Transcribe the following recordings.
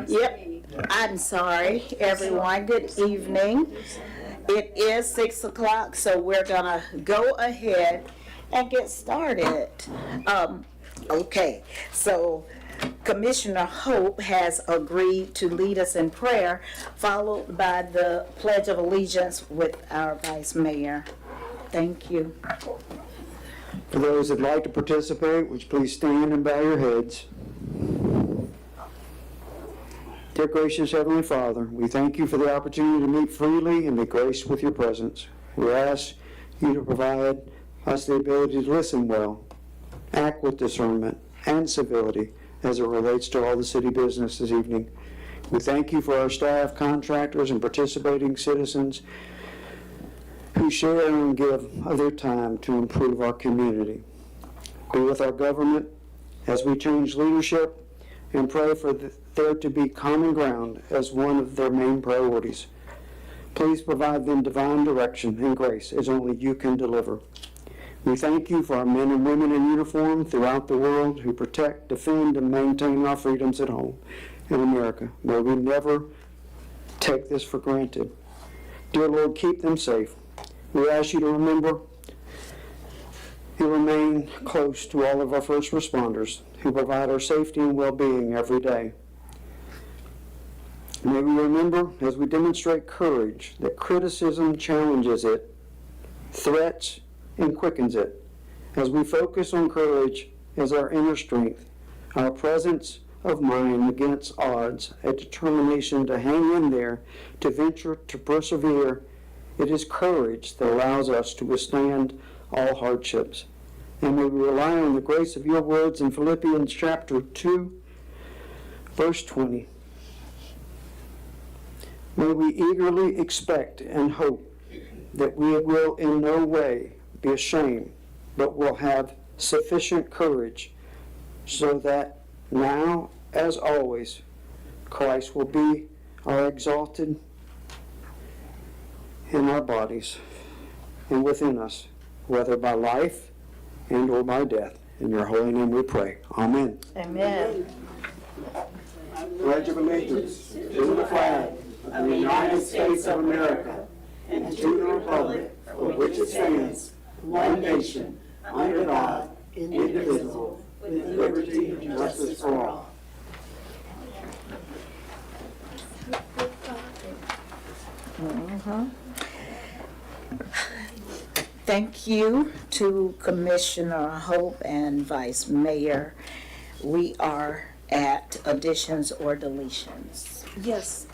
Yep, I'm sorry, everyone. Good evening. It is 6 o'clock, so we're gonna go ahead and get started. Okay, so Commissioner Hope has agreed to lead us in prayer, followed by the Pledge of Allegiance with our Vice Mayor. Thank you. For those that'd like to participate, would you please stand and bow your heads. Dear gracious Heavenly Father, we thank you for the opportunity to meet freely and be graced with your presence. We ask you to provide us the ability to listen well, act with discernment and civility as it relates to all the city business this evening. We thank you for our staff, contractors, and participating citizens who share and give of their time to improve our community. Be with our government as we change leadership and pray for there to be common ground as one of their main priorities. Please provide them divine direction and grace as only you can deliver. We thank you for our men and women in uniform throughout the world who protect, defend, and maintain our freedoms at home in America. May we never take this for granted. Dear Lord, keep them safe. We ask you to remember you remain close to all of our first responders who provide our safety and well-being every day. May we remember as we demonstrate courage that criticism challenges it, threats, and quickens it. As we focus on courage as our inner strength, our presence of mind against odds, a determination to hang in there, to venture, to persevere, it is courage that allows us to withstand all hardships. And may we rely on the grace of your words in Philippians chapter 2, verse 20. May we eagerly expect and hope that we will in no way be ashamed, but will have sufficient courage so that now, as always, Christ will be our exalted in our bodies and within us, whether by life and or by death. In your holy name we pray. Amen. Amen. Pledge of allegiance to the flag of the United States of America and to the republic for which it stands, one nation, under God, indivisible, with liberty and justice for all. Thank you to Commissioner Hope and Vice Mayor. We are at additions or deletions. Yes,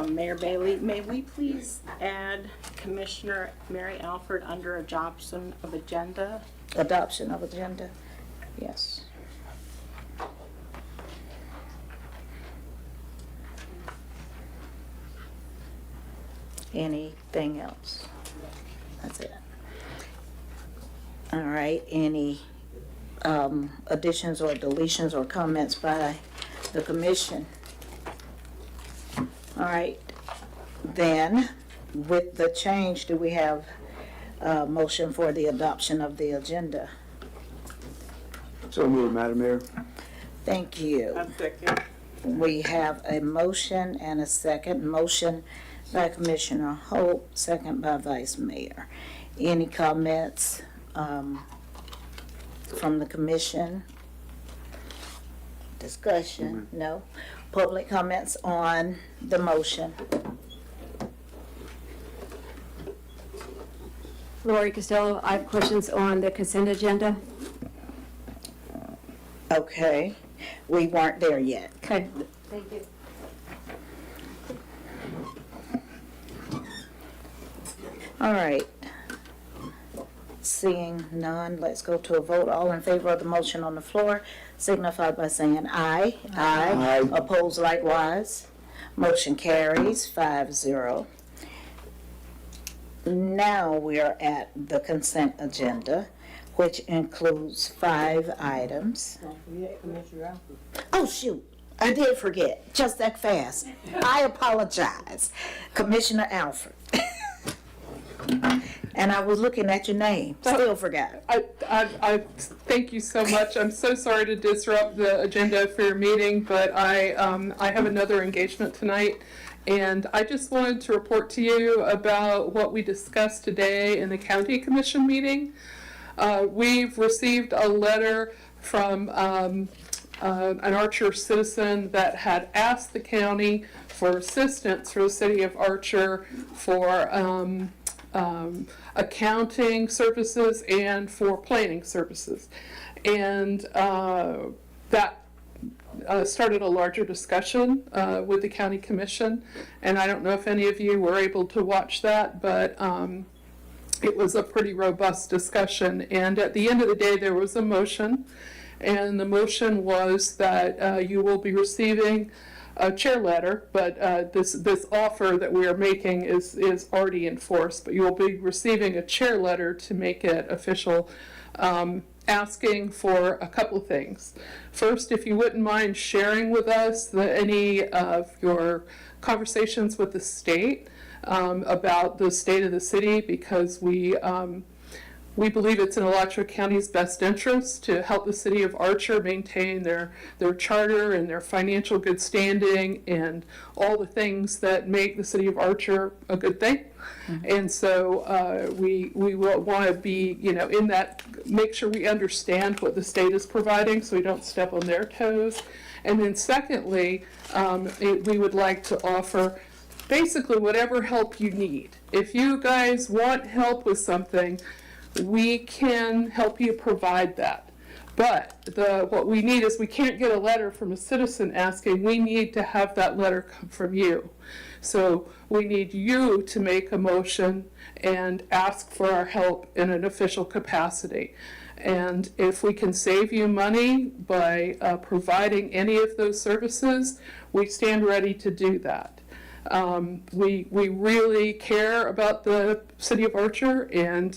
Mayor Bailey, may we please add Commissioner Mary Alford under adoption of agenda? Adoption of agenda, yes. Anything else? That's it. All right, any additions or deletions or comments by the commission? All right, then, with the change, do we have a motion for the adoption of the agenda? So moved, Madam Mayor. Thank you. A second. We have a motion and a second. Motion by Commissioner Hope, second by Vice Mayor. Any comments from the commission? Discussion? No. Public comments on the motion? Lori Costello, I have questions on the consent agenda. Okay, we weren't there yet. Okay. Thank you. All right. Seeing none, let's go to a vote. All in favor of the motion on the floor signify by saying aye. Aye. Aye. Opposed likewise. Motion carries 5-0. Now we are at the consent agenda, which includes 5 items. Oh, shoot. I did forget. Just that fast. I apologize. Commissioner Alford. And I was looking at your name, still forgot. I thank you so much. I'm so sorry to disrupt the agenda for your meeting, but I have another engagement tonight. And I just wanted to report to you about what we discussed today in the county commission meeting. We've received a letter from an Archer citizen that had asked the county for assistance for the city of Archer for accounting services and for planning services. And that started a larger discussion with the county commission. And I don't know if any of you were able to watch that, but it was a pretty robust discussion. And at the end of the day, there was a motion. And the motion was that you will be receiving a chair letter, but this offer that we are making is already in force, but you will be receiving a chair letter to make it official, asking for a couple of things. First, if you wouldn't mind sharing with us any of your conversations with the state about the state of the city, because we believe it's in Alachua County's best interest to help the city of Archer maintain their charter and their financial good standing and all the things that make the city of Archer a good thing. Mm-hmm. And so we will want to be, in that, make sure we understand what the state is providing so we don't step on their toes. And then secondly, we would like to offer basically whatever help you need. If you guys want help with something, we can help you provide that. But what we need is, we can't get a letter from a citizen asking, we need to have that letter come from you. So we need you to make a motion and ask for our help in an official capacity. And if we can save you money by providing any of those services, we stand ready to do that. We really care about the city of Archer and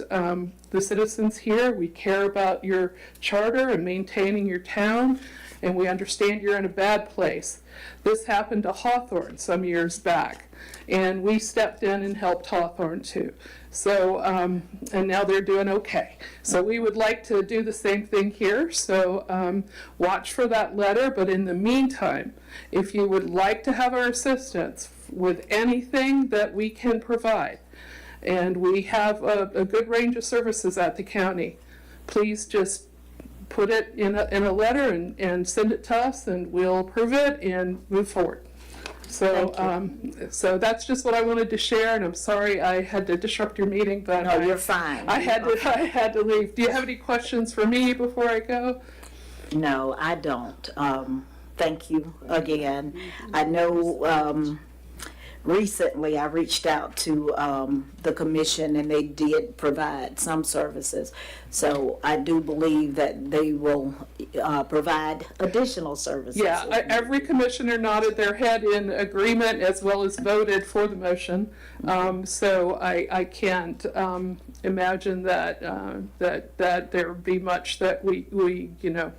the citizens here. We care about your charter and maintaining your town, and we understand you're in a bad place. This happened to Hawthorne some years back, and we stepped in and helped Hawthorne too. So, and now they're doing okay. So we would like to do the same thing here. So watch for that letter, but in the meantime, if you would like to have our assistance with anything that we can provide, and we have a good range of services at the county, please just put it in a letter and send it to us, and we'll approve it and move forward. So, so that's just what I wanted to share, and I'm sorry I had to disrupt your meeting, but No, you're fine. I had to leave. Do you have any questions for me before I go? No, I don't. Thank you again. I know recently I reached out to the commission, and they did provide some services. So I do believe that they will provide additional services. Yeah, every commissioner nodded their head in agreement as well as voted for the motion. So I can't imagine that that there would be much that we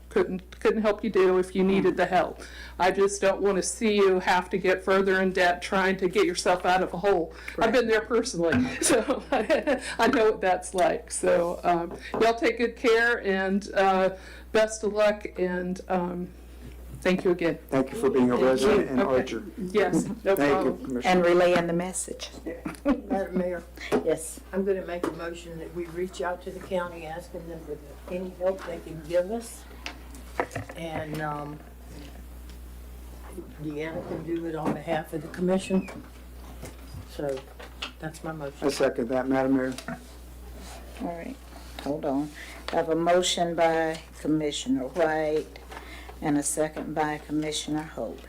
couldn't help you do if you needed the help. I just don't want to see you have to get further in debt trying to get yourself out of a hole. Right. I've been there personally, so I know what that's like. So y'all take good care, and best of luck, and thank you again. Thank you for being a resident in Archer. Yes, no Thank problem. you, Commissioner. And relaying the message. Madam Mayor, Yes. I'm going to make a motion that we reach out to the county, asking them for any help they can give us. And Deanna can do it on behalf of the commission. So that's my I motion. second that, Madam Mayor. All right, hold on. I have a motion by Commissioner White and a second by Commissioner Hope.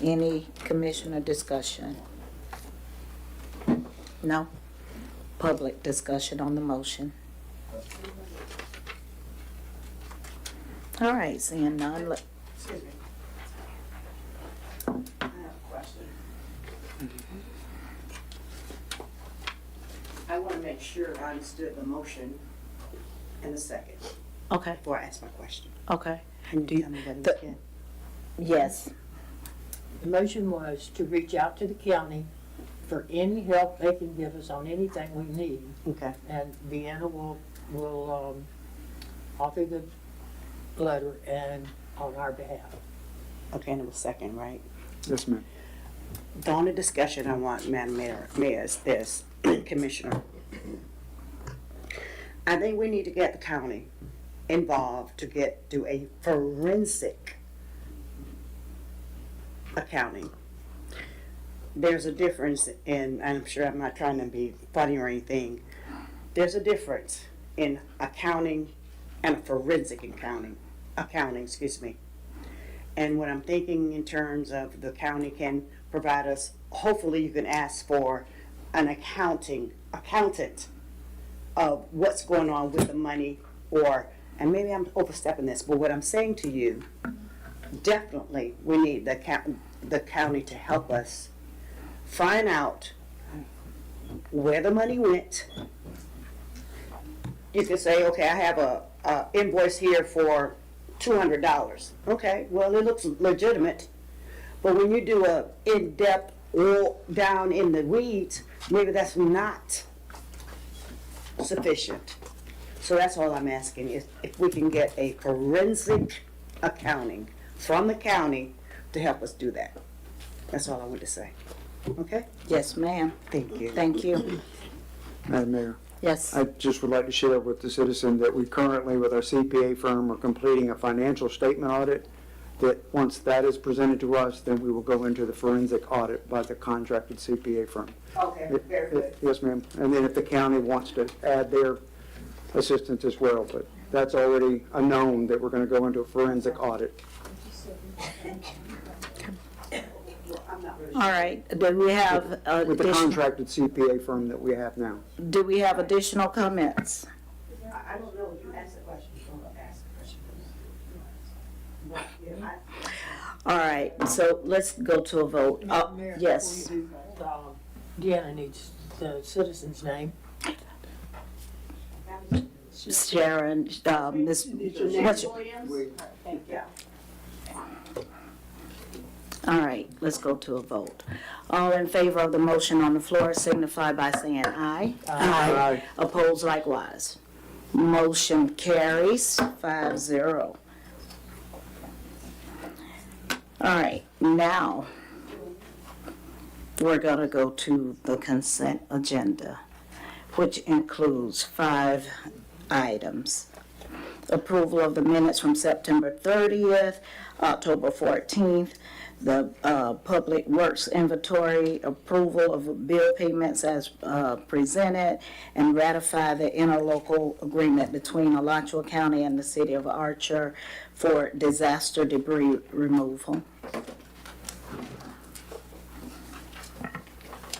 Any commissioner discussion? No? Public discussion on the motion? All right, seeing none. Excuse me. I have a question. I want to make sure I understood the motion in a second Okay, before I ask my question. okay. Can Do you you- tell me what it the- is again? Yes, The motion was to reach out to the county for any help they can give us on anything we need. Okay. And Vienna will author the letter and on our behalf. Okay, and it was second, right? Yes, ma'am. The only discussion I want, Madam Mayor, is this, Commissioner. I think we need to get the county involved to do a forensic accounting. There's a difference in, and I'm sure I'm not trying to be funny or anything, there's a difference in accounting and forensic accounting, excuse me. And what I'm thinking in terms of the county can provide us, hopefully you can ask for an accountant of what's going on with the money, and maybe I'm overstepping this, but what I'm saying to you, definitely we need the county to help us find out where the money went. You can say, okay, I have a invoice here for $200. Okay, well, it looks legitimate, but when you do a in-depth or down in the weeds, maybe that's not sufficient. So that's all I'm asking, is if we can get a forensic accounting from the county to help us do that. That's all I want to say. Okay? Yes, ma'am. Thank you. Thank you. Madam Mayor, Yes. I just would like to share with the citizen that we currently, with our CPA firm, are completing a financial statement audit, that once that is presented to us, then we will go into the forensic audit by the contracted CPA firm. Okay, very good. Yes, ma'am. And then if the county wants to add their assistance as well, but that's already a known that we're going to go into a forensic audit. All right, do we have With the additional, contracted CPA firm that we have now. do we have additional comments? I don't know, you asked the question, ask the question. All right, so let's go to a vote. Madam Mayor, Yes. before you do, Deanna needs the citizen's name. Sharon, Miss, what's your, Yeah. all right, let's go to a vote. All in favor of the motion on the floor signify by saying aye. Aye. Opposed likewise. Motion carries 5-0. All right, now we're gonna go to the consent agenda, which includes 5 items. Approval of the minutes from September 30th, October 14th, the Public Works Inventory, approval of bill payments as presented, and ratify the interlocal agreement between Alachua County and the City of Archer for disaster debris removal.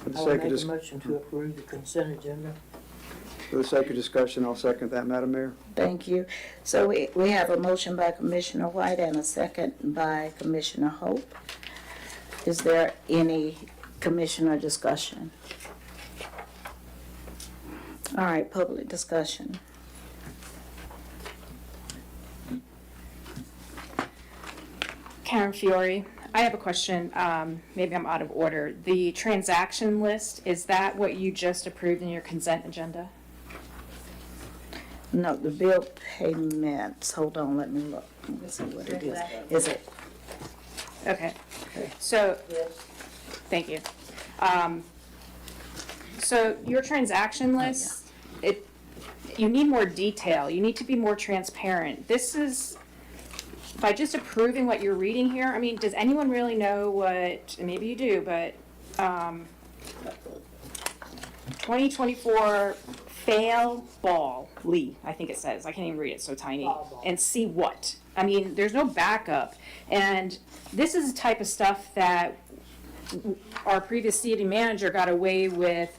For the I will sake make of a dis- motion to approve the consent agenda. for the sake of discussion, I'll second that, Madam Mayor. Thank you. So we have a motion by Commissioner White and a second by Commissioner Hope. Is there any commissioner discussion? All right, public discussion. Karen Fiore, I have a question. Maybe I'm out of order. The transaction list, is that what you just approved in your consent agenda? No, the bill payments, hold on, let me look. Let's see what it is. Is it? Okay. So, thank you. So your transaction list, you need more detail. You need to be more transparent. This is, by just approving what you're reading here, I mean, does anyone really know what, and maybe you do, but 2024 fail ball, Lee, I think it says. I can't even read it, so tiny. And see what? I mean, there's no backup. And this is the type of stuff that our previous city manager got away with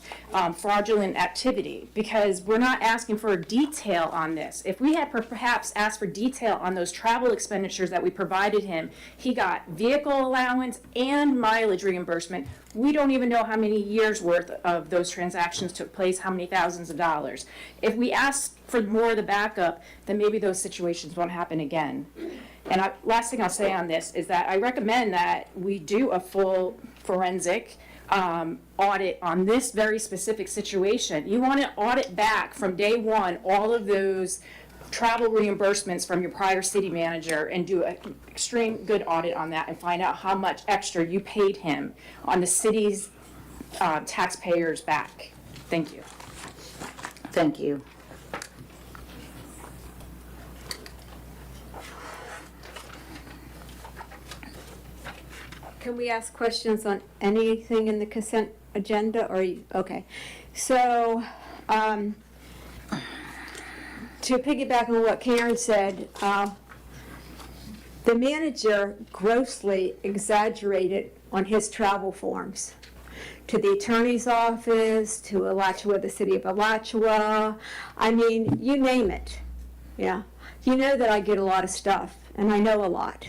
fraudulent activity, because we're not asking for detail on this. If we had perhaps asked for detail on those travel expenditures that we provided him, he got vehicle allowance and mileage reimbursement. We don't even know how many years worth of those transactions took place, how many thousands of dollars. If we ask for more of the backup, then maybe those situations won't happen again. And last thing I'll say on this is that I recommend that we do a full forensic audit on this very specific situation. You want to audit back from day one all of those travel reimbursements from your prior city manager and do an extreme good audit on that and find out how much extra you paid him on the city's taxpayers' back. Thank you. Thank you. Can we ask questions on anything in the consent agenda, or, okay. So, to piggyback on what Karen said, the manager grossly exaggerated on his travel forms to the attorney's office, to Alachua, the city of Alachua. I mean, you name it. Yeah. You know that I get a lot of stuff, and I know a lot.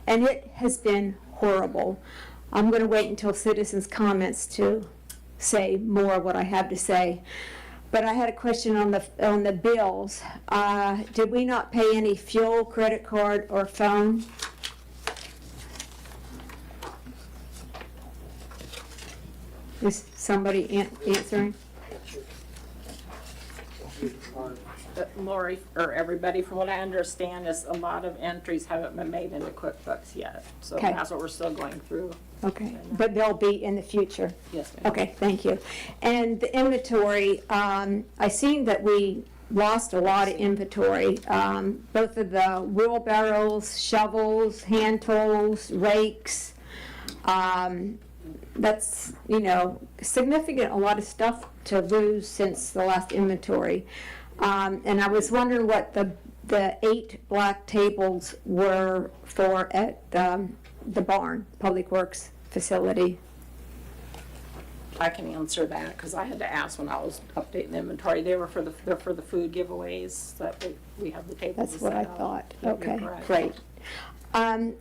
And it has been horrible. I'm going to wait until citizens' comments to say more of what I have to say. But I had a question on the bills. Did we not pay any fuel, credit card, or phone? Is somebody answering? Lori, or everybody, from what I understand, is a lot of entries haven't been made into QuickBooks yet. So Okay. that's what we're still going through. Okay, but they'll be in the future. Yes, ma'am. Okay, thank you. And the inventory, I seen that we lost a lot of inventory. Both of the wheelbarrows, shovels, hand tools, rakes. That's, significant, a lot of stuff to lose since the last inventory. And I was wondering what the 8 black tables were for at the barn, Public Works facility. I can answer that because I had to ask when I was updating the inventory. They're for the food giveaways that we have the tables. That's what I set up. thought. You're Okay, correct. great.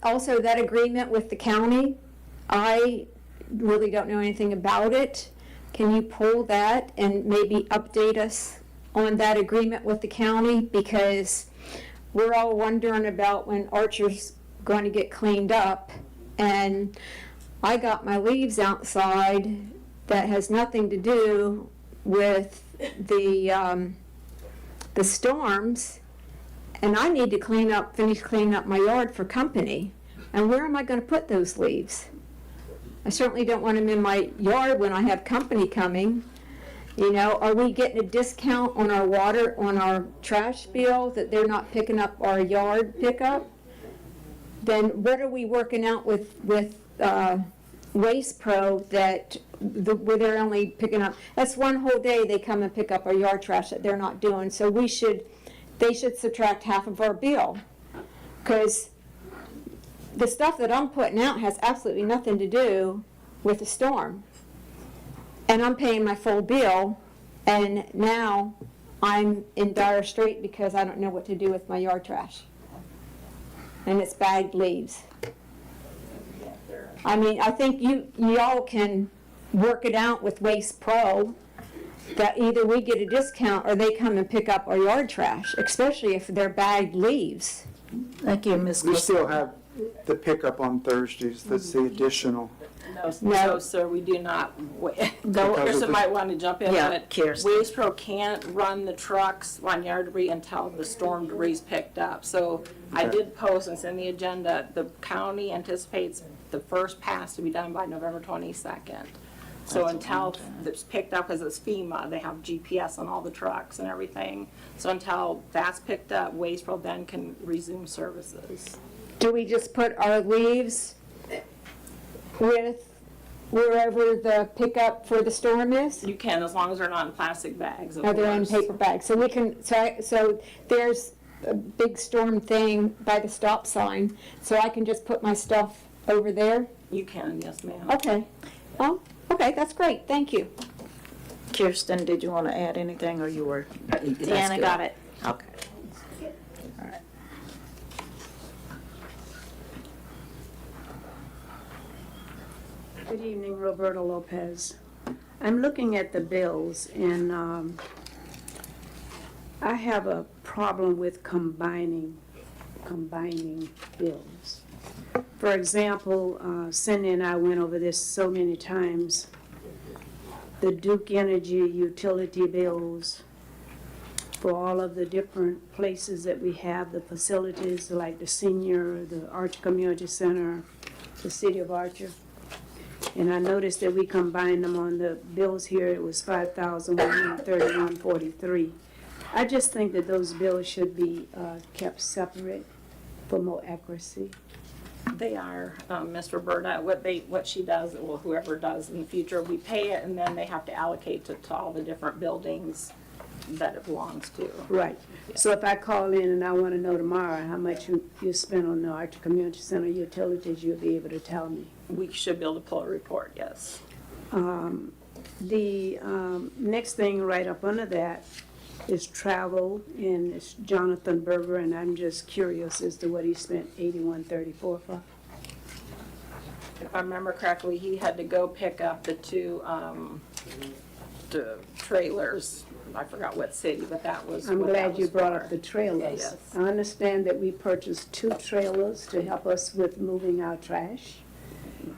Also, that agreement with the county, I really don't know anything about it. Can you pull that and maybe update us on that agreement with the county? Because we're all wondering about when Archer's going to get cleaned up. And I got my leaves outside that has nothing to do with the storms. And I need to finish cleaning up my yard for company. And where am I going to put those leaves? I certainly don't want them in my yard when I have company coming. Are we getting a discount on our water, on our trash bill, that they're not picking up our yard pickup? Then what are we working out with Waste Pro where they're only picking up, that's one whole day they come and pick up our yard trash that they're not doing. So they should subtract half of our bill. Because the stuff that I'm putting out has absolutely nothing to do with the storm. And I'm paying my full bill, and now I'm in dire strait because I don't know what to do with my yard trash. And it's bagged leaves. I mean, I think y'all can work it out with Waste Pro, that either we get a discount or they come and pick up our yard trash, especially if they're bagged leaves. Thank you, Ms. We still have the pickup on Thursdays, that's the additional. No, sir, we do not. Kirsten might want to jump in, Yeah, but Kirsten. Waste Pro can't run the trucks on yard debris until the storm debris is picked up. So I did post and send the agenda. The county anticipates the first pass to be done by November 22nd. So until it's picked up, because it's FEMA, they have GPS on all the trucks and everything. So until that's picked up, Waste Pro then can resume services. Do we just put our leaves with wherever the pickup for the storm is? You can, as long as they're not in plastic bags, of Or they're in course. paper bags? So we can, so there's a big storm thing by the stop sign, so I can just put my stuff over there? You can, yes, ma'am. Okay. Oh, okay, that's great, thank you. Kirsten, did you want to add anything, or you were? Deanna got it. Okay. All right. Good evening, Roberta Lopez. I'm looking at the bills, and I have a problem with combining bills. For example, Cindy and I went over this so many times. The Duke Energy utility bills for all of the different places that we have, the facilities like the senior, the Archer Community Center, the City of Archer. And I noticed that we combined them on the bills here, it was $5,131.43. I just think that those bills should be kept separate for more accuracy. They are, Mr. Burdette, what she does, well, whoever does in the future, we pay it and then they have to allocate to all the different buildings that it belongs to. Right. So if I call in and I want to know tomorrow how much you spent on the Archer Community Center utilities, you'll be able to tell me. We should be able to pull a report, yes. The next thing right up under that is travel, and it's Jonathan Berger, and I'm just curious as to what he spent $81.34 for. If I remember correctly, he had to go pick up the two the trailers. I forgot what city, but that was I'm what that glad you was brought for. up the trailers. Yes. I understand that we purchased 2 trailers to help us with moving our trash,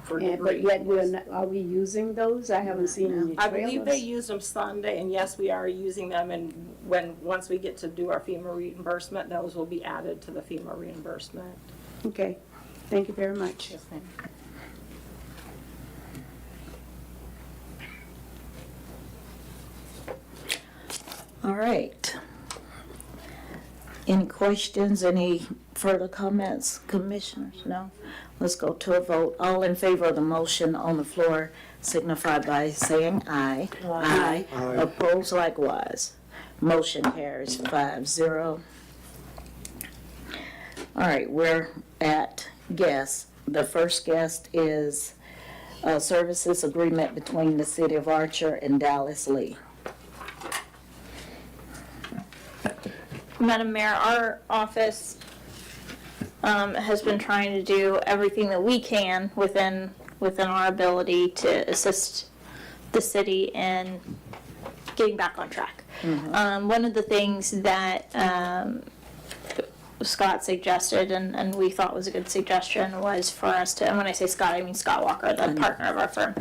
For but debris. yet are we using those? I haven't seen any I trailers. believe they used them Sunday, and yes, we are using them, and once we get to do our FEMA reimbursement, those will be added to the FEMA reimbursement. Okay, thank you very much. Yes, ma'am. All right. Any questions, any further comments, commissioners? No? Let's go to a vote. All in favor of the motion on the floor signify by saying aye. Aye. Opposed likewise. Motion carries 5-0. All right, we're at guests. The first guest is a services agreement between the City of Archer and Dallas Lee. Madam Mayor, our office has been trying to do everything that we can within our ability to assist the city in getting back on track. One of the things that Scott suggested, and we thought was a good suggestion, was for us to, and when I say Scott, I mean Scott Walker, the partner of our firm,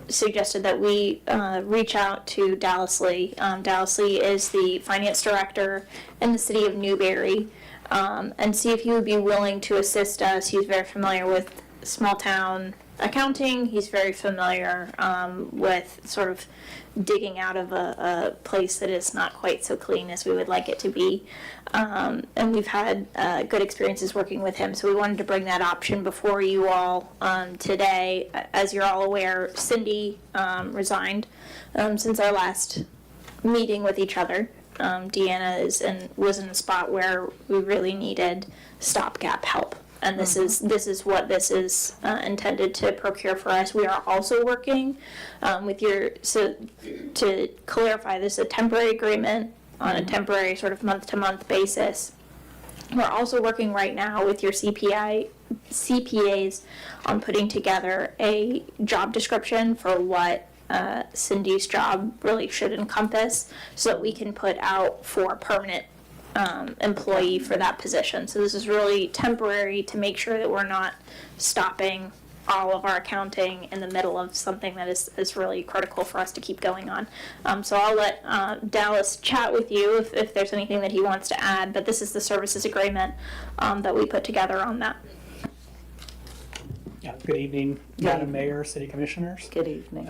suggested that we reach out to Dallas Lee. Dallas Lee is the finance director in the city of Newberry, and see if he would be willing to assist us. He's very familiar with small town accounting. He's very familiar with sort of digging out of a place that is not quite so clean as we would like it to be. And we've had good experiences working with him, so we wanted to bring that option before you all today. As you're all aware, Cindy resigned since our last meeting with each other. Deanna was in a spot where we really needed stopgap help. And this is what this is intended to procure for us. We are also working with to clarify, this is a temporary agreement on a temporary sort of month-to-month basis. We're also working right now with your CPAs on putting together a job description for what Cindy's job really should encompass, so that we can put out for permanent employee for that position. So this is really temporary to make sure that we're not stopping all of our accounting in the middle of something that is really critical for us to keep going on. So I'll let Dallas chat with you if there's anything that he wants to add, but this is the services agreement that we put together on that. Yeah, good evening, Madam Mayor, City Commissioners. Good evening.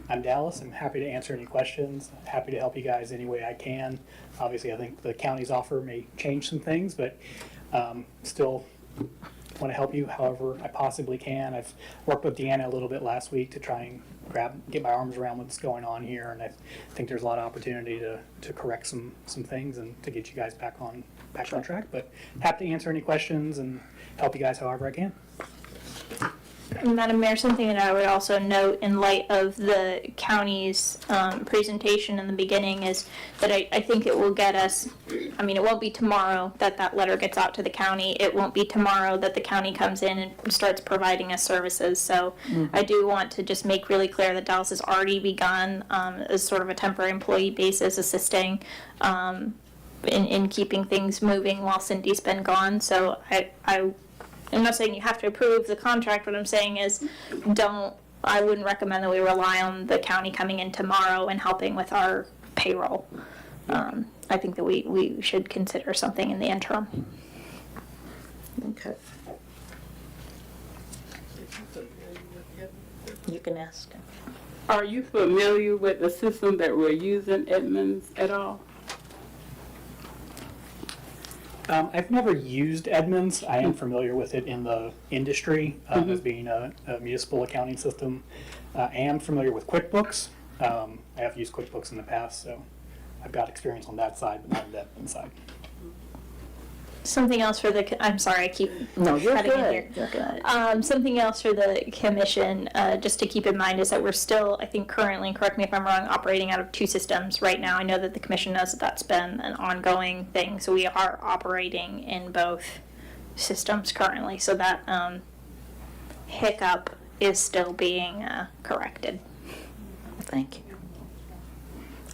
I'm Dallas. I'm happy to answer any questions. Happy to help you guys any way I can. Obviously, I think the county's offer may change some things, but still want to help you however I possibly can. I've worked with Deanna a little bit last week to try and get my arms around what's going on here, and I think there's a lot of opportunity to correct some things and to get you guys back on track. But happy to answer any questions and help you guys however I can. Madam Mayor, something that I would also note in light of the county's presentation in the beginning is that I think it will get us, I mean, it won't be tomorrow that letter gets out to the county. It won't be tomorrow that the county comes in and starts providing us services. So I do want to just make really clear that Dallas has already begun as sort of a temporary employee basis assisting in keeping things moving while Cindy's been gone. So I I'm not saying you have to approve the contract. What I'm saying is, I wouldn't recommend that we rely on the county coming in tomorrow and helping with our payroll. I think that we should consider something in the interim. Okay. You can ask. Are you familiar with the system that we're using, Edmonds, at all? I've never used Edmunds. I am familiar with it in the industry as being a municipal accounting system. I am familiar with QuickBooks. I have used QuickBooks in the past, so I've got experience on that side, but not the Edmunds side. Something else for I'm sorry, I keep No, you're cutting in good. here. You're good. Something else for the commission, just to keep in mind, is that we're still, I think currently, and correct me if I'm wrong, operating out of 2 systems right now. I know that the commission knows that that's been an ongoing thing, so we are operating in both systems currently. So that hiccup is still being corrected. Thank you.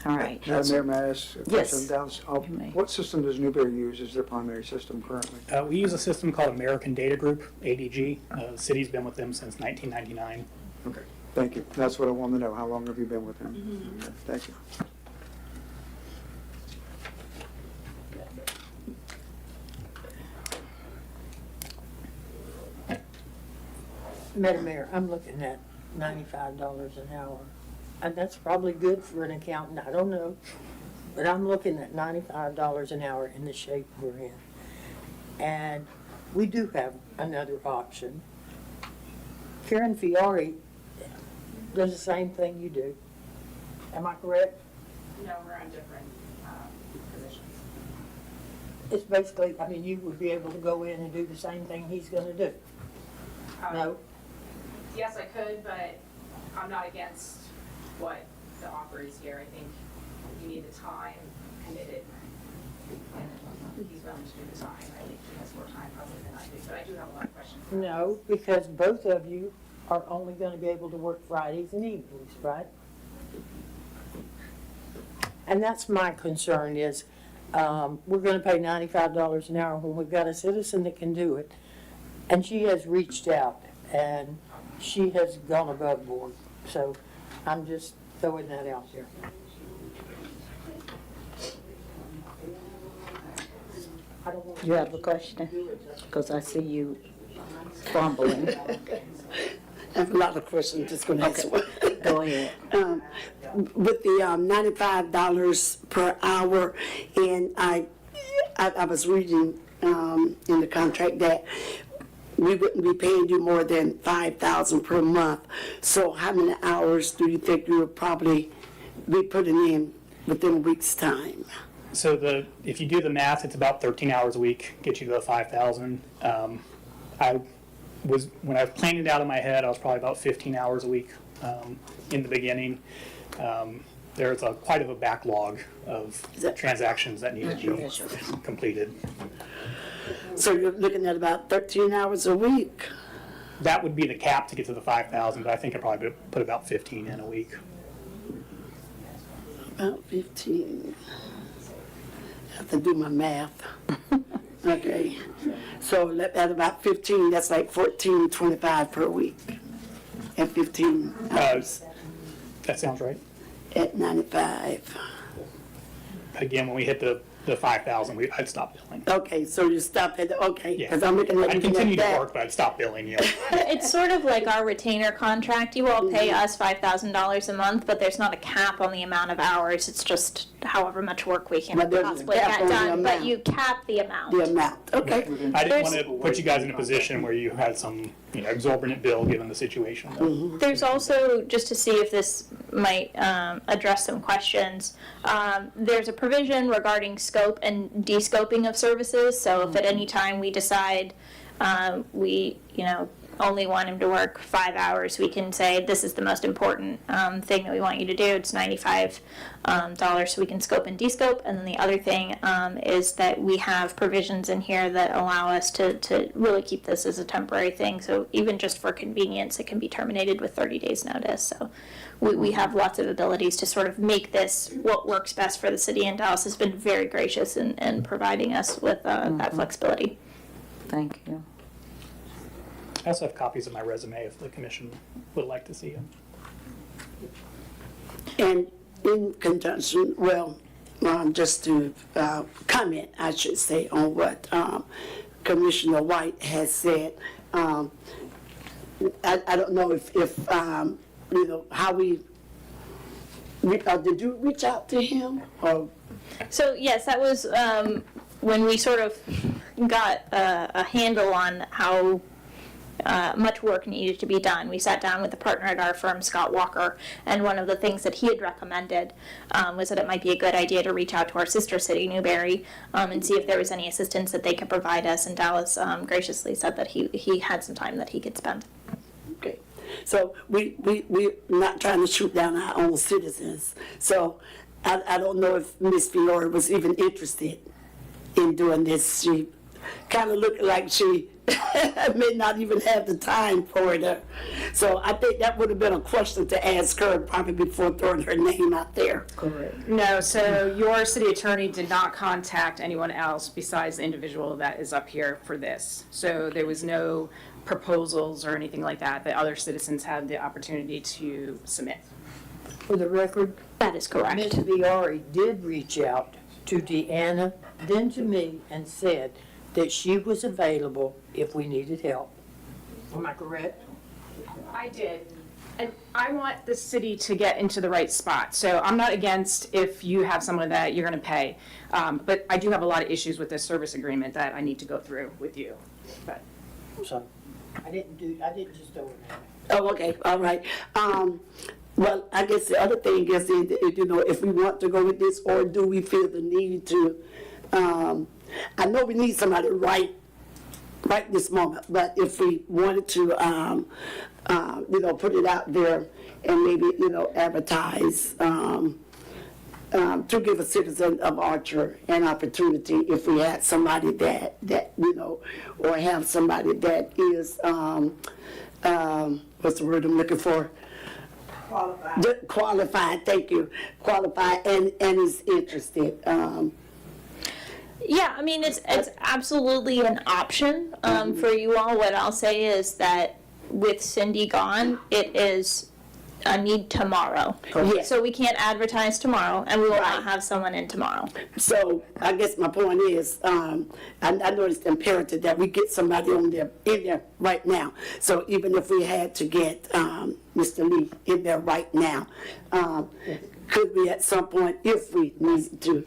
All right. Madam Mayor, may I ask a Yes. question? Dallas? You may. What system does Newberry use as their primary system currently? We use a system called American Data Group, ADG. The city's been with them since 1999. Okay, thank you. That's what I wanted to know. How long have you been with them? Okay, thank you. Madam Mayor, I'm looking at $95 an hour. And that's probably good for an accountant, I don't know. But I'm looking at $95 an hour in the shape we're in. And we do have another option. Karen Fiore does the same thing you do. Am I correct? No, we're on different positions. It's basically, I mean, you would be able to go in and do the same thing he's gonna do. No? Yes, I could, but I'm not against what the offer is here. I think you need the time committed. And he's willing to do the time. I think he has more time probably than I do, but I do have a lot of questions. No, because both of you are only gonna be able to work Fridays and evenings, right? And that's my concern is, we're gonna pay $95 an hour when we've got a citizen that can do it. And she has reached out and she has gone above board. So I'm just throwing that out there. I don't want You have a question? Because I see you fumbling. I have a lot of questions, just gonna ask one. Go ahead. With the $95 per hour, and I was reading in the contract that we wouldn't be paying you more than $5,000 per month. So how many hours do you think you would probably be putting in within a week's time? So if you do the math, it's about 13 hours a week, get you to the 5,000. When I was planning it out in my head, I was probably about 15 hours a week in the beginning. There's quite of a backlog of transactions that need to be completed. So you're looking at about 13 hours a week? That would be the cap to get to the 5,000, but I think I'd probably put about 15 in a week. About 15. I have to do my math. Okay. So at about 15, that's like $14.25 per week. At 15 hours. That sounds right. At 95. Again, when we hit the 5,000, I'd stop billing. Okay, so you stop at, okay, Yeah. because I'm looking I'd at continue to that. work, but I'd stop billing you. It's sort of like our retainer contract. You all pay us $5,000 a month, but there's not a cap on the amount of hours. It's just however much work we can But there's a possibly cap get on the done, but amount. you cap the amount. The amount, okay. I didn't want to put you guys in a position where you had some, exorbitant bill given the situation. There's also, just to see if this might address some questions, there's a provision regarding scope and de-scoping of services. So if at any time we decide we, only want him to work 5 hours, we can say this is the most important thing that we want you to do. It's $95 so we can scope and de-scope. And then the other thing is that we have provisions in here that allow us to really keep this as a temporary thing. So even just for convenience, it can be terminated with 30 days notice. So we have lots of abilities to sort of make this what works best for the city, and Dallas has been very gracious in providing us with that flexibility. Thank you. I also have copies of my resume if the commission would like to see them. And in conjunction, well, just to comment, I should say, on what Commissioner White has said. I don't know if you know, how we, did you reach out to him? Or So yes, that was when we sort of got a handle on how much work needed to be done. We sat down with a partner at our firm, Scott Walker, and one of the things that he had recommended was that it might be a good idea to reach out to our sister city, Newberry, and see if there was any assistance that they could provide us. And Dallas graciously said that he had some time that he could spend. okay, so we're not trying to shoot down our own citizens. So I don't know if Miss Fiore was even interested in doing this. She kind of looked like she may not even have the time for it. So I think that would have been a question to ask her probably before throwing her name out there. Correct. No, so your city attorney did not contact anyone else besides the individual that is up here for this. So there was no proposals or anything like that other citizens had the opportunity to submit. For the record, That is correct. Ms. Viari did reach out to Deanna, then to me, and said that she was available if we needed help. Am I correct? I did. And I want the city to get into the right spot. So I'm not against if you have someone that you're going to pay. But I do have a lot of issues with this service agreement that I need to go through with you. But So, I didn't just throw it out. Oh, okay, all right. Well, I guess the other thing is, you know, if we want to go with this, or do we feel the need to, I know we need somebody right this moment, but if we wanted to, you know, put it out there and maybe, you know, advertise, to give a citizen of Archer an opportunity if we had somebody that, you know, or have somebody that is, what's the word I'm looking for? Qualified, thank you. Qualified and is interested. Yeah, I mean, it's absolutely an option for you all. What I'll say is that with Cindy gone, it is a need tomorrow. Correct. So we can't advertise tomorrow, and we will not Right. have someone in tomorrow. So I guess my point is, I know it's imperative that we get somebody in there right now. So even if we had to get Mr. Lee in there right now, could we at some point, if we need to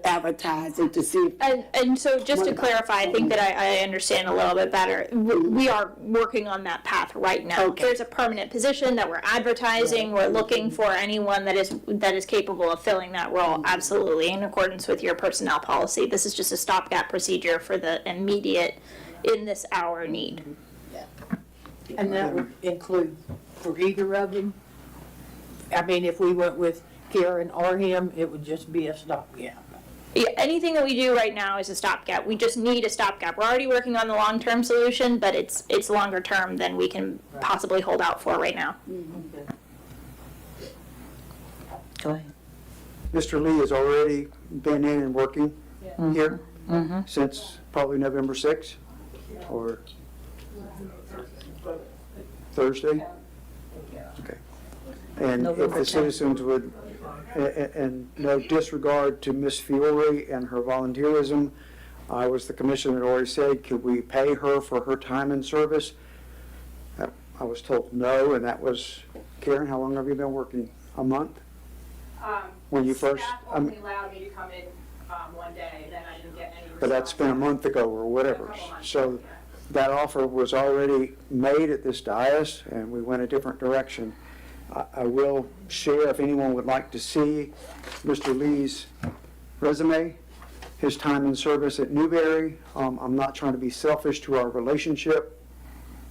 advertise and to see if And so just to clarify, I think that I understand a little bit better. We are working on that path right now. Okay. There's a permanent position that we're advertising. We're looking for anyone that is capable of filling that role, absolutely, in accordance with your personnel policy. This is just a stopgap procedure for the immediate, in this hour need. And that would include for either of them? I mean, if we went with Karen or him, it would just be a stopgap. Yeah, anything that we do right now is a stopgap. We just need a stopgap. We're already working on the long-term solution, but it's longer term than we can possibly hold out for right now. Go ahead. Mr. Lee has already been in and working here since probably November 6th or Thursday? Okay. And if November the 10th. citizens would, and no disregard to Ms. Fiore and her volunteerism, I was the commissioner that already said, could we pay her for her time and service? I was told no, and that was, Karen, how long have you been working? A month? When you first, only allowed me to come in one day, then I didn't get any response. but that's been a month ago or whatever. A couple months So ago, that offer was already made at this dais, and we went a different direction. I will share, if anyone would like to see Mr. Lee's resume, his time in service at Newberry. I'm not trying to be selfish to our relationship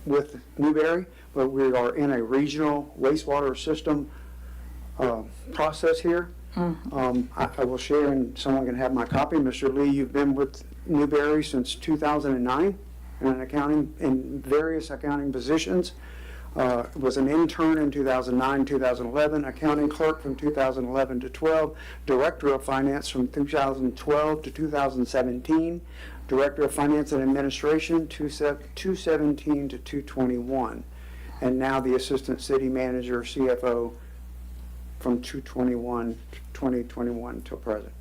with Newberry, but we are in a regional wastewater system process here. I will share, and someone can have my copy. Mr. Lee, you've been with Newberry since 2009 in various accounting positions. Was an intern in 2009, 2011, accounting clerk from 2011 to 12, director of finance from 2012 to 2017, Director of Finance and Administration, 217 to 221. And now the Assistant City Manager, CFO, from 2021 till present.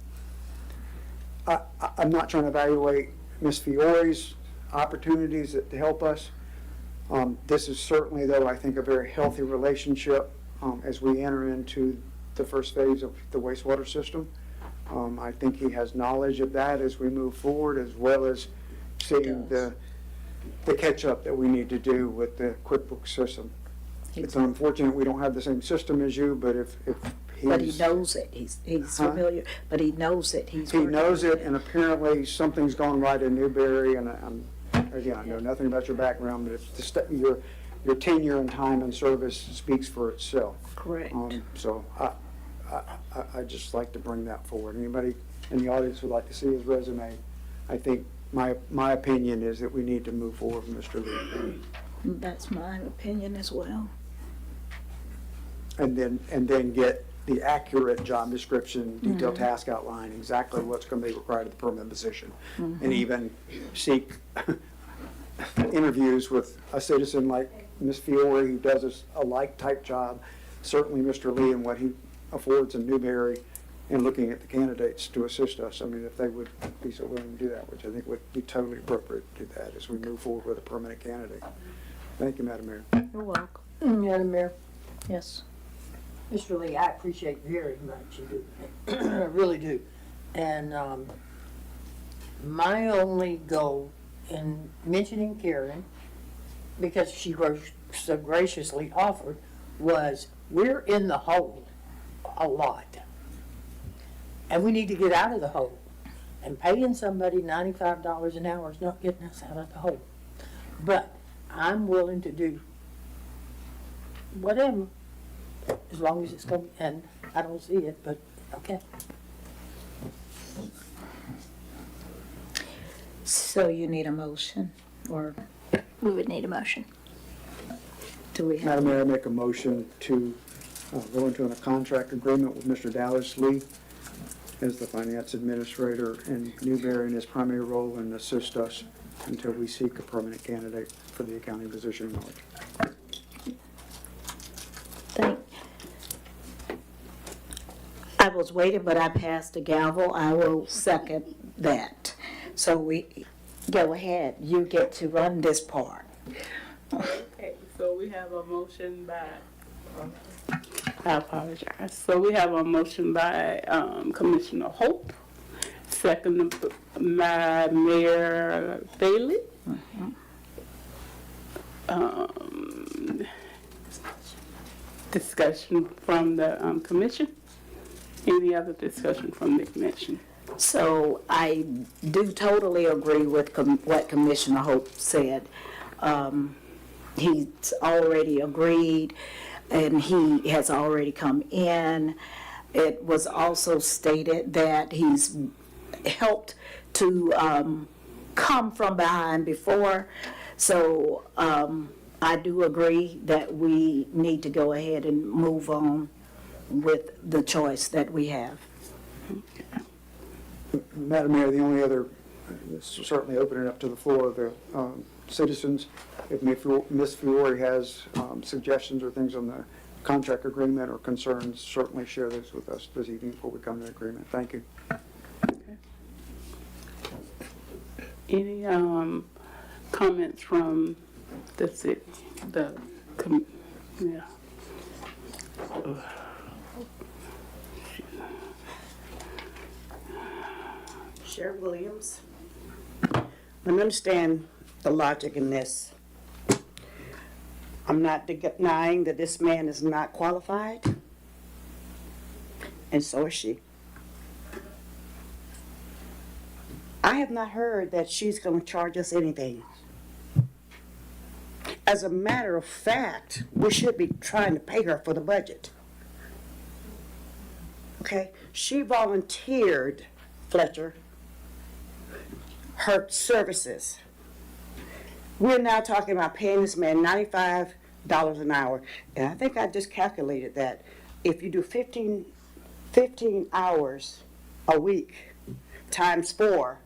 I'm not trying to evaluate Ms. Fiore's opportunities to help us. This is certainly, though, I think, a very healthy relationship as we enter into the first phase of the wastewater system. I think he has knowledge of that as we move forward, as well as seeing the catch-up that we need to do with the QuickBooks system. It's unfortunate we don't have the same system as you, but if he's... But he knows it, he's familiar, but he knows it, he's He working. knows it, and apparently something's gone right in Newberry, and again, I know nothing about your background, but it's your tenure and time and service speaks for itself. Correct. So I just like to bring that forward. Anybody in the audience would like to see his resume? I think my opinion is that we need to move forward with Mr. Lee. That's my opinion as well. And then get the accurate job description, detailed task outline, exactly what's going to be required of the permanent position. And even seek interviews with a citizen like Ms. Fiore, who does a like type job, certainly Mr. Lee and what he affords in Newberry, and looking at the candidates to assist us. I mean, if they would be so willing to do that, which I think would be totally appropriate to do that as we move forward with a permanent candidate. Thank you, Madam Mayor. You're welcome. Madam Mayor, Yes. Mr. Lee, I appreciate very much you do. I really do. And my only goal in mentioning Karen, because she so graciously offered, was we're in the hole a lot. And we need to get out of the hole. And paying somebody $95 an hour is not getting us out of the hole. But I'm willing to do whatever, as long as it's going, and I don't see it, but okay. So you need a motion, or We would need a motion. do we have? Madam Mayor, I make a motion to go into a contract agreement with Mr. Dallas Lee as the finance administrator in Newberry in his primary role, and assist us until we seek a permanent candidate for the accounting position in Norwich. I was waiting, but I passed the gavel. I will second that. So we, go ahead. You get to run this part. Okay, so we have a motion by, I apologize. So we have a motion by Commissioner Hope, second by Mayor Bailey. Discussion from the commission. Any other discussion from the commission? So I do totally agree with what Commissioner Hope said. He's already agreed, and he has already come in. It was also stated that he's helped to come from behind before. So I do agree that we need to go ahead and move on with the choice that we have. Madam Mayor, the only other, certainly open it up to the floor of the citizens. If Ms. Fiore has suggestions or things on the contract agreement or concerns, certainly share those with us this evening before we come to an agreement. Thank you. Any comments from the city, yeah. Sheriff Williams, I understand the logic in this. I'm not denying that this man is not qualified, and so is she. I have not heard that she's going to charge us anything. As a matter of fact, we should be trying to pay her for the budget. Okay? She volunteered, Fletcher, her services. We're now talking about paying this man $95 an hour. And I think I just calculated that if you do 15 hours a week times 4,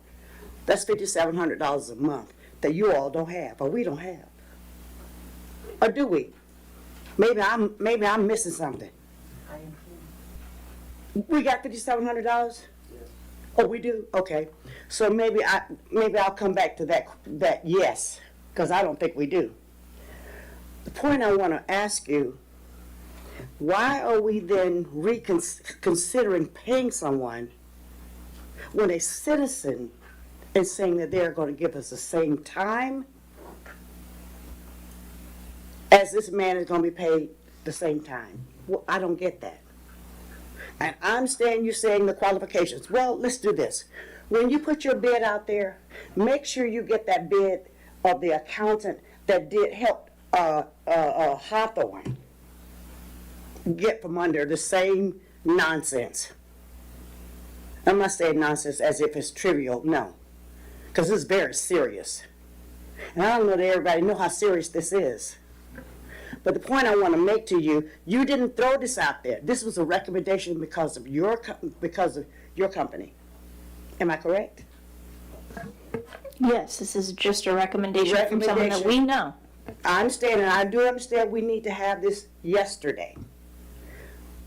That's $5,700 a month that you all don't have, or we don't have. Or do we? Maybe I'm missing something. We got $5,700? Oh, we do? Okay. So maybe I'll come back to that yes, because I don't think we do. The point I want to ask you, why are we then considering paying someone when a citizen is saying that they're going to give us the same time as this man is going to be paid the same time? Well, I don't get that. And I understand you saying the qualifications. Well, let's do this. When you put your bid out there, make sure you get that bid of the accountant that did help Hawthorne get from under the same nonsense. I'm not saying nonsense as if it's trivial, no, because it's very serious. And I don't know that everybody knows how serious this is. But the point I want to make to you, you didn't throw this out there. This was a recommendation because of your company. Am I correct? Yes, this is just a recommendation from someone that we know. I understand, and I do understand we need to have this yesterday.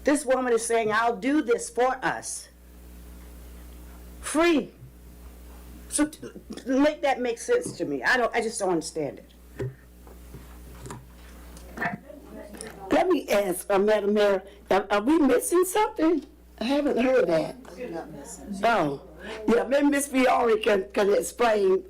This woman is saying, I'll do this for us. Free. So make that make sense to me. I just don't understand it. Let me ask, Madam Mayor, are we missing something? I haven't heard that. Oh, yeah, maybe Ms. Fiore can explain,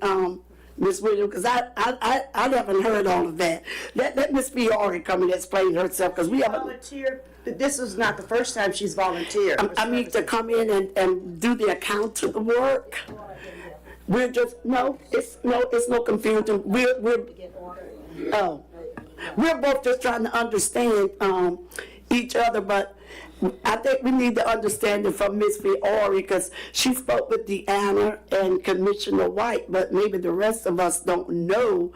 Ms. Williams, because I haven't heard all of that. Let Ms. Fiore come and explain herself, because we haven't. Volunteered. This is not the first time she's volunteered. I need to come in and do the accountant work. We're just, it's no confusion. We're both just trying to understand each other, but I think we need to understand it from Ms. Fiore, because she spoke with Deanna and Commissioner White, but maybe the rest of us don't know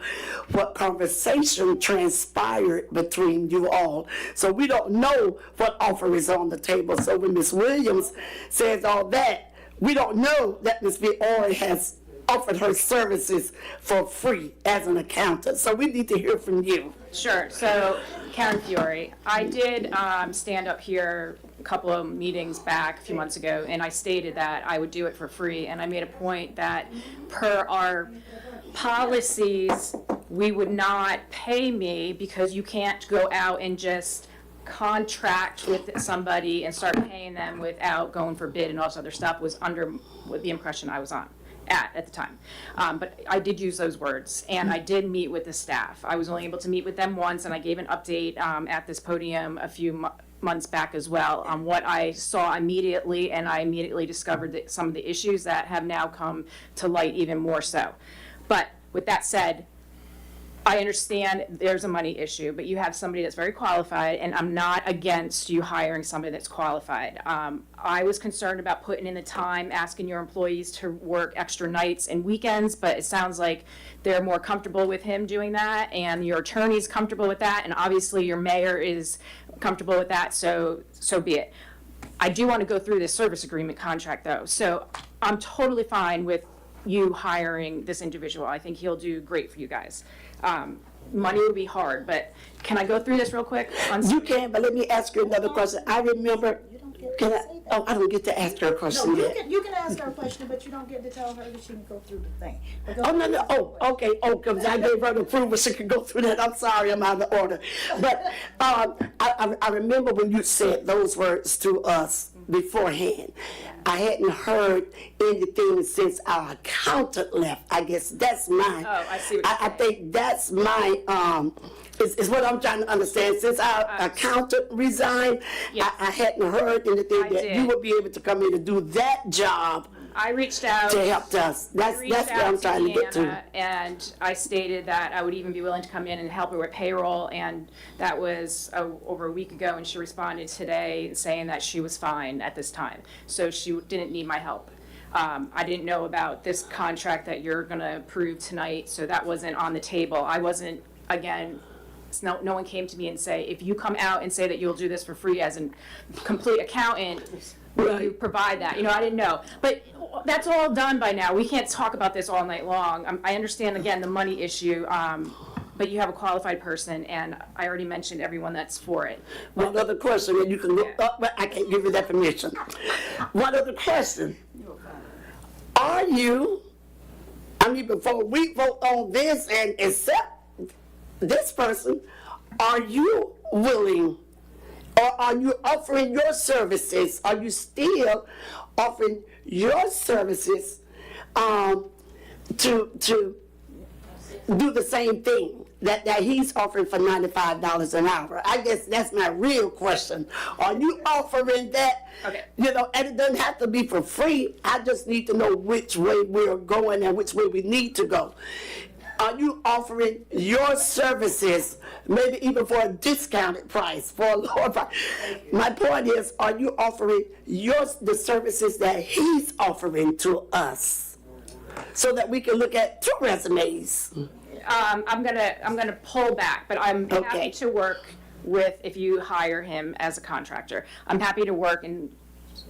what conversation transpired between you all. So we don't know what offer is on the table. So when Ms. Williams says all that, we don't know that Ms. Fiore has offered her services for free as an accountant. So we need to hear from you. Sure. So, Karen Fiore, I did stand up here a couple of meetings back a few months ago, and I stated that I would do it for free, and I made a point that per our policies, we would not pay me because you can't go out and just contract with somebody and start paying them without going for bid and all this other stuff was under the impression I was on. At the time. But I did use those words, and I did meet with the staff. I was only able to meet with them once, and I gave an update at this podium a few months back as well on what I saw immediately, and I immediately discovered that some of the issues that have now come to light even more so. But with that said, I understand there's a money issue, but you have somebody that's very qualified, and I'm not against you hiring somebody that's qualified. I was concerned about putting in the time, asking your employees to work extra nights and weekends, but it sounds like they're more comfortable with him doing that, and your attorney's comfortable with that, and obviously your mayor is comfortable with that, so be it. I do want to go through this service agreement contract, though, so I'm totally fine with you hiring this individual. I think he'll do great for you guys. Money would be hard, but can I go through this real quick? You can, but let me ask you another question. I remember, I don't get to ask her a question yet. You can ask her a question, but you don't get to tell her that she can go through the thing. No, okay, because I gave her the approval, she could go through that. I'm sorry, I'm out of order. But I remember when you said those words to us beforehand. I hadn't heard anything since our accountant left. I guess that's my. Oh, I see what you're I think that's my. Is what I'm trying to understand. Since our accountant resigned, Yes. I hadn't heard anything I that did. you would be able to come in and do that job I reached out. to help us. That's what I'm trying to get to. Deanna, and I stated that I would even be willing to come in and help her with payroll, and that was over a week ago, and she responded today saying that she was fine at this time, so she didn't need my help. I didn't know about this contract that you're gonna approve tonight, so that wasn't on the table. I wasn't, again, no one came to me and say, if you come out and say that you'll do this for free as a complete accountant, will you provide that? You know, I didn't know. But that's all done by now. We can't talk about this all night long. I understand, again, the money issue, but you have a qualified person, and I already mentioned everyone that's for it. One other question, and you can look up, but I can't give you that permission. One other question. Are you, before we vote on this and accept this person, are you willing, or are you offering your services? Are you still offering your services to do the same thing that he's offering for $95 an hour? I guess that's my real question. Are you offering that? Okay. You know, and it doesn't have to be for free. I just need to know which way we're going and which way we need to go. Are you offering your services, maybe even for a discounted price, for a lower price? My point is, are you offering the services that he's offering to us, so that we can look at 2 resumes? I'm gonna pull back, but I'm happy to work with, if you hire him as a contractor. I'm happy to work and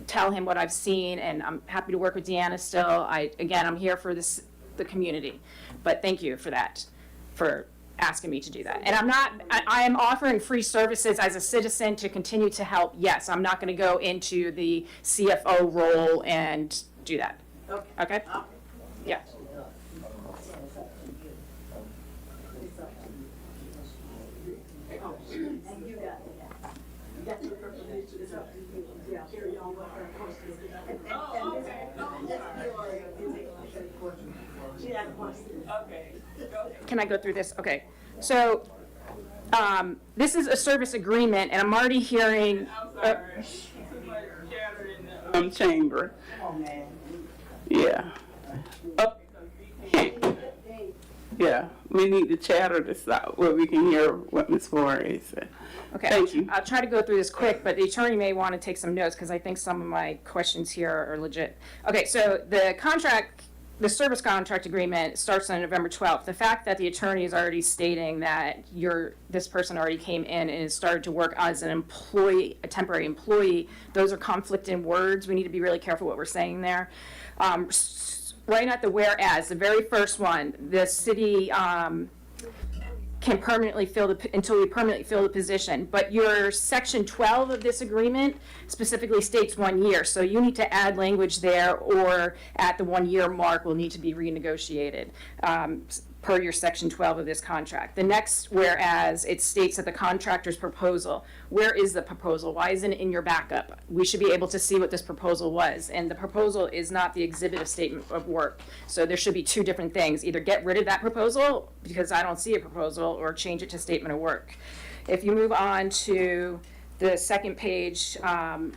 tell him what I've seen, and I'm happy to work with Deanna still. I'm here for the community. But thank you for that, for asking me to do that. And I am offering free services as a citizen to continue to help. Yes, I'm not gonna go into the CFO role and do that. Okay? Yeah. Can I go through this? Okay. So, this is a service agreement, and I'm already hearing. Chamber. Yeah. Yeah, we need to chatter this out where we can hear what Ms. Forey said. Okay. Thank you. I'll try to go through this quick, but the attorney may want to take some notes because I think some of my questions here are legit. Okay, so the service contract agreement starts on November 12th. The fact that the attorney is already stating that this person already came in and has started to work as an employee, a temporary employee, those are conflicting words. We need to be really careful what we're saying there. Right at the whereas, the very first one, the city can permanently until we permanently fill the position. But your section 12 of this agreement specifically states 1 year. So you need to add language there, or at the 1 year mark will need to be renegotiated per your section 12 of this contract. The next, whereas, it states that the contractor's proposal. Where is the proposal? Why isn't it in your backup? We should be able to see what this proposal was. And the proposal is not the exhibit of statement of work. So there should be 2 different things. Either get rid of that proposal, because I don't see a proposal, or change it to statement of work. If you move on to the second page, letter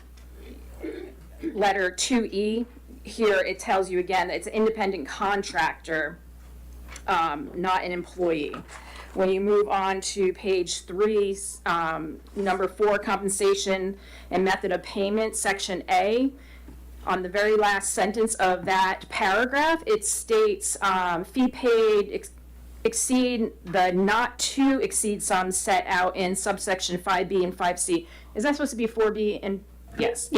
2E, here it tells you again that it's an independent contractor, not an employee. When you move on to page 3, number 4, compensation and method of payment, section A, on the very last sentence of that paragraph, it states fee paid exceed the not to exceed sums set out in subsection 5B and 5C. Is that supposed to be 4B and, yes,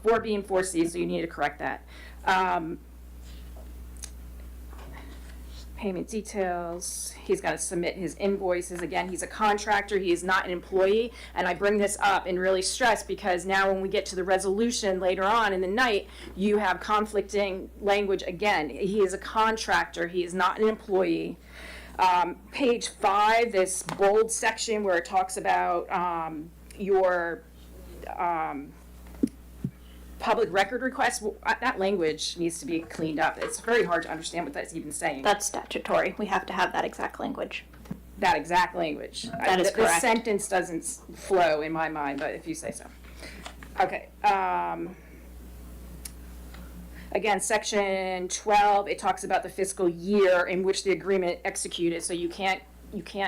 4B and 4C, so you need to correct that. Payment details, he's got to submit his invoices. Again, he's a contractor, he is not an employee. And I bring this up and really stress because now when we get to the resolution later on in the night, you have conflicting language again. He is a contractor, he is not an employee. Page 5, this bold section where it talks about your public record requests, that language needs to be cleaned up. It's very hard to understand what that's even saying. That's statutory. We have to have that exact language. That exact language. That is correct. The sentence doesn't flow in my mind, but if you say so. Okay. Again, section 12, it talks about the fiscal year in which the agreement executed, so you can't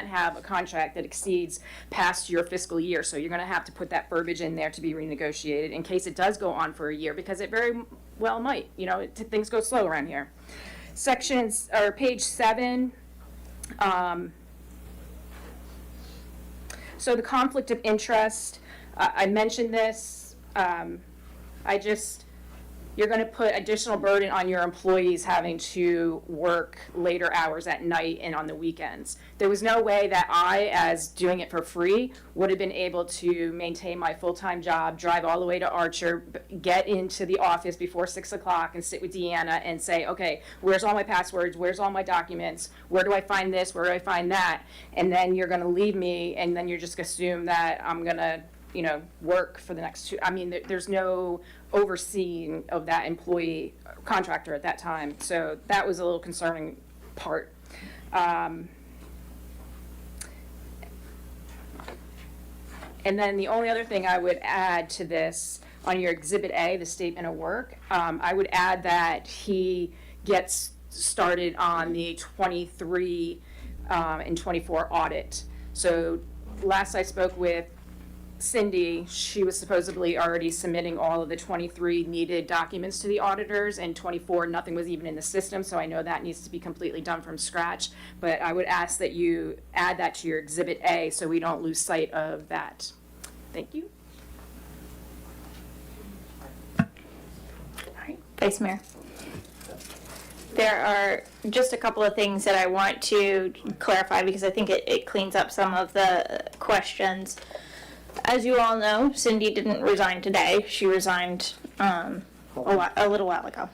have a contract that exceeds past your fiscal year. So you're going to have to put that verbiage in there to be renegotiated in case it does go on for a year, because it very well might. You know, things go slow around here. Page 7, So the conflict of interest, I mentioned this, you're gonna put additional burden on your employees having to work later hours at night and on the weekends. There was no way that I, as doing it for free, would have been able to maintain my full-time job, drive all the way to Archer, get into the office before 6 o'clock and sit with Deanna and say, okay, where's all my passwords, where's all my documents, where do I find this, where do I find that? And then you're gonna leave me, and then you're just gonna assume that I'm gonna, work for the next there's no overseeing of that employee contractor at that time. So that was a little concerning part. And then the only other thing I would add to this, on your Exhibit A, the statement of work, I would add that he gets started on the 23 and 24 audit. So last I spoke with Cindy, she was supposedly already submitting all of the 23 needed documents to the auditors, and 24, nothing was even in the system, so I know that needs to be completely done from scratch. But I would ask that you add that to your Exhibit A so we don't lose sight of that. Thank you. All right, Vice Mayor. There are just a couple of things that I want to clarify because I think it cleans up some of the questions. As you all know, Cindy didn't resign today. She resigned a little while ago.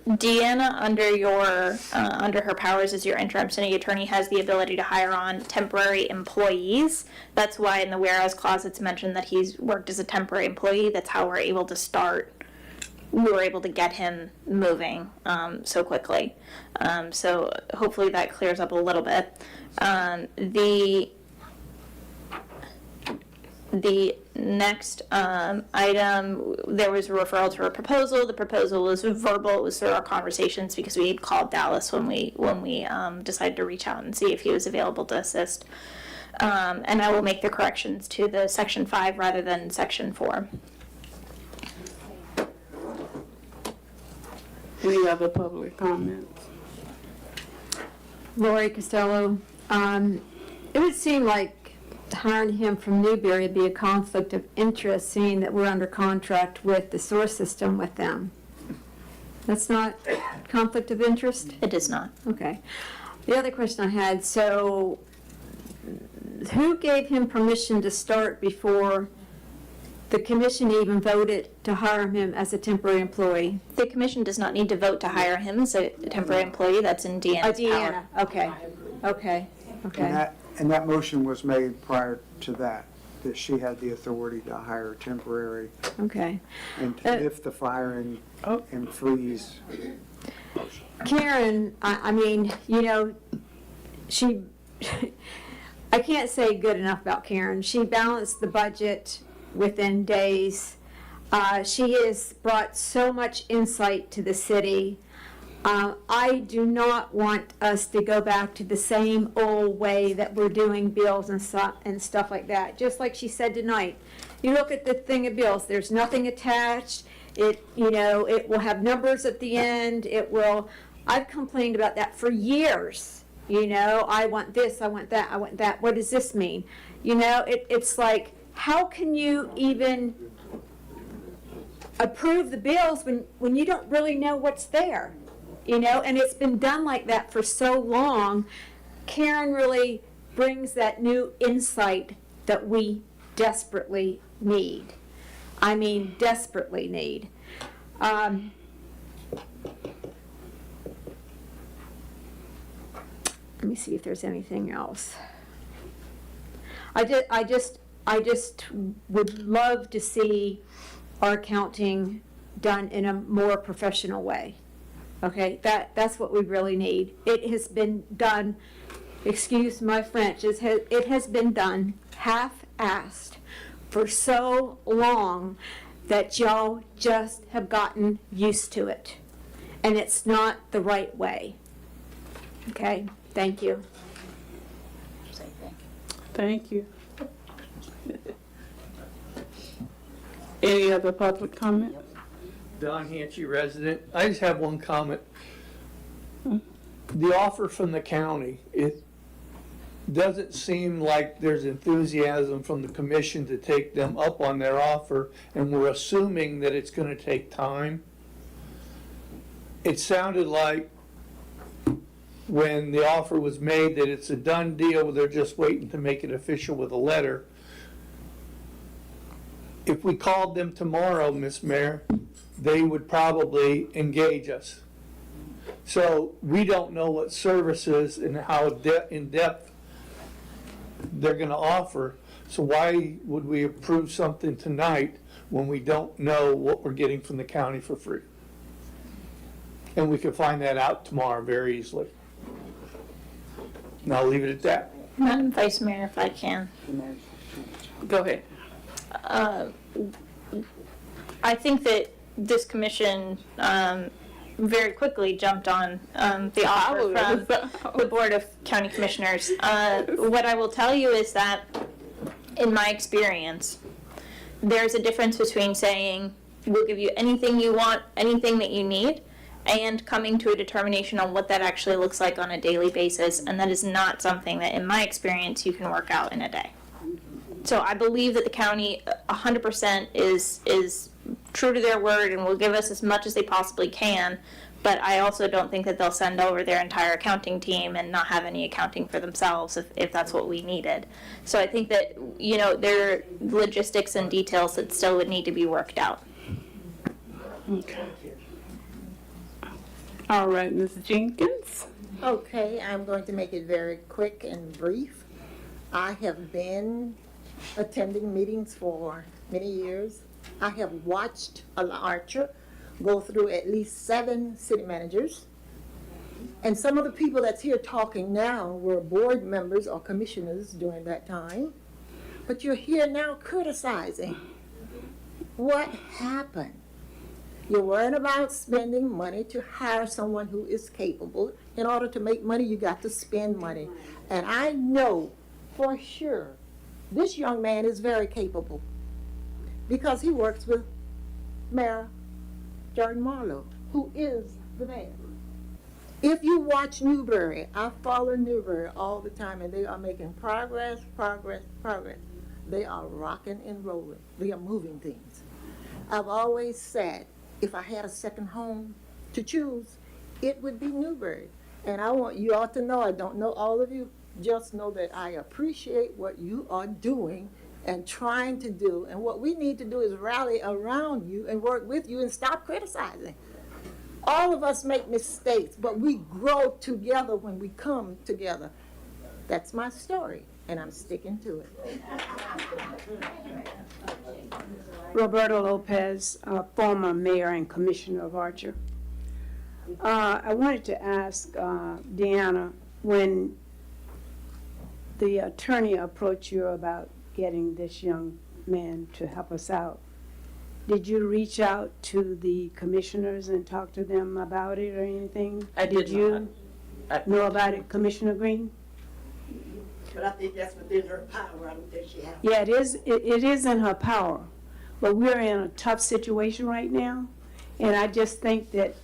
Deanna, under her powers as your interim city attorney, has the ability to hire on temporary employees. That's why in the whereas clause it's mentioned that he's worked as a temporary employee. That's how we're able to start. We were able to get him moving so quickly. So hopefully that clears up a little bit. The next item, there was a referral to a proposal. The proposal was verbal. It was through our conversations because we had called Dallas when we decided to reach out and see if he was available to assist. And I will make the corrections to the Section 5 rather than Section 4. Any other public comments? Lori Costello, it would seem like hiring him from Newberry would be a conflict of interest, seeing that we're under contract with the sewer system with them. That's not conflict of interest? It is not. Okay. The other question I had, so who gave him permission to start before the commission even voted to hire him as a temporary employee? The commission does not need to vote to hire him as a temporary employee. That's in Deanna's power. Okay, okay, okay. And that motion was made prior to that she had the authority to hire temporary Okay. and to lift the firing and freeze. Karen, I mean, she, I can't say good enough about Karen. She balanced the budget within days. She has brought so much insight to the city. I do not want us to go back to the same old way that we're doing bills and stuff like that. Just like she said tonight, you look at the thing of bills, there's nothing attached. It will have numbers at the end. I've complained about that for years. I want this, I want that, I want that. What does this mean? It's like, how can you even approve the bills when you don't really know what's there? And it's been done like that for so long. Karen really brings that new insight that we desperately need. I mean, desperately need. Let me see if there's anything else. I just would love to see our accounting done in a more professional way. Okay, that's what we really need. It has been done, excuse my French, it has been done half-assed for so long that y'all just have gotten used to it. And it's not the right way. Okay, thank you. Thank you. Any other public comment? Don Hanchy, resident. I just have one comment. The offer from the county, doesn't seem like there's enthusiasm from the commission to take them up on their offer, and we're assuming that it's gonna take time. It sounded like when the offer was made that it's a done deal, they're just waiting to make it official with a letter. If we called them tomorrow, Miss Mayor, they would probably engage us. So we don't know what services and how in depth they're gonna offer. So why would we approve something tonight when we don't know what we're getting from the county for free? And we can find that out tomorrow very easily. And I'll leave it at that. Madam Vice Mayor, if I can. Go ahead. I think that this commission very quickly jumped on the offer from the Board of County Commissioners. What I will tell you is that, in my experience, there's a difference between saying, we'll give you anything you want, anything that you need, and coming to a determination on what that actually looks like on a daily basis, and that is not something that, in my experience, you can work out in a day. So I believe that the county 100% is true to their word and will give us as much as they possibly can, but I also don't think that they'll send over their entire accounting team and not have any accounting for themselves if that's what we needed. So I think that, you know, there are logistics and details that still would need to be worked out. Okay. All right, Ms. Jenkins. Okay, I'm going to make it very quick and brief. I have been attending meetings for many years. I have watched Archer go through at least 7 city managers. And some of the people that's here talking now were board members or commissioners during that time. But you're here now criticizing. What happened? You're worrying about spending money to hire someone who is capable. In order to make money, you got to spend money. And I know for sure this young man is very capable because he works with Mayor Jordan Marlowe, who is the mayor. If you watch Newberry, I follow Newberry all the time, and they are making progress. They are rocking and rolling. They are moving things. I've always said, if I had a second home to choose, it would be Newberry. And I want you all to know, I don't know all of you, just know that I appreciate what you are doing and trying to do. And what we need to do is rally around you and work with you and stop criticizing. All of us make mistakes, but we grow together when we come together. That's my story, and I'm sticking to it. Roberto Lopez, former mayor and commissioner of Archer. I wanted to ask Deanna, when the attorney approached you about getting this young man to help us out, did you reach out to the commissioners and talk to them about it or anything? I did you know about it, Commissioner Green? But I think that's within her power. I don't think she has. Yeah, it is. It is in her power, but we're in a tough situation right now, and I just think that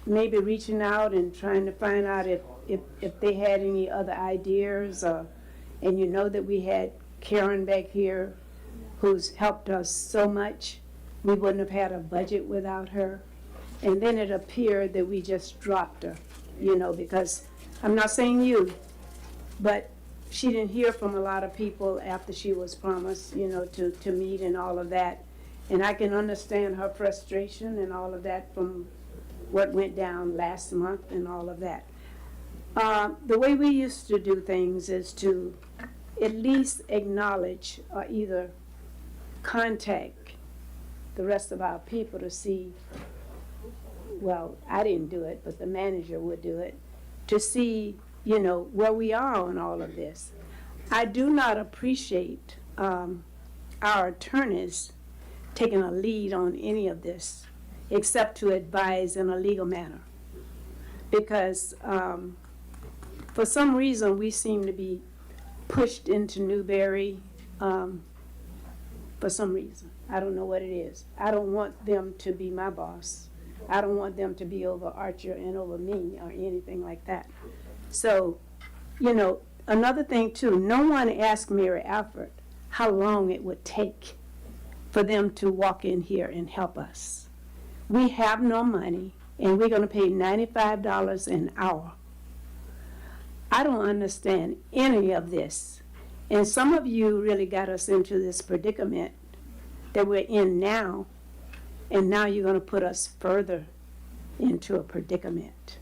maybe reaching out and trying to find out if they had any other ideas, and you know that we had Karen back here, who's helped us so much. We wouldn't have had a budget without her, and then it appeared that we just dropped her, you know, because I'm not saying you, but she didn't hear from a lot of people after she was promised, you know, to meet and all of that. And I can understand her frustration and all of that from what went down last month and all of that. The way we used to do things is to at least acknowledge or either contact the rest of our people to see, well, I didn't do it, but the manager would do it, to see, you know, where we are on all of this. I do not appreciate our attorneys taking a lead on any of this, except to advise in a legal manner. Because for some reason, we seem to be pushed into Newberry for some reason. I don't know what it is. I don't want them to be my boss. I don't want them to be over Archer and over me or anything like that. So, you know, another thing too, no one asked Mary Alfred how long it would take for them to walk in here and help us. We have no money, and we're gonna pay $95 an hour. I don't understand any of this. And some of you really got us into this predicament that we're in now, and now you're gonna put us further into a predicament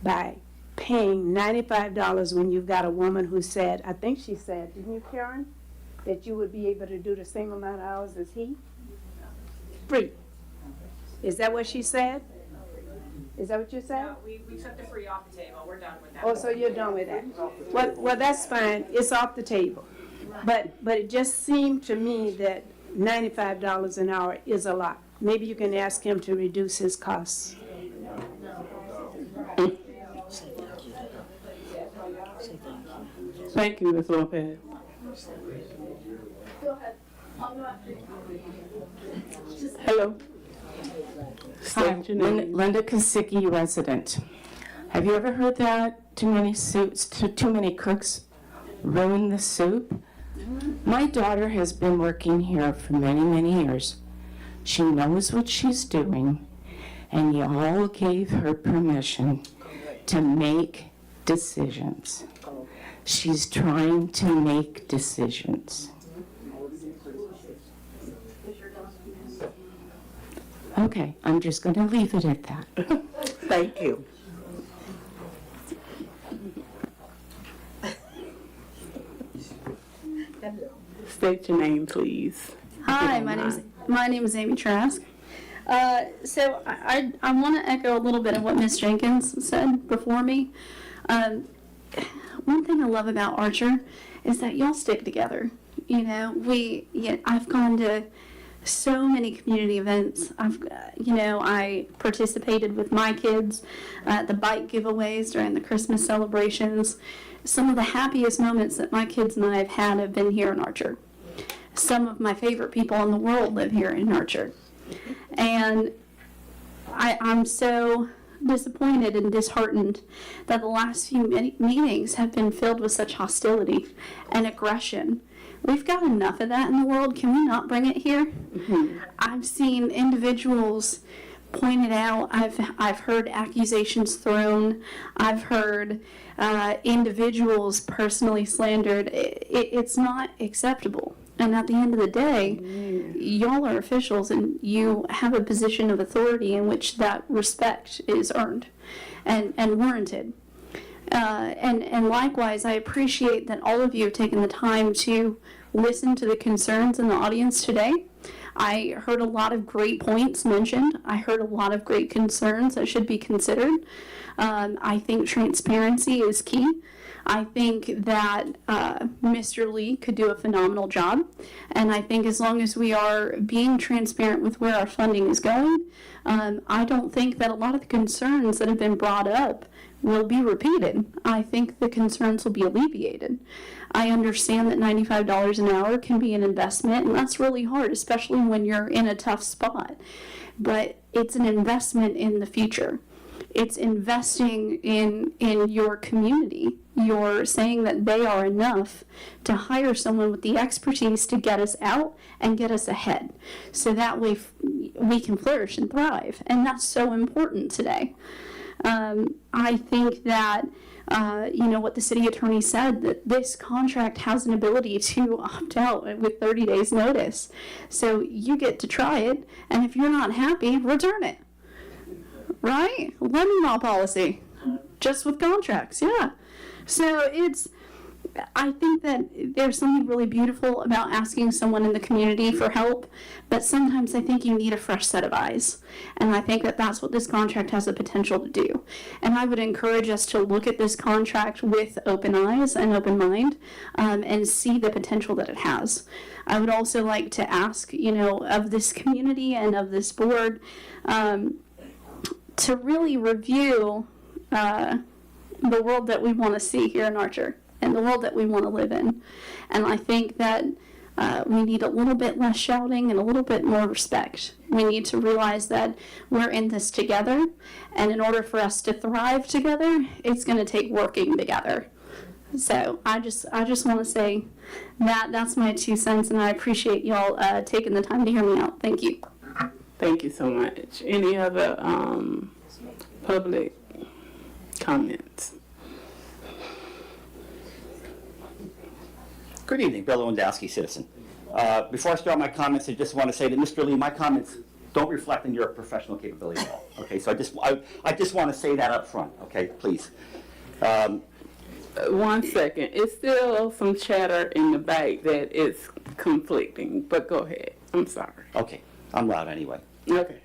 by paying $95 when you've got a woman who said, I think she said, didn't you, Karen, that you would be able to do the same amount of hours as he? Free. Is that what she said? Is that what you said? We took the free off the table, we're done with that. Oh, so you're done with that? Well, that's fine, it's off the table. But it just seemed to me that $95 an hour is a lot. Maybe you can ask him to reduce his costs. Thank you, Ms. Lopez. Hello. Hi, State your name. Linda Kosicki, resident. Have you ever heard that too many cooks ruin the soup? My daughter has been working here for many, many years. She knows what she's doing, and y'all gave her permission to make decisions. She's trying to make decisions. Okay, I'm just going to leave it at that. Thank you. State your name, please. Hi, my name is Amy Trask. So I want to echo a little bit of what Ms. Jenkins said before me. One thing I love about Archer is that y'all stick together. You know, I've gone to so many community events. I participated with my kids at the bike giveaways during the Christmas celebrations. Some of the happiest moments that my kids and I have been here in Archer. Some of my favorite people in the world live here in Archer. And I'm so disappointed and disheartened that the last few meetings have been filled with such hostility and aggression. We've got enough of that in the world. Can we not bring it here? Mm-hmm. I've seen individuals pointed out. I've heard accusations thrown. I've heard individuals personally slandered. It's not acceptable. And at the end of the day, y'all are officials and you have a position of authority in which that respect is earned and warranted. And likewise, I appreciate that all of you have taken the time to listen to the concerns in the audience today. I heard a lot of great points mentioned. I heard a lot of great concerns that should be considered. I think transparency is key. I think that Mr. Lee could do a phenomenal job. And I think as long as we are being transparent with where our funding is going, I don't think that a lot of the concerns that have been brought up will be repeated. I think the concerns will be alleviated. I understand that $95 an hour can be an investment, and that's really hard, especially when you're in a tough spot. But it's an investment in the future. It's investing in your community. You're saying that they are enough to hire someone with the expertise to get us out and get us ahead. So that way we can flourish and thrive. And that's so important today. I think that, what the city attorney said, that this contract has an ability to opt out with 30 days notice. So you get to try it, and if you're not happy, return it. Right? Lemon law policy, just with contracts, yeah. So I think that there's something really beautiful about asking someone in the community for help, but sometimes I think you need a fresh set of eyes. And I think that that's what this contract has the potential to do. And I would encourage us to look at this contract with open eyes and open mind, and see the potential that it has. I would also like to ask, of this community and of this board, to really review the world that we want to see here in Archer and the world that we want to live in. And I think that we need a little bit less shouting and a little bit more respect. We need to realize that we're in this together, and in order for us to thrive together, it's going to take working together. So I just want to say that's my 2 cents, and I appreciate y'all taking the time to hear me out. Thank you. Thank you so much. Any other public comments? Good evening, Bill Lewandowski, citizen. Before I start my comments, I just want to say that, Mr. Lee, my comments don't reflect on your professional capability at all. Okay, so I just want to say that up front, okay, please. 1 second. It's still some chatter in the back that is conflicting, but go ahead. I'm sorry. Okay, I'm loud anyway. Okay.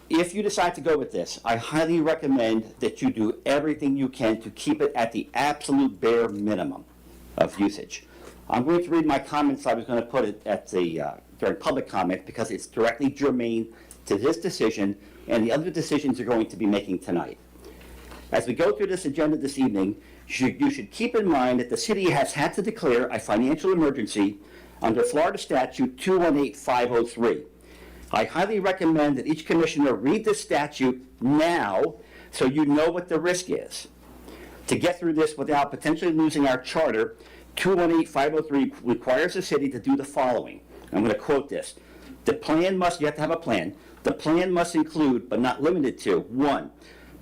If you decide to go with this, I highly recommend that you do everything you can to keep it at the absolute bare minimum of usage. I'm going to read my comments. I was going to put it at the during public comment because it's directly germane to this decision and the other decisions you're going to be making tonight. As we go through this agenda this evening, you should keep in mind that the city has had to declare a financial emergency under Florida Statute 218503. I highly recommend that each commissioner read this statute now so you know what the risk is. To get through this without potentially losing our charter, 218503 requires the city to do the following. I'm going to quote this. You have to have a plan. The plan must include, but not limited to, 1,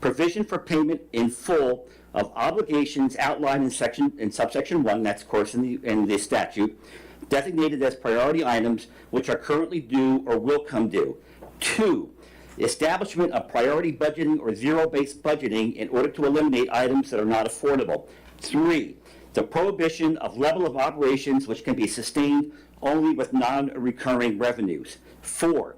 provision for payment in full of obligations outlined in subsection 1, that's of course in the statute, designated as priority items which are currently due or will come due. 2, establishment of priority budgeting or zero-based budgeting in order to eliminate items that are not affordable. 3, the prohibition of level of operations which can be sustained only with non-recurring revenues. 4,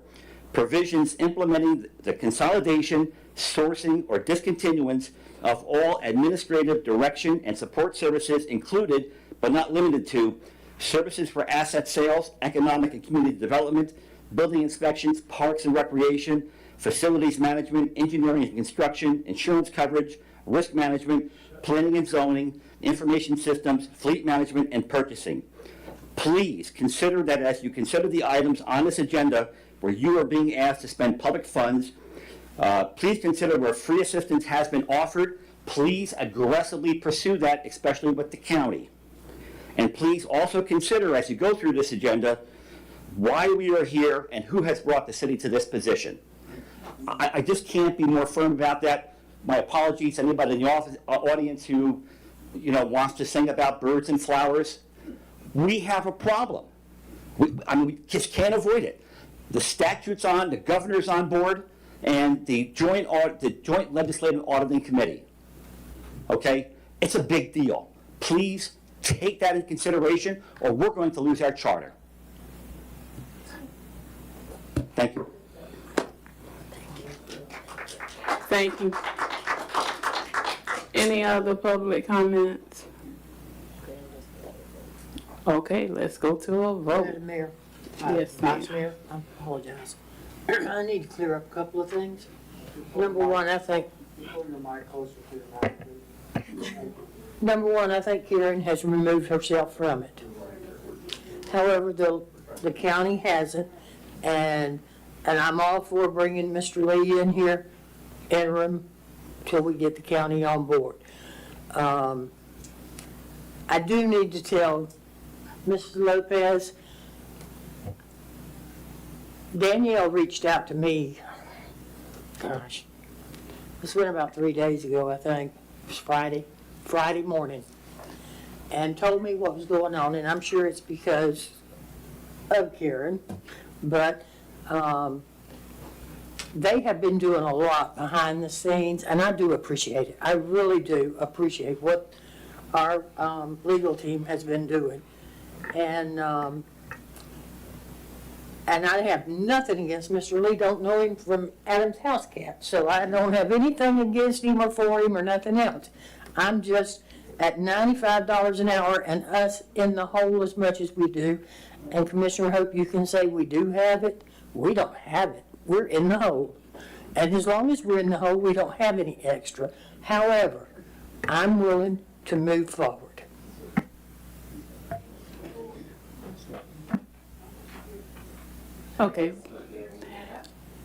provisions implementing the consolidation, sourcing, or discontinuance of all administrative direction and support services included, but not limited to, services for asset sales, economic and community development, building inspections, parks and recreation, facilities management, engineering and construction, insurance coverage, risk management, planning and zoning, information systems, fleet management, and purchasing. Please consider that as you consider the items on this agenda where you are being asked to spend public funds, please consider where free assistance has been offered. Please aggressively pursue that, especially with the county. And please also consider, as you go through this agenda, why we are here and who has brought the city to this position. I just can't be more firm about that. My apologies to anybody in the audience who, wants to sing about birds and flowers. We have a problem. We just can't avoid it. The statute's on, the governor's on board, and the Joint Legislative Auditing Committee. Okay? It's a big deal. Please take that into consideration, or we're going to lose our charter. Thank you. Thank you. Any other public comments? Okay, let's go to a vote. Madam Mayor. Yes, Vice ma'am. Mayor, I apologize. I need to clear up a couple of things. Number one, I think Karen has removed herself from it. However, the county hasn't, and I'm all for bringing Mr. Lee in here interim till we get the county on board. I do need to tell Mr. Lopez, Danielle reached out to me, gosh, this went about 3 days ago, I think. It was Friday morning, and told me what was going on, and I'm sure it's because of Karen, but they have been doing a lot behind the scenes, and I do appreciate it. I really do appreciate what our legal team has been doing. And I have nothing against Mr. Lee. Don't know him from Adam's house cat, so I don't have anything against him or for him or nothing else. I'm just at $95 an hour and us in the hole as much as we do. And Commissioner Hope, you can say we do have it. We don't have it. We're in the hole. And as long as we're in the hole, we don't have any extra. However, I'm willing to move forward. Okay.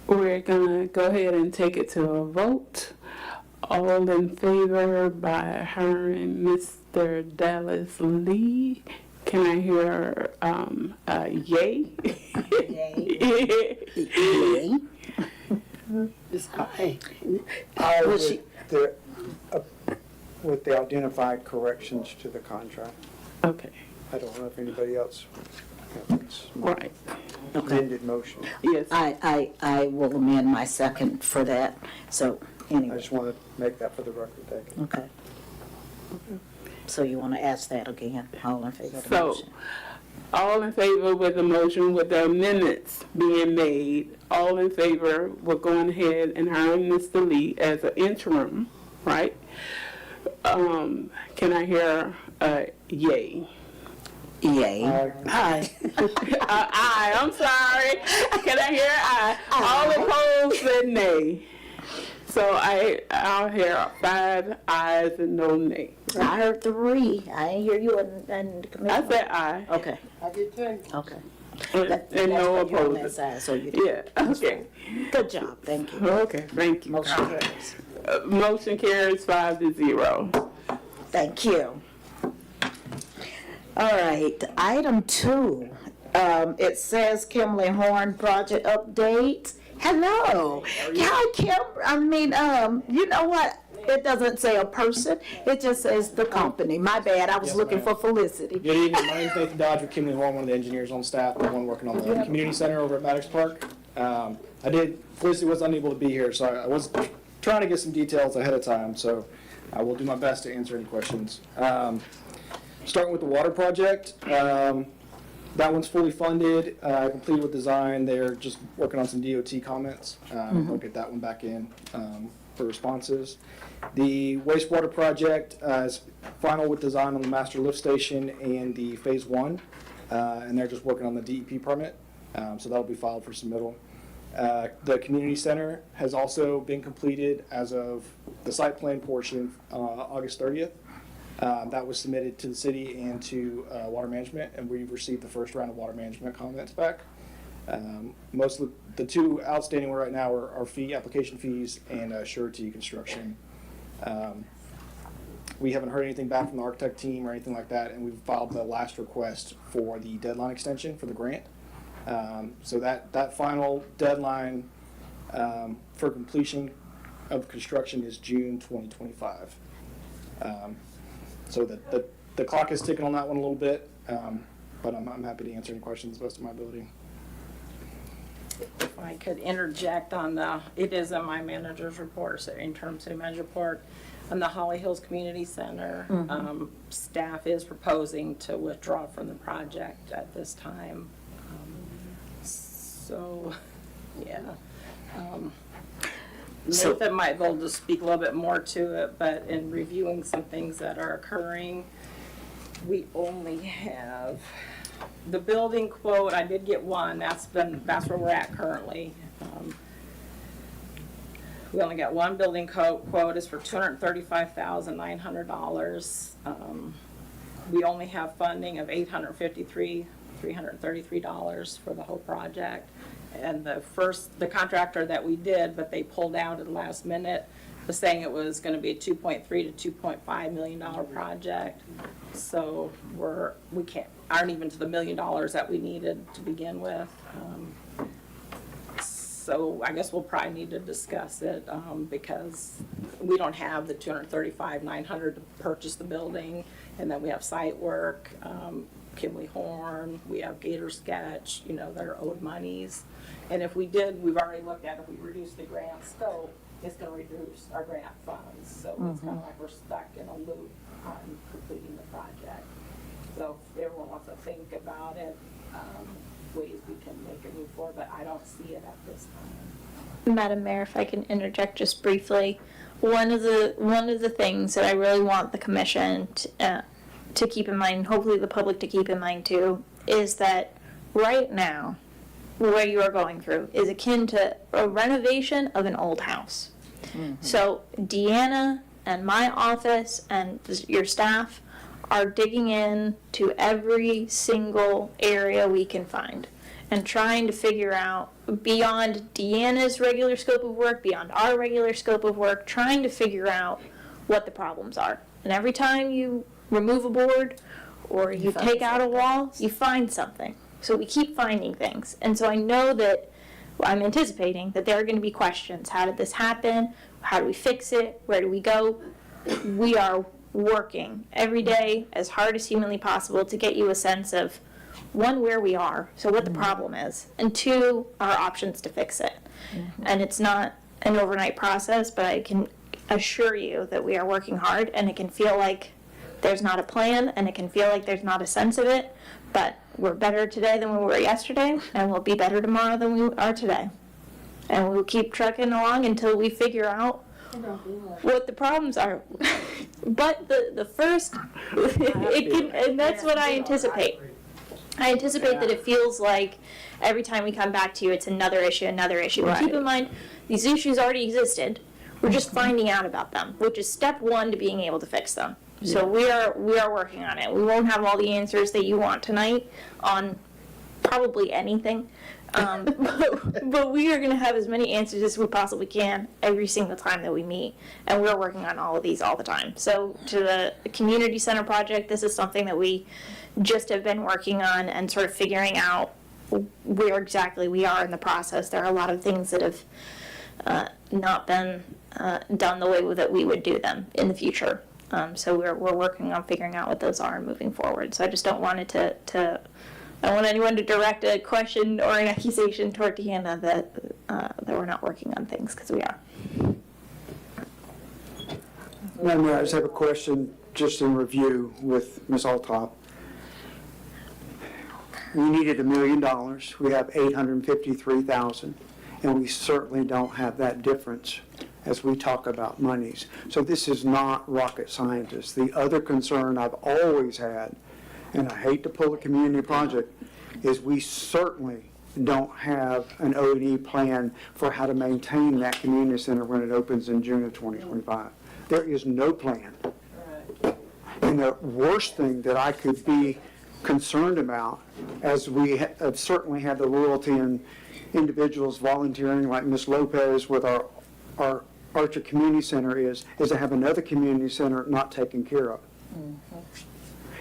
We're gonna go ahead and take it to a vote. All in favor by hiring Mr. Dallas Lee? Can I hear a yay? Yay. It's aye. With the identified corrections to the contract. Okay, I don't know if anybody else has right. amended motion. Yes. I will amend my second for that, so I anyway, just want to make that for the record, thank you. okay. So you want to ask that again, all in favor of the So, motion? all in favor with the motion with the amendments being made, all in favor, we're going ahead and hiring Mr. Lee as an interim, right? Can I hear a yay? Yay. Aye. Aye, I'm sorry. Can I hear aye? All opposed said nay. So I'll hear 5 ayes and no nay. I heard 3, I didn't hear you and I Commissioner. said aye. Okay, I did too. okay. And That's no what you're on that opposed. side, so you did. Yeah, okay. Good job, thank you. Okay, thank you. Motion carries. Motion carries 5-0. Thank you. All right, item 2, it says Kimley-Horn project update. Hello. Hi, Kim. You know what? It doesn't say a person, it just says the company. My bad, I was Yes, looking ma'am. for Felicity. Good evening, my name is Nathan Dodge with Kimley-Horn, one of the engineers on staff, the one working on the community center over at Maddox Park. Felicity was unable to be here, so I was trying to get some details ahead of time, so I will do my best to answer any questions. Starting with the water project, that one's fully funded, completed with design. They're just working on some DOT comments. They'll get that one back in for responses. The wastewater project is final with design on the master lift station and the phase 1, and they're just working on the DEP permit, so that'll be filed for submittal. The community center has also been completed as of the site plan portion, August 30th. That was submitted to the city and to water management, and we've received the first round of water management comments back. Most of the 2 outstanding right now are application fees and surety construction. We haven't heard anything back from the architect team or anything like that, and we've filed the last request for the deadline extension for the grant. So that final deadline for completion of construction is June 2025. So the clock is ticking on that one a little bit, but I'm happy to answer any questions to the best of my ability. If I could interject on it is in my manager's report, so interim city manager report, on the Holly Hills Community Center, staff is proposing to withdraw from the project at this time. So, yeah. Nathan might be able to speak a little bit more to it, but in reviewing some things that are occurring, we only have the building quote. I did get one. That's where we're at currently. We only got one building quote. Is for $235,900. We only have funding of $333 for the whole project. And the contractor that we did, but they pulled out at the last minute, was saying it was going to be a $2.3 to $2.5 million project. So we aren't even to the $1 million that we needed to begin with. So I guess we'll probably need to discuss it because we don't have the $235,900 to purchase the building, and then we have site work, Kimley-Horn, we have Gator Sketch, they're owed monies. And if we did, we've already looked at if we reduce the grant scope, it's going to reduce our grant funds. So it's kind of like we're stuck in a loop on completing the project. So if everyone wants to think about it, ways we can make it move forward, but I don't see it at this time. Madam Mayor, if I can interject just briefly, one of the things that I really want the commission to keep in mind, hopefully the public to keep in mind too, is that right now, what you are going through is akin to a renovation of an old house. So Deanna and my office and your staff are digging in to every single area we can find. and trying to figure out, beyond Deanna's regular scope of work, beyond our regular scope of work, trying to figure out what the problems are. And every time you remove a board or you take out a wall, you find something. So we keep finding things. And so I know that, well, I'm anticipating that there are going to be questions. How did this happen? How do we fix it? Where do we go? We are working every day as hard as humanly possible to get you a sense of, one, where we are, so what the problem is, and two, our options to fix it. And it's not an overnight process, but I can assure you that we are working hard, and it can feel like there's not a plan, and it can feel like there's not a sense of it, but we're better today than we were yesterday, and we'll be better tomorrow than we are today. And we'll keep trucking along until we figure out what the problems are. But the first, it can, and that's what I anticipate. I anticipate that it feels like every time we come back to you, it's another issue, another issue. But keep in mind, these issues already existed. We're just finding out about them, which is step one to being able to fix them. So we are working on it. We won't have all the answers that you want tonight on probably anything. But we are going to have as many answers as we possibly can every single time that we meet. And we're working on all of these all the time. So to the community center project, this is something that we just have been working on and sort of figuring out where exactly we are in the process. There are a lot of things that have not been done the way that we would do them in the future. So we're working on figuring out what those are and moving forward. So I just don't want it to I don't want anyone to direct a question or an accusation toward Deanna that we're not working on things, because we are. Madam Mayor, I just have a question, just in review with Ms. Altop. We needed $1 million. We have $853,000, and we certainly don't have that difference as we talk about monies. So this is not rocket scientist. The other concern I've always had, and I hate to pull a community project, is we certainly don't have an O&E plan for how to maintain that community center when it opens in June of 2025. There is no plan. And the worst thing that I could be concerned about, as we have certainly had the loyalty and individuals volunteering like Ms. Lopez with our Archer Community Center, is to have another community center not taken care of.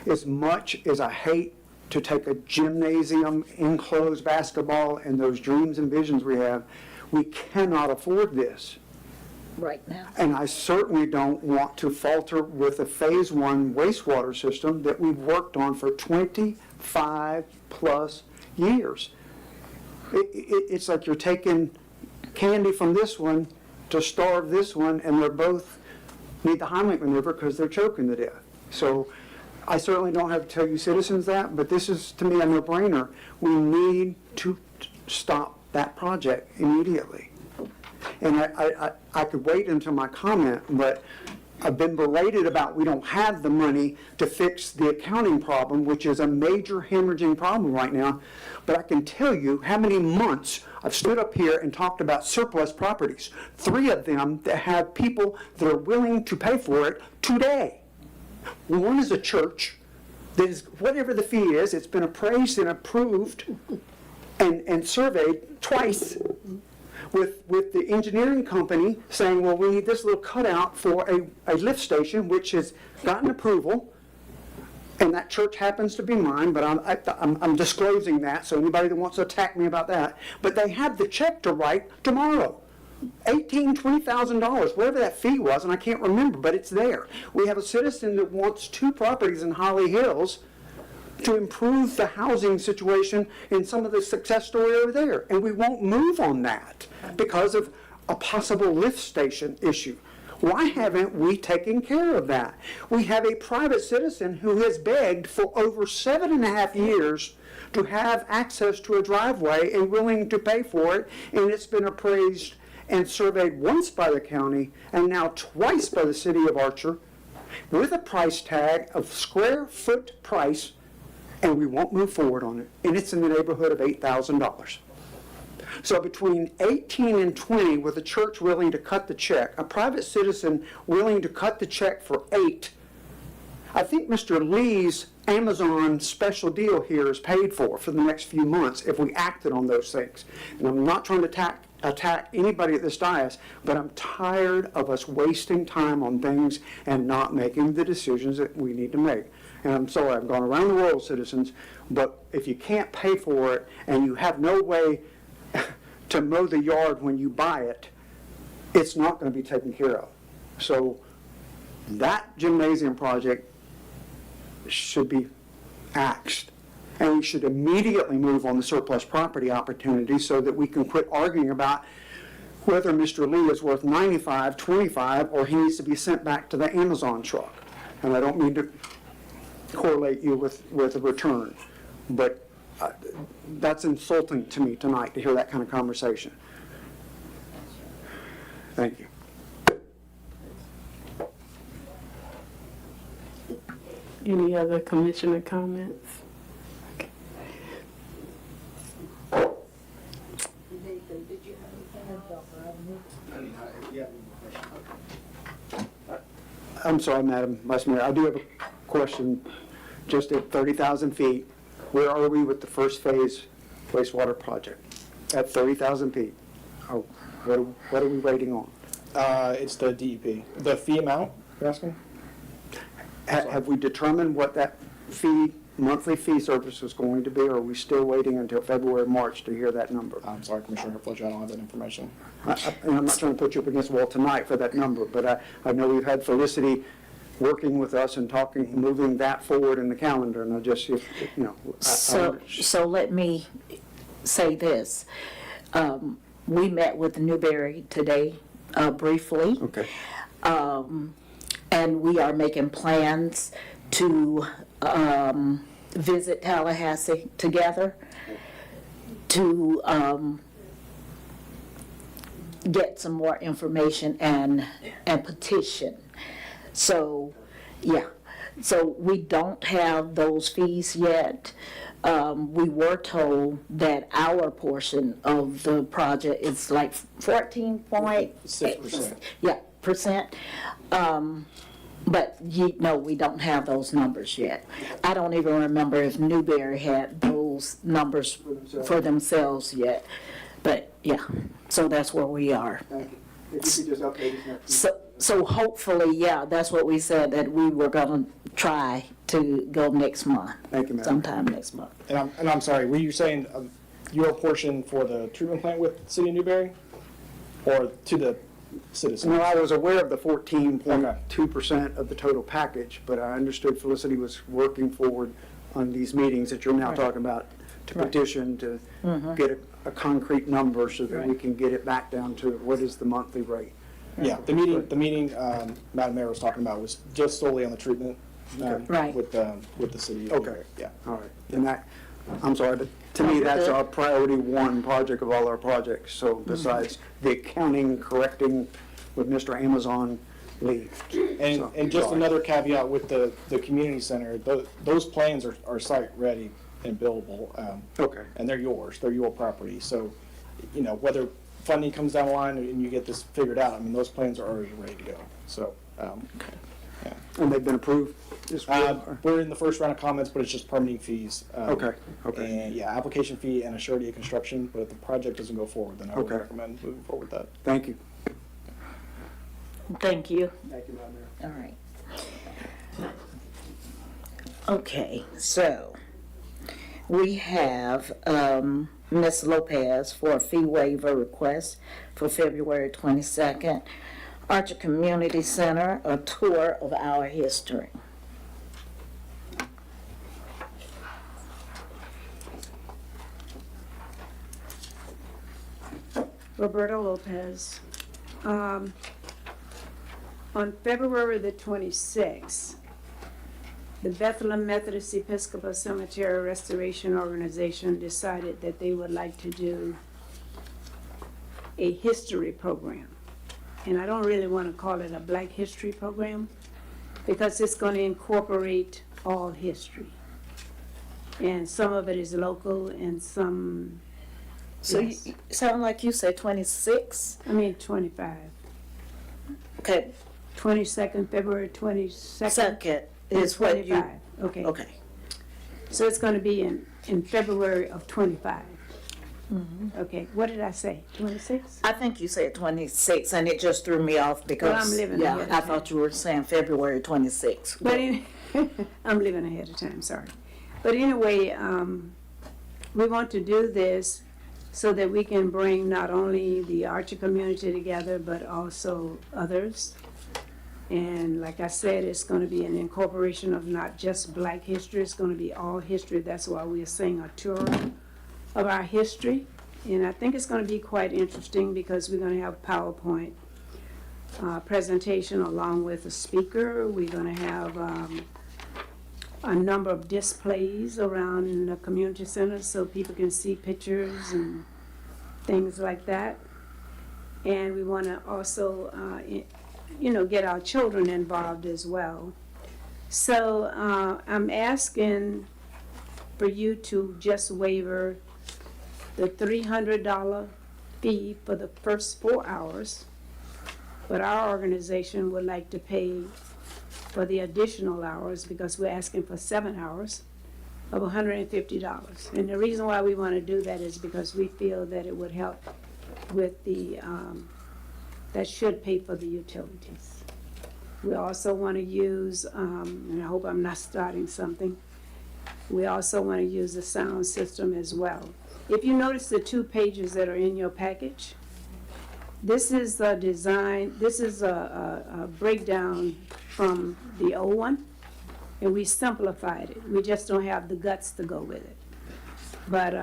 As much as I hate to take a gymnasium, enclosed basketball, and those dreams and visions we have, we cannot afford this. Right now. And I certainly don't want to falter with a phase one wastewater system that we've worked on for 25 plus years. It's like you're taking candy from this one to starve this one, and they're both need the Heimlich maneuver because they're choking to death. So I certainly don't have to tell you citizens that, but this is, to me, a no-brainer. We need to stop that project immediately. And I could wait until my comment, but I've been berated about we don't have the money to fix the accounting problem, which is a major hemorrhaging problem right now. But I can tell you how many months I've stood up here and talked about surplus properties, 3 of them that have people that are willing to pay for it today. One is a church that is, whatever the fee is, it's been appraised and approved and surveyed twice, with the engineering company saying, well, we need this little cutout for a lift station, which has gotten approval, and that church happens to be mine, but I'm disclosing that, so anybody that wants to attack me about that. But they have the check to write tomorrow. $18,000, $20,000, whatever that fee was, and I can't remember, but it's there. We have a citizen that wants 2 properties in Holly Hills to improve the housing situation in some of the success story over there, and we won't move on that because of a possible lift station issue. Why haven't we taken care of that? We have a private citizen who has begged for over 7.5 years to have access to a driveway and willing to pay for it, and it's been appraised and surveyed once by the county and now twice by the city of Archer with a price tag of square foot price, and we won't move forward on it. And it's in the neighborhood of $8,000. So between 18 and 20, with a church willing to cut the check, a private citizen willing to cut the check for 8, I think Mr. Lee's Amazon's special deal here is paid for the next few months if we acted on those things. And I'm not trying to attack anybody at this dais, but I'm tired of us wasting time on things and not making the decisions that we need to make. And I'm sorry, I've gone around the world, citizens, but if you can't pay for it and you have no way to mow the yard when you buy it, it's not going to be taken care of. So that gymnasium project should be axed. And we should immediately move on the surplus property opportunity so that we can quit arguing about whether Mr. Lee is worth 95, 25, or he needs to be sent back to the Amazon truck. And I don't mean to correlate you with a return, but that's insulting to me tonight to hear that kind of conversation. Thank you. Any other commissioner comments? Okay. I'm sorry, Madam Vice Mayor, I do have a question. Just at 30,000 feet, where are we with the first phase wastewater project? At 30,000 feet? Oh, what are we waiting on? It's the DEP. The fee amount, you're asking? Have we determined what that monthly fee service is going to be, or are we still waiting until February, March to hear that number? I'm sorry, Commissioner Fletcher, I don't have that information. And I'm not trying to put you up against the wall tonight for that number, but I know we've had Felicity working with us and talking, moving that forward in the calendar, and I just, So let me say this. We met with Newberry today briefly. Okay. And we are making plans to visit Tallahassee together to get some more information and petition. So, yeah. So we don't have those fees yet. We were told that our portion of the project is like 14.6%. Yeah, percent. But no, we don't have those numbers yet. I don't even remember if Newberry had those numbers for themselves yet. But yeah, so that's where we are. Thank you. If you could just update us next week. So hopefully, yeah, that's what we said, that we were gonna try to go next month. Thank you, Madam. Sometime next month. And I'm sorry, were you saying your portion for the treatment plant with City of Newberry? Or to the citizens? No, I was aware of the 14.2% of the total package, but I understood Felicity was working forward on these meetings that you're now talking about to petition to get a concrete number so that we can get it back down to what is the monthly rate. Yeah, the meeting Madam Mayor was talking about was just solely on the treatment Right. with the city. Okay. Yeah. All right. And that, I'm sorry, but to me, that's our priority one project of all our projects. So besides the accounting, correcting with Mr. Amazon Lee. And just another caveat with the community center, those plans are site ready and buildable. Okay. And they're yours, they're your property. So, whether funding comes down the line and you get this figured out, I mean, those plans are already ready to go. So, And they've been approved? we're in the first round of comments, but it's just permitting fees. Okay. And yeah, application fee and a surety of construction, but if the project doesn't go forward, then I would Okay. recommend moving forward with that. Thank you. Thank you. Thank you, Madam Mayor. All right. Okay, so we have Ms. Lopez for a fee waiver request for February 22nd. Archer Community Center, a tour of our history. Roberta Lopez. On February the 26th, the Bethlehem Methodist Episcopal Cemetery Restoration Organization decided that they would like to do a history program. And I don't really want to call it a Black History program because it's going to incorporate all history. And some of it is local and some, So yes. you sound like you said 26? 25. Okay, 22nd, February 22nd. second is what you, 25. Okay. okay. So it's gonna be in February of 25. Okay, what did I say, 26? I think you said 26, and it just threw me off because, Well, I'm living yeah, ahead of I time. thought you were saying February 26. But I'm living ahead of time, sorry. But anyway, we want to do this so that we can bring not only the Archer community together, but also others. And like I said, it's gonna be an incorporation of not just Black history, it's gonna be all history. That's why we're saying a tour of our history. And I think it's gonna be quite interesting because we're gonna have PowerPoint presentation along with a speaker. We're gonna have a number of displays around the community center so people can see pictures and things like that. And we wanna also, get our children involved as well. So I'm asking for you to just waiver the $300 fee for the first 4 hours, but our organization would like to pay for the additional hours because we're asking for 7 hours of $150. And the reason why we want to do that is because we feel that it would help with the, that should pay for the utilities. We also want to use, and I hope I'm not starting something, we also want to use the sound system as well. If you notice the 2 pages that are in your package, this is a design, this is a breakdown from the old one, and we simplified it. We just don't have the guts to go with it. But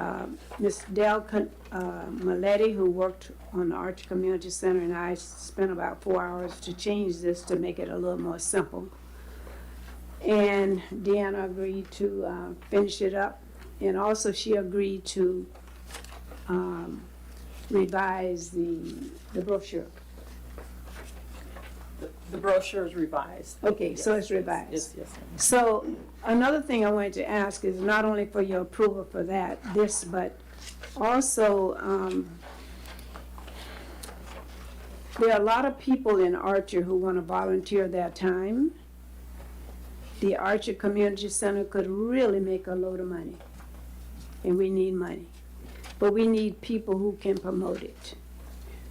Ms. Del Maletti, who worked on the Archer Community Center, and I spent about 4 hours to change this to make it a little more simple. And Deanna agreed to finish it up. And also she agreed to revise the brochure. The brochure is revised. Okay, so it's revised. Yes, yes. So another thing I wanted to ask is not only for your approval for this, but also there are a lot of people in Archer who want to volunteer their time. The Archer Community Center could really make a load of money, and we need money. But we need people who can promote it.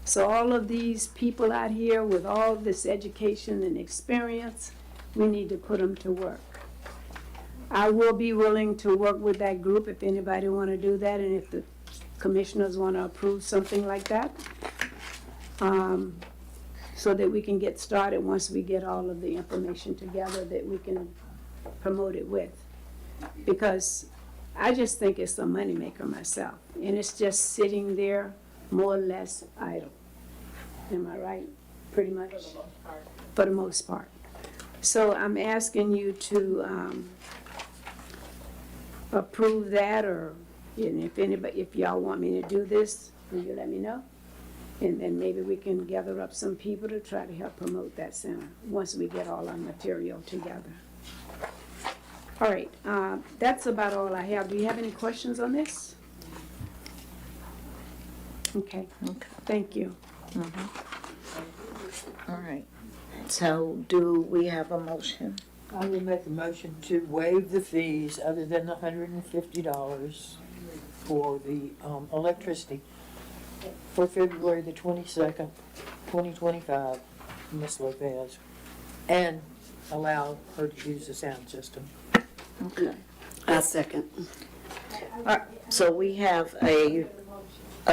So all of these people out here with all this education and experience, we need to put them to work. I will be willing to work with that group if anybody want to do that, and if the commissioners want to approve something like that, so that we can get started once we get all of the information together that we can promote it with. Because I just think it's a moneymaker myself, and it's just sitting there more or less idle. Am I right? Pretty much? For the most part. So I'm asking you to approve that, or if y'all want me to do this, will you let me know? And then maybe we can gather up some people to try to help promote that center once we get all our material together. All right, that's about all I have. Do you have any questions on this? Okay, thank you. All right. So do we have a motion? I will make a motion to waive the fees other than the $150 for the electricity for February the 22nd, 2025, Ms. Lopez, and allow her to use the sound system. Okay. I second. All right, so we have a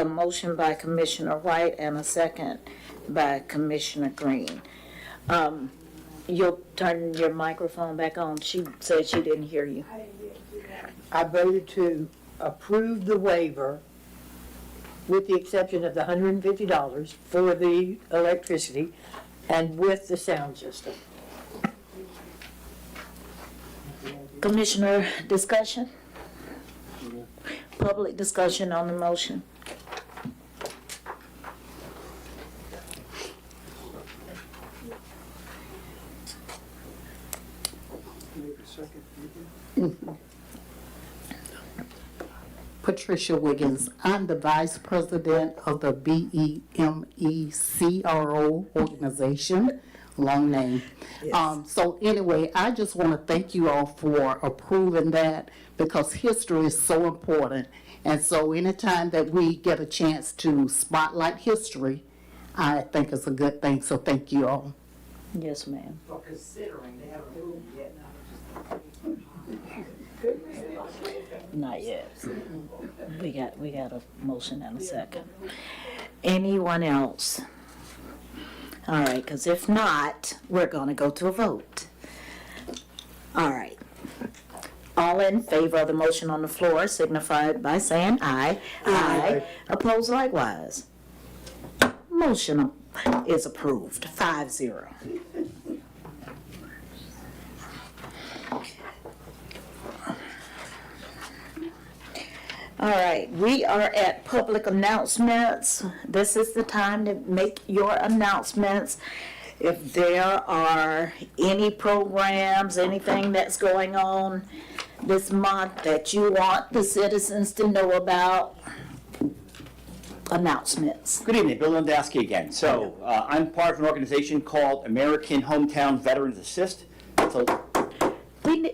motion by Commissioner White and a second by Commissioner Green. You'll turn your microphone back on. She said she didn't hear you. I voted to approve the waiver with the exception of the $150 for the electricity and with the sound system. Commissioner discussion? Public discussion on the motion? Patricia Wiggins. I'm the Vice President of the BEMECRO organization long name. So anyway, I just want to thank you all for approving that because history is so important. And so anytime that we get a chance to spotlight history, I think it's a good thing. So thank you all. Yes, ma'am. Not yet. We got a motion and a second. Anyone else? All right, because if not, we're going to go to a vote. All right. All in favor of the motion on the floor signify by saying aye. Aye. Opposed likewise. Motion is approved, 5-0. All right, we are at public announcements. This is the time to make your announcements. If there are any programs, anything that's going on this month that you want the citizens to know about, announcements. Good evening, Bill Lewandowski again. So I'm part of an organization called American Hometown Veterans Assist. So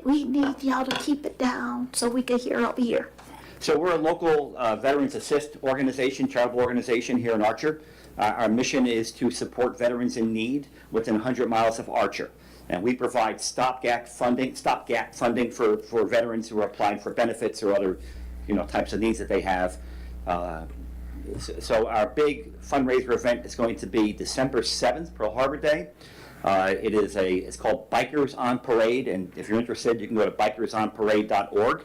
We need y'all to keep it down so we can hear up here. So we're a local Veterans Assist organization, charitable organization here in Archer. Our mission is to support veterans in need within 100 miles of Archer. And we provide stopgap funding for veterans who are applying for benefits or other, types of needs that they have. So our big fundraiser event is going to be December 7th, Pearl Harbor Day. It's called Bikers on Parade, and if you're interested, you can go to bikersonparade.org.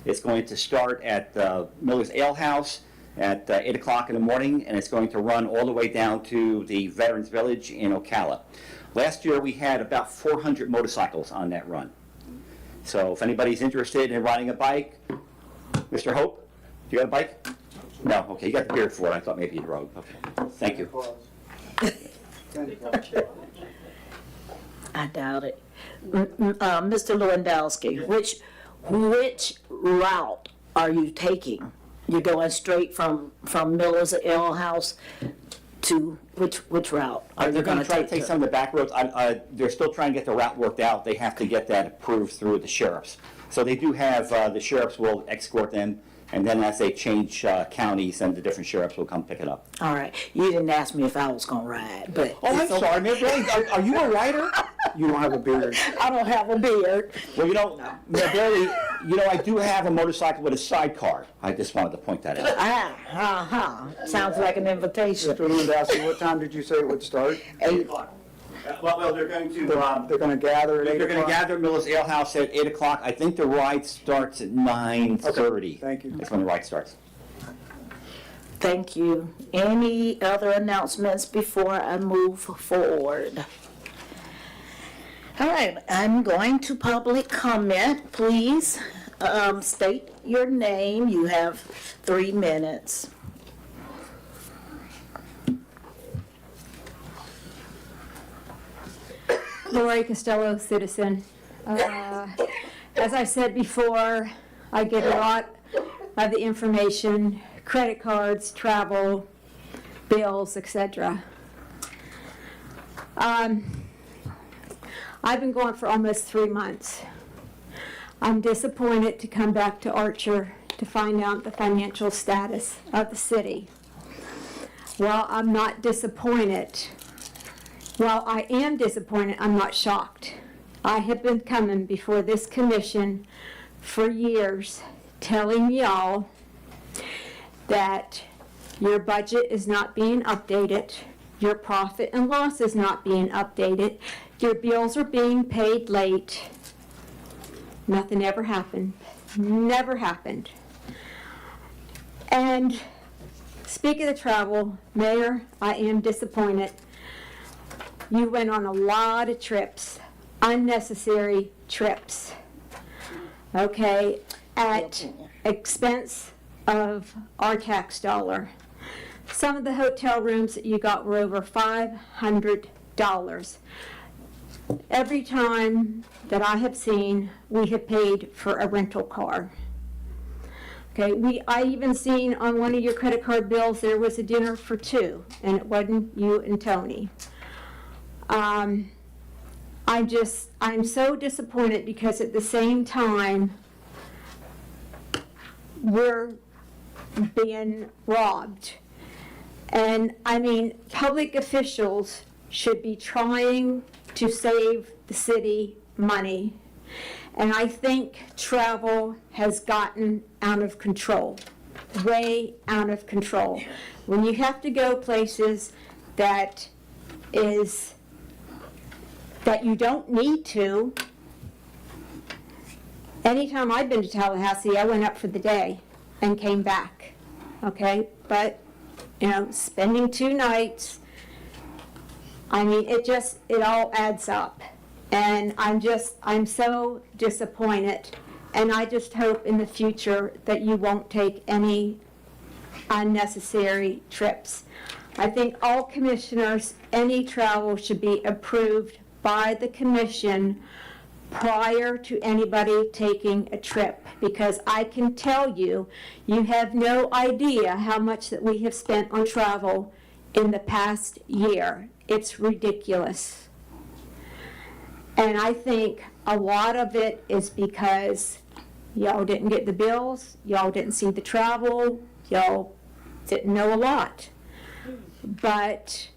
It's going to start at Miller's Ale House at 8 o'clock in the morning, and it's going to run all the way down to the Veterans Village in Ocala. Last year, we had about 400 motorcycles on that run. So if anybody's interested in riding a bike, Mr. Hope, you got a bike? No, okay, you got the beard for it. I thought maybe you rode. Okay, thank you. I doubt it. Mr. Lewandowski, which route are you taking? You're going straight from Miller's Ale House to which route are They're you going going to try to take some of the back roads. They're still trying to get the route worked out. They have to get that approved through the sheriffs. So they do have, the sheriffs will escort them, and then as they change counties, then the different sheriffs will come pick it up. All right. You didn't ask me if I was going to ride, but Oh, I'm sorry, Mayor Bailey, are you a rider? You don't have a beard. I don't have a beard. Well, Mayor Bailey, I do have a motorcycle with a sidecar. I just wanted to point that out. Sounds like an invitation. Mr. Lewandowski, what time did you say it would start? 8 o'clock. Well, they're going to, They're going to gather at 8 they're going to o'clock? gather at Miller's Ale House at 8 o'clock. I think the ride starts at 9:30. Okay, thank you. That's when the ride starts. Thank you. Any other announcements before I move forward? All right, I'm going to public comment. Please state your name. You have 3 minutes. Lori Costello, citizen. As I said before, I get a lot of the information, credit cards, travel, bills, etc. I've been going for almost 3 months. I'm disappointed to come back to Archer to find out the financial status of the city. While I'm not disappointed, while I am disappointed, I'm not shocked. I have been coming before this commission for years telling y'all that your budget is not being updated, your profit and loss is not being updated, your bills are being paid late. Nothing ever happened. Never happened. And speaking of travel, Mayor, I am disappointed. You went on a lot of trips, unnecessary trips, okay, at expense of our tax dollar. Some of the hotel rooms that you got were over $500. Every time that I have seen, we have paid for a rental car. Okay, I even seen on one of your credit card bills, there was a dinner for 2, and it wasn't you and Tony. I'm so disappointed because at the same time, we're being robbed. And I mean, public officials should be trying to save the city money. And I think travel has gotten out of control, way out of control. When you have to go places that you don't need to. Anytime I've been to Tallahassee, I went up for the day and came back, okay? But, you know, spending 2 nights, I mean, it all adds up. And I'm so disappointed. And I just hope in the future that you won't take any unnecessary trips. I think all commissioners, any travel should be approved by the commission prior to anybody taking a trip, because I can tell you, you have no idea how much that we have spent on travel in the past year. It's ridiculous. And I think a lot of it is because y'all didn't get the bills, y'all didn't see the travel, y'all didn't know a lot. But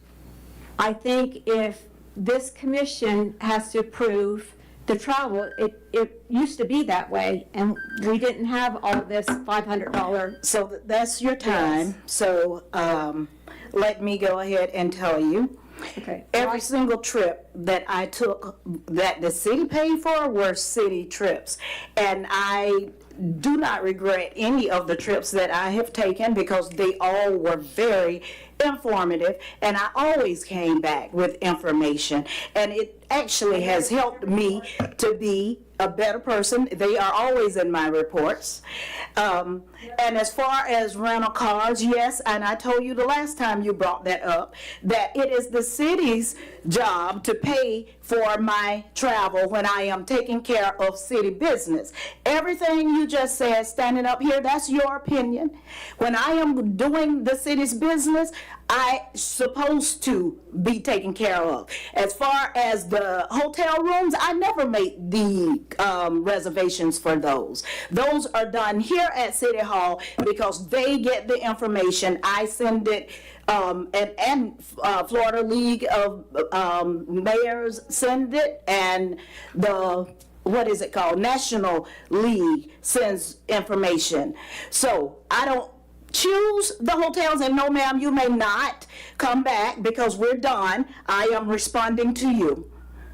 I think if this commission has to approve the travel, it used to be that way, and we didn't have all this $500. So that's your time. So let me go ahead and tell you. Okay. Every single trip that I took that the city paid for were city trips. And I do not regret any of the trips that I have taken because they all were very informative, and I always came back with information. And it actually has helped me to be a better person. They are always in my reports. And as far as rental cars, yes, and I told you the last time you brought that up, that it is the city's job to pay for my travel when I am taking care of city business. Everything you just said standing up here, that's your opinion. When I am doing the city's business, I'm supposed to be taken care of. As far as the hotel rooms, I never make the reservations for those. Those are done here at City Hall because they get the information. I send it, and Florida League of Mayors send it, and the what is it called? National League sends information. So I don't choose the hotels, and no ma'am, you may not come back because we're done. I am responding to you.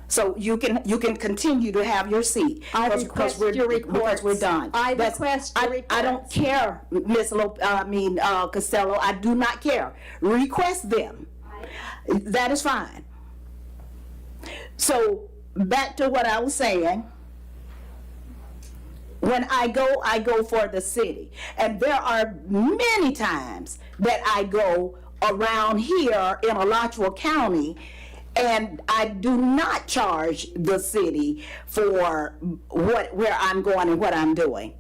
So you can continue to have your seat. Request your reports. Because we're done. I request your reports. I don't care, Ms. Costello, I do not care. Request them. That is fine. So back to what I was saying. When I go for the city. And there are many times that I go around here in Alachua County, and I do not charge the city for where I'm going and what I'm doing.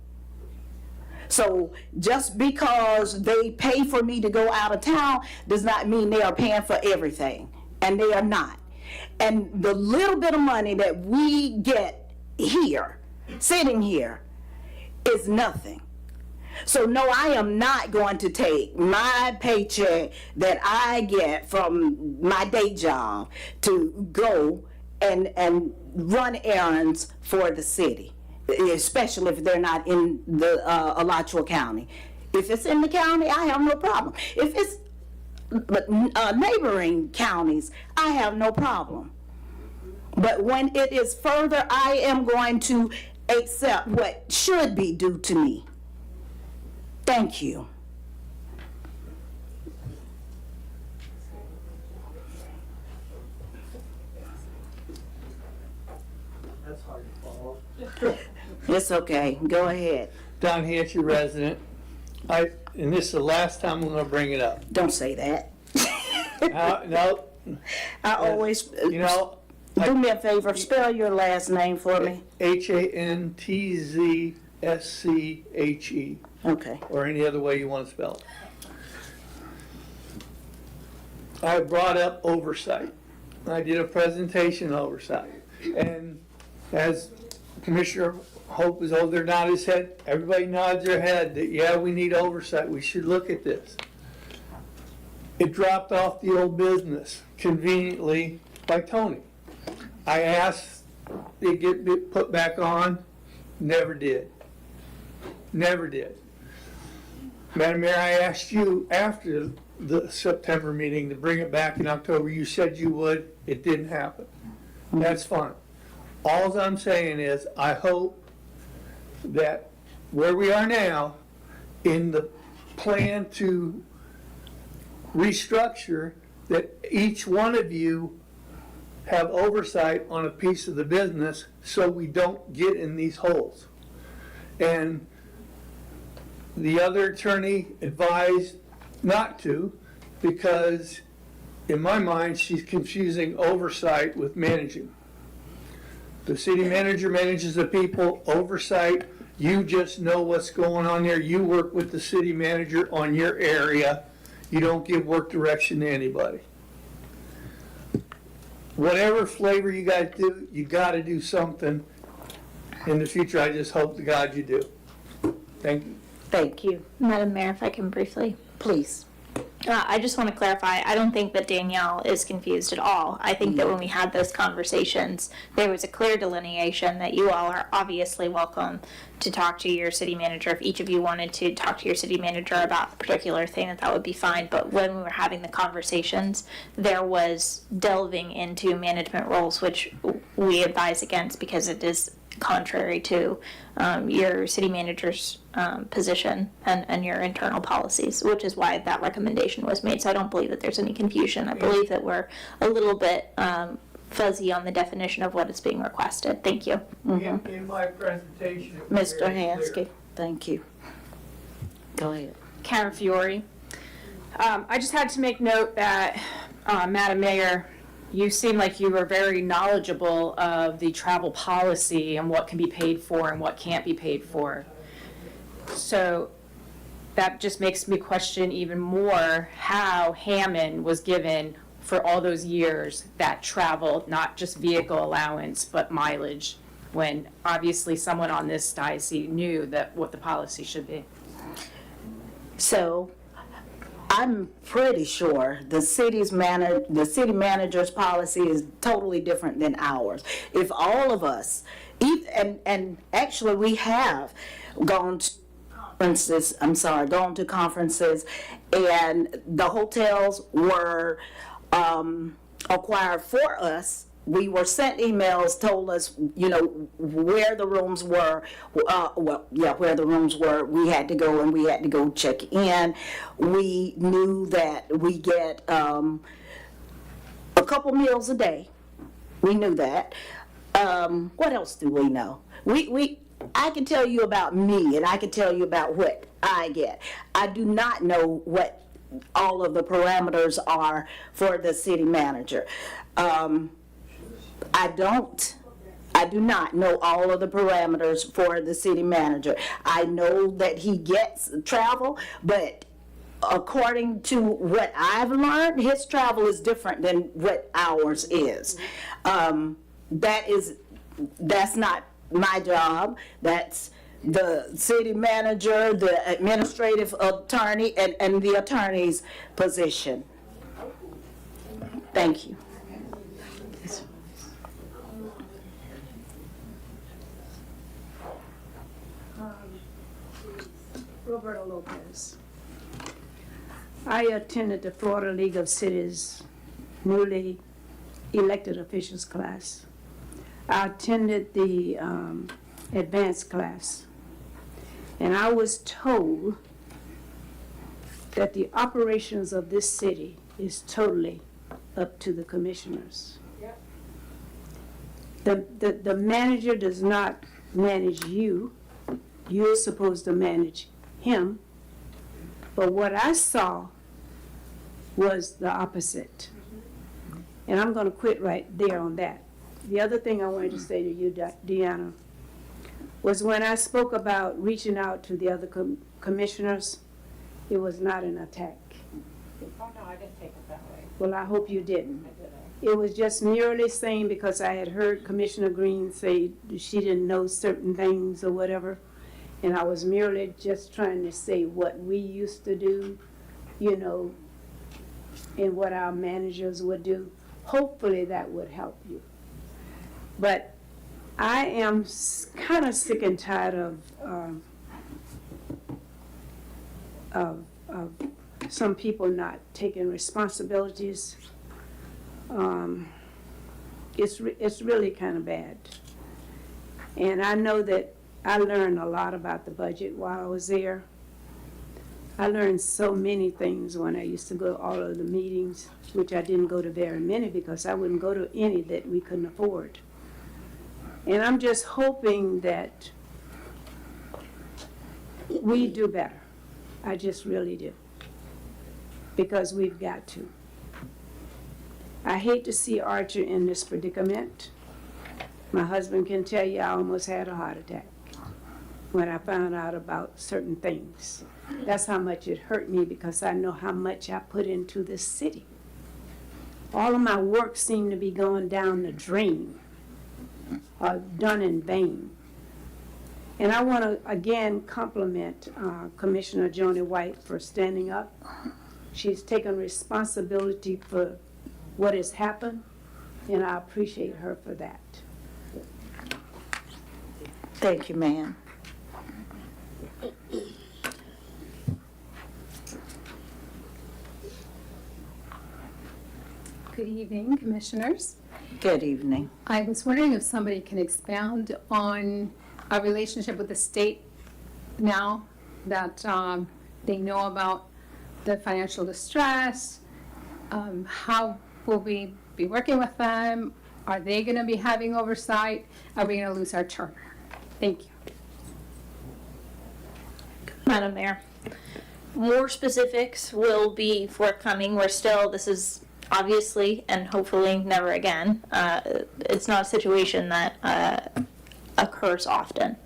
So just because they pay for me to go out of town does not mean they are paying for everything, and they are not. And the little bit of money that we get here, sitting here, is nothing. So no, I am not going to take my paycheck that I get from my day job to go and run errands for the city, especially if they're not in the Alachua County. If it's in the county, I have no problem. If it's neighboring counties, I have no problem. But when it is further, I am going to accept what should be due to me. Thank you. That's hard to follow. It's okay. Go ahead. Don Hansey, resident. And this is the last time I'm gonna bring it up. Don't say that. No, I always, you know, do me a favor, spell your last name for me. Hantzsche, Okay. or any other way you want to spell it. I brought up oversight. I did a presentation on oversight. And as Commissioner Hope is over there nodding his head, everybody nods their head that, yeah, we need oversight, we should look at this. It dropped off the old business conveniently by Tony. I asked it get put back on, never did. Never did. Madam Mayor, I asked you after the September meeting to bring it back in October. You said you would. It didn't happen. That's fine. All I'm saying is I hope that where we are now in the plan to restructure, that each one of you have oversight on a piece of the business so we don't get in these holes. And the other attorney advised not to, because in my mind, she's confusing oversight with managing. The city manager manages the people, oversight, you just know what's going on there. You work with the city manager on your area. You don't give work direction to anybody. Whatever flavor you guys do, you gotta do something in the future. I just hope to God you do. Thank you. Thank you. Madam Mayor, if I can briefly. Please. I just want to clarify, I don't think that Danielle is confused at all. I think that when we had those conversations, there was a clear delineation that you all are obviously welcome to talk to your city manager. If each of you wanted to talk to your city manager about a particular thing, that would be fine. But when we were having the conversations, there was delving into management roles, which we advise against because it is contrary to your city manager's position and your internal policies, which is why that recommendation was made. So I don't believe that there's any confusion. I believe that we're a little bit fuzzy on the definition of what is being requested. Thank you. In my presentation. Mr. Hansky, thank you. Go ahead. Karen Fiore. I just had to make note that, Madam Mayor, you seem like you were very knowledgeable of the travel policy and what can be paid for and what can't be paid for. So that just makes me question even more how Hammond was given for all those years that travel, not just vehicle allowance, but mileage, when obviously someone on this diocese knew that what the policy should be. So I'm pretty sure the city manager's policy is totally different than ours. If all of us, and actually we have gone to conferences, and the hotels were acquired for us. We were sent emails, told us, where the rooms were, where the rooms were. We had to go and we had to go check in. We knew that we get a couple meals a day. We knew that. What else do we know? I can tell you about me, and I can tell you about what I get. I do not know what all of the parameters are for the city manager. I do not know all of the parameters for the city manager. I know that he gets travel, but according to what I've learned, his travel is different than what ours is. That's not my job. That's the city manager, the administrative attorney, and the attorney's position. Thank you. Roberto Lopez. I attended the Florida League of Cities newly elected officials class. I attended the advanced class, and I was told that the operations of this city is totally up to the commissioners. The manager does not manage you. You're supposed to manage him. But what I saw was the opposite. And I'm going to quit right there on that. The other thing I wanted to say to you, Deanna, was when I spoke about reaching out to the other commissioners, it was not an attack. Oh, no, I didn't take it that way. Well, I hope you didn't. It was just merely saying because I had heard Commissioner Green say she didn't know certain things or whatever. And I was merely just trying to say what we used to do, you know, and what our managers would do. Hopefully that would help you. But I am kind of sick and tired of some people not taking responsibilities. It's really kind of bad. And I know that I learned a lot about the budget while I was there. I learned so many things when I used to go to all of the meetings, which I didn't go to very many because I wouldn't go to any that we couldn't afford. And I'm just hoping that we do better. I just really do. Because we've got to. I hate to see Archer in this predicament. My husband can tell you I almost had a heart attack when I found out about certain things. That's how much it hurt me because I know how much I put into this city. All of my work seemed to be going down the drain, done in vain. And I want to again compliment Commissioner Joni White for standing up. She's taken responsibility for what has happened, and I appreciate her for that. Thank you, ma'am. Good evening, Commissioners. Good evening. I was wondering if somebody can expound on our relationship with the state now that they know about the financial distress. How will we be working with them? Are they going to be having oversight? Are we going to lose our charter? Thank you. Madam Mayor, more specifics will be forthcoming. This is obviously and hopefully never again. It's not a situation that occurs often.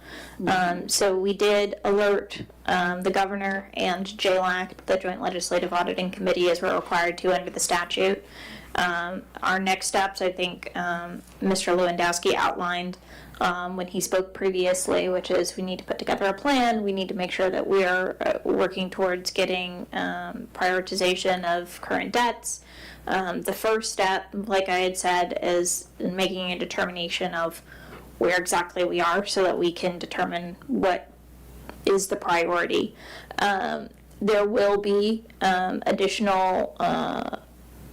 So we did alert the governor and JLAC, the Joint Legislative Auditing Committee, as we're required to under the statute. Our next steps, I think Mr. Lewandowski outlined when he spoke previously, which is we need to put together a plan. We need to make sure that we are working towards getting prioritization of current debts. The first step, like I had said, is making a determination of where exactly we are so that we can determine what is the priority. There will be additional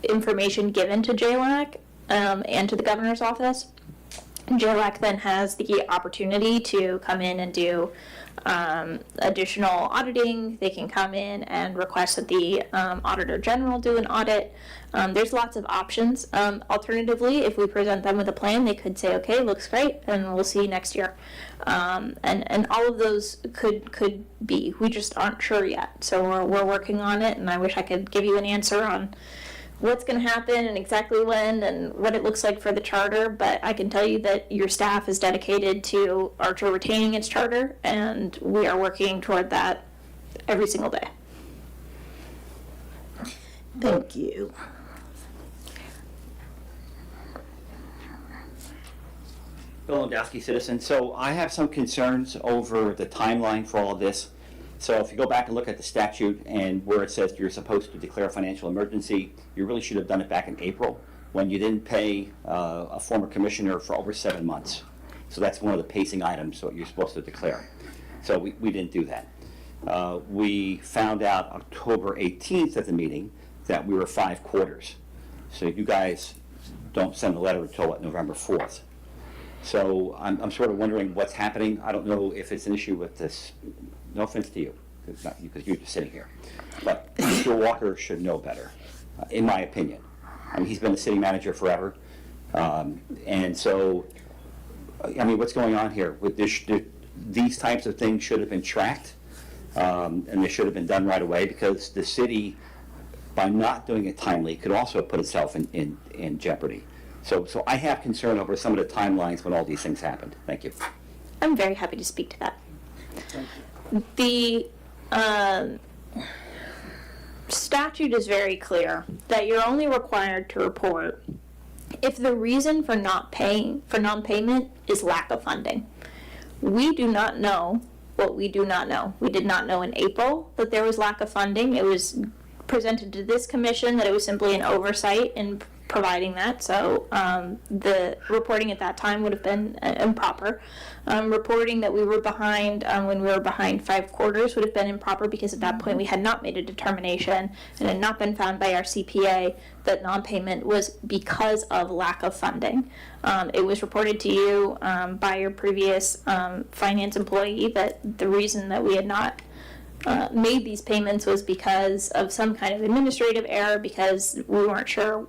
information given to JLAC and to the governor's office. JLAC then has the opportunity to come in and do additional auditing. They can come in and request that the Auditor General do an audit. There's lots of options. Alternatively, if we present them with a plan, they could say, okay, looks great, and we'll see you next year. And all of those could be. We just aren't sure yet. So we're working on it, and I wish I could give you an answer on what's going to happen and exactly when and what it looks like for the charter, but I can tell you that your staff is dedicated to Archer retaining its charter, and we are working toward that every single day. Thank you. Bill Lewandowski, citizen. So I have some concerns over the timeline for all of this. So if you go back and look at the statute and where it says you're supposed to declare a financial emergency, you really should have done it back in April when you didn't pay a former commissioner for over 7 months. So that's one of the pacing items what you're supposed to declare. So we didn't do that. We found out October 18th at the meeting that we were 5 quarters. So you guys don't send a letter until what, November 4th. So I'm sort of wondering what's happening. I don't know if it's an issue with this. No offense to you, because you're just sitting here. But Mr. Walker should know better, in my opinion. I mean, he's been the city manager forever. And so, I mean, what's going on here? With this, these types of things should have been tracked, and they should have been done right away, because the city, by not doing it timely, could also put itself in jeopardy. So I have concern over some of the timelines when all these things happened. Thank you. I'm very happy to speak to that. The statute is very clear that you're only required to report if the reason for non-payment is lack of funding. We do not know what we do not know. We did not know in April that there was lack of funding. It was presented to this commission that it was simply an oversight in providing that, so the reporting at that time would have been improper. Reporting that we were behind when we were behind 5 quarters would have been improper, because at that point we had not made a determination and had not been found by our CPA that non-payment was because of lack of funding. It was reported to you by your previous finance employee that the reason that we had not made these payments was because of some kind of administrative error, because we weren't sure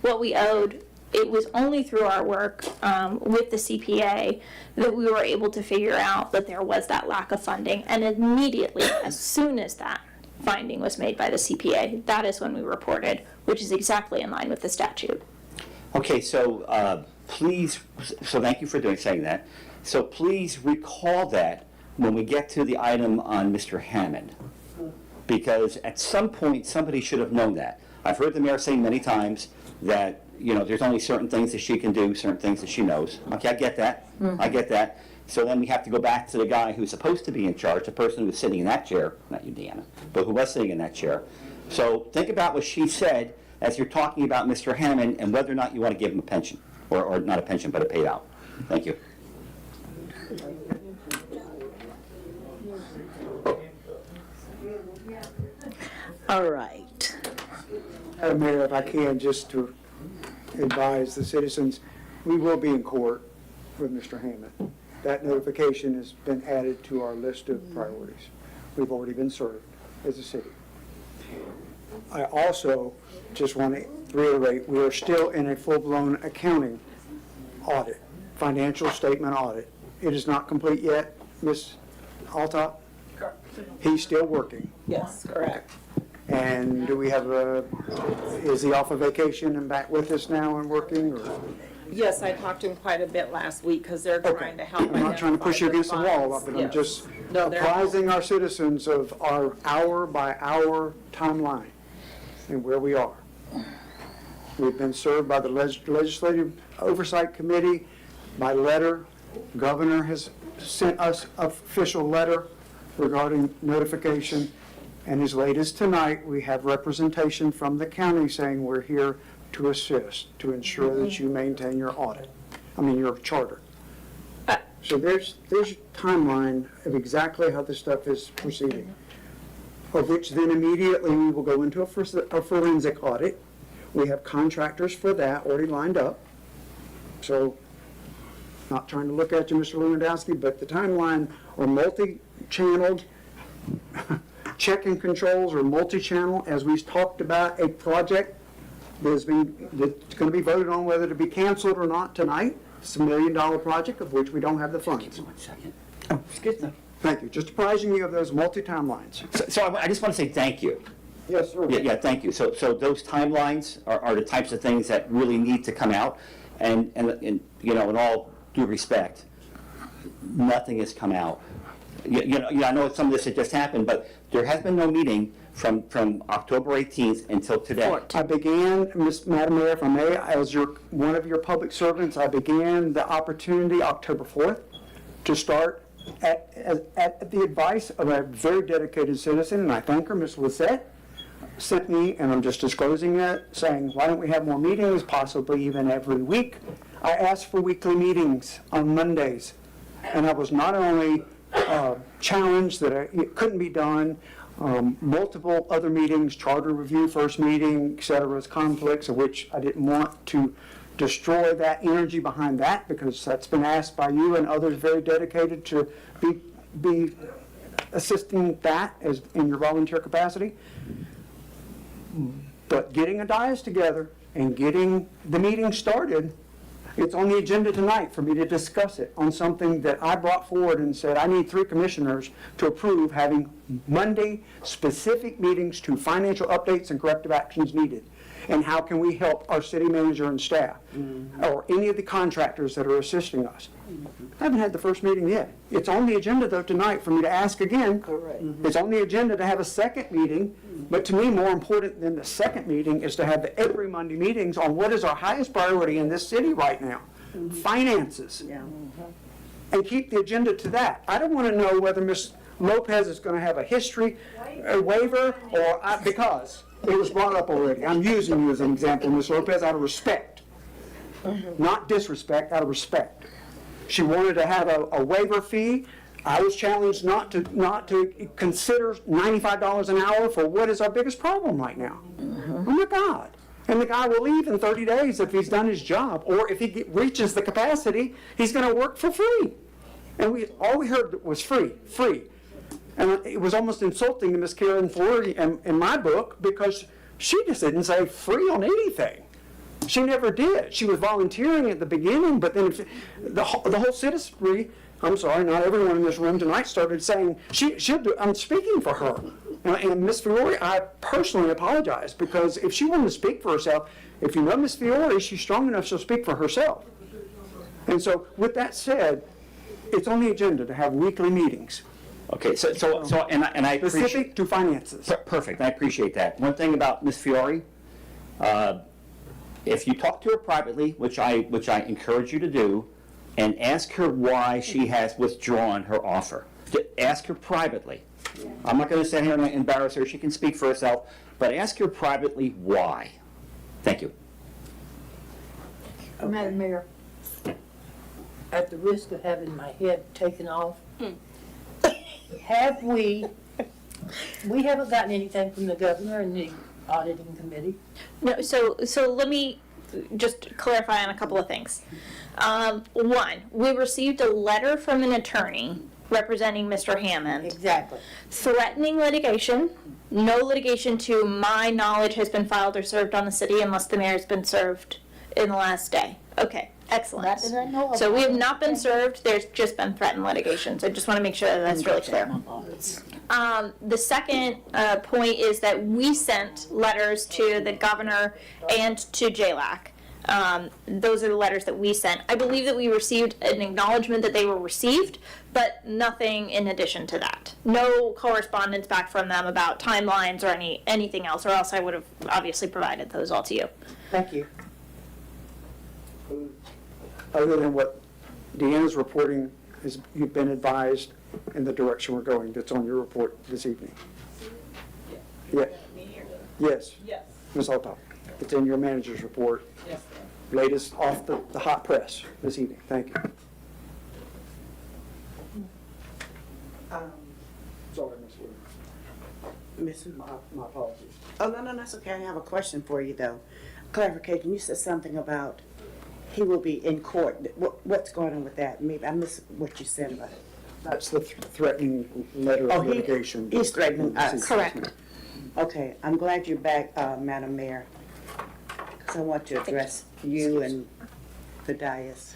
what we owed. It was only through our work with the CPA that we were able to figure out that there was that lack of funding. And immediately, as soon as that finding was made by the CPA, that is when we reported, which is exactly in line with the statute. Okay, so please, so thank you for saying that. So please recall that when we get to the item on Mr. Hammond, because at some point somebody should have known that. I've heard the mayor say many times that, you know, there's only certain things that she can do, certain things that she knows. Okay, I get that. I get that. So then we have to go back to the guy who's supposed to be in charge, the person who's sitting in that chair, not you, Deanna, but who was sitting in that chair. So think about what she said as you're talking about Mr. Hammond and whether or not you want to give him a pension, or not a pension, but a paid out. Thank you. All right. Madam Mayor, if I can, just to advise the citizens, we will be in court with Mr. Hammond. That notification has been added to our list of priorities. We've already been served as a city. I also just want to reiterate, we are still in a full-blown accounting audit, financial statement audit. It is not complete yet, Ms. Altop? He's still working. Yes, correct. And do we have is he off of vacation and back with us now and working, or? Yes, I talked to him quite a bit last week, because they're trying to help. I'm not trying to push you against the wall, but I'm just apprising our citizens of our hour-by-hour timeline and where we are. We've been served by the Legislative Oversight Committee by letter. Governor has sent us an official letter regarding notification. And as late as tonight, we have representation from the county saying we're here to assist, to ensure that you maintain your your charter. So there's a timeline of exactly how this stuff is proceeding, of which then immediately we will go into a forensic audit. We have contractors for that already lined up. So, not trying to look at you, Mr. Lewandowski, but the timeline are multi-channeled. Check and controls are multi-channel, as we talked about a project that's going to be voted on whether to be canceled or not tonight. It's $1 million project of which we don't have the funds. Give me 1 second. Oh, excuse me. Thank you. Just apprising you of those multi-timelines. So I just want to say thank you. Yes, sir. Yeah, thank you. So those timelines are the types of things that really need to come out, and you know, in all due respect, nothing has come out. I know some of this had just happened, but there has been no meeting from October 18th until today. I began, Madam Mayor, if I may, as one of your public servants, I began the opportunity October 4th to start at the advice of a very dedicated citizen, and I thank her, Ms. Lissette, sent me, and I'm just disclosing that, saying, why don't we have more meetings, possibly even every week. I asked for weekly meetings on Mondays, and I was not only challenged that it couldn't be done, multiple other meetings, charter review, first meeting, et cetera, as conflicts, of which I didn't want to destroy that energy behind that, because that's been asked by you and others very dedicated to be assisting that as in your volunteer capacity. But getting a dais together and getting the meeting started, it's on the agenda tonight for me to discuss it on something that I brought forward and said I need 3 commissioners to approve having Monday specific meetings to financial updates and corrective actions needed. And how can we help our city manager and staff, or any of the contractors that are assisting us? I haven't had the first meeting yet. It's on the agenda though tonight for me to ask again. Correct. It's on the agenda to have a second meeting, but to me, more important than the second meeting is to have the every Monday meetings on what is our highest priority in this city right now, finances. Yeah. And keep the agenda to that. I don't want to know whether Ms. Lopez is going to have a history, a waiver, or, because it was brought up already. I'm using you as an example, Ms. Lopez, out of respect. Not disrespect, out of respect. She wanted to have a waiver fee. I was challenged not to consider $95 an hour for what is our biggest problem right now. Oh my God. And the guy will leave in 30 days if he's done his job, or if he reaches the capacity, he's going to work for free. And all we heard was free. And it was almost insulting to Miss Karen Ford in my book, because she just didn't say free on anything. She never did. She was volunteering at the beginning, but then the whole citizenry, I'm sorry, not everyone in this room tonight, started saying, she'll do, I'm speaking for her. And Miss Fiore, I personally apologize, because if she wanted to speak for herself, if you know Miss Fiore, she's strong enough, she'll speak for herself. And so, with that said, it's on the agenda to have weekly meetings. Okay, and I appreciate. Specific to finances. Perfect, I appreciate that. One thing about Ms. Fiore, if you talk to her privately, which I encourage you to do, and ask her why she has withdrawn her offer. Ask her privately. I'm not going to sit here and embarrass her. She can speak for herself, but ask her privately why. Thank you. Madam Mayor, at the risk of having my head taken off, we haven't gotten anything from the governor and the auditing committee. No, so let me just clarify on a couple of things. One, we received a letter from an attorney representing Mr. Hammond Exactly. threatening litigation. No litigation to my knowledge has been filed or served on the city unless the mayor's been served in the last day. Okay, excellent. That did I know So about. we have not been served, there's just been threatened litigation. So I just want to make sure that that's really clear. The second point is that we sent letters to the governor and to JLAC. Those are the letters that we sent. I believe that we received an acknowledgement that they were received, but nothing in addition to that. No correspondence back from them about timelines or anything else, or else I would have obviously provided those all to you. Thank you. Other than what Deanna's reporting, you've been advised in the direction we're going, that's on your report this evening? Yeah. Yes. Yes. Ms. Althoff, it's in your manager's report, Yes. latest off the hot press this evening. Thank you. Sorry, Ms. Wood. My apologies. Oh, no, that's okay. I have a question for you, though. Clarification, you said something about he will be in court. What's going on with that? Maybe I missed what you said about it. That's the threatening letter of litigation. He's threatening us. Correct. Okay, I'm glad you're back, Madam Mayor, because I want to address you and the dais.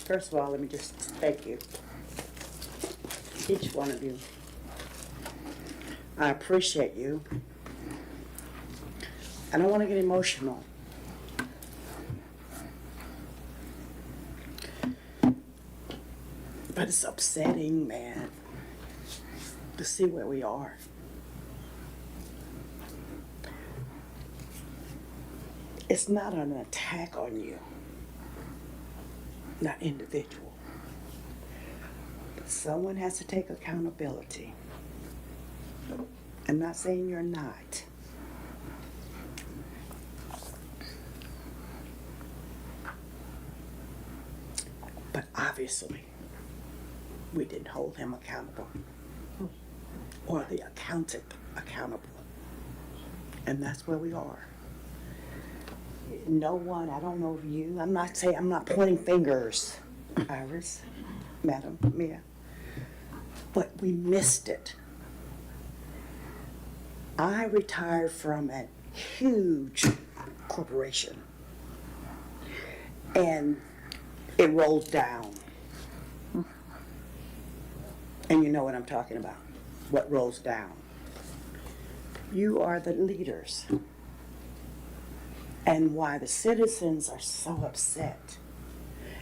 First of all, let me just thank you, each one of you. I appreciate you. I don't want to get emotional. But it's upsetting, man, to see where we are. It's not an attack on you, not individual. But someone has to take accountability. I'm not saying you're not. But obviously, we didn't hold him accountable, or the accountant accountable. And that's where we are. No one, I don't know if you, I'm not pointing fingers, Iris, Madam Mayor, but we missed it. I retired from a huge corporation, and it rolled down. And you know what I'm talking about, what rolls down. You are the leaders. And why the citizens are so upset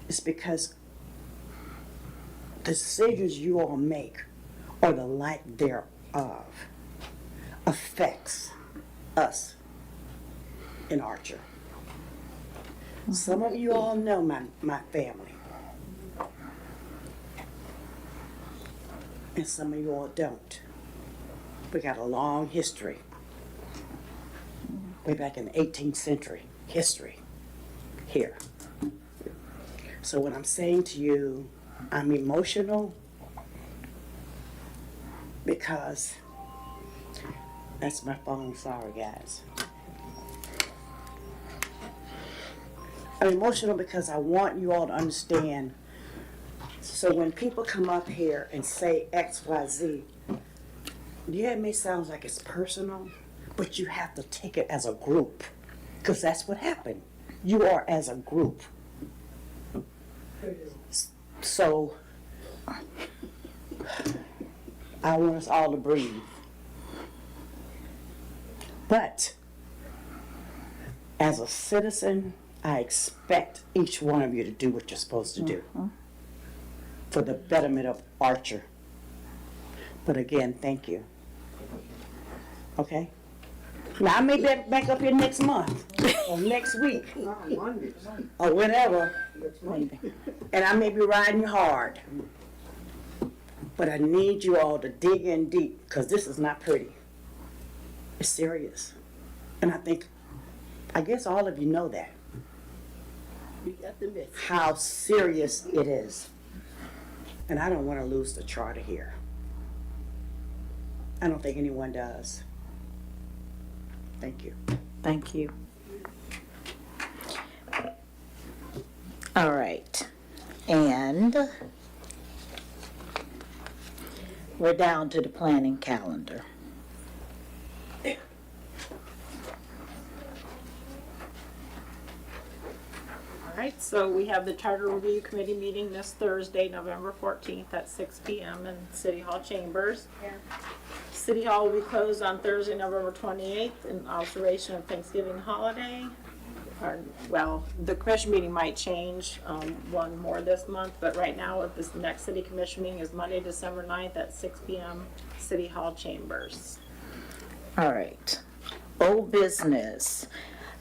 is because the decisions you all make or the lack thereof affects us in Archer. Some of you all know my family. And some of you all don't. We got a long history. Way back in the 18th century, history here. So when I'm saying to you, I'm emotional because that's my phone, sorry guys. I'm emotional because I want you all to understand. So when people come up here and say X, Y, Z, yeah, it may sound like it's personal, but you have to take it as a group, because that's what happened. You are as a group. So I want us all to breathe. But as a citizen, I expect each one of you to do what you're supposed to do for the betterment of Archer. But again, thank you. Okay? Now, I may be back up here next month, or next week, or whenever, and I may be riding you hard. But I need you all to dig in deep, because this is not pretty. It's serious. And I guess all of you know that. How serious it is. And I don't want to lose the charter here. I don't think anyone does. Thank you. Thank you. All right. And we're down to the planning calendar. All right, so we have the Charter Review Committee meeting this Thursday, November 14th at 6 p.m. in City Hall chambers. City Hall will be closed on Thursday, November 28th in observation of Thanksgiving holiday. Well, the commission meeting might change one more this month, but right now this next city commission meeting is Monday, December 9th at 6 p.m. City Hall chambers. All right. Old business.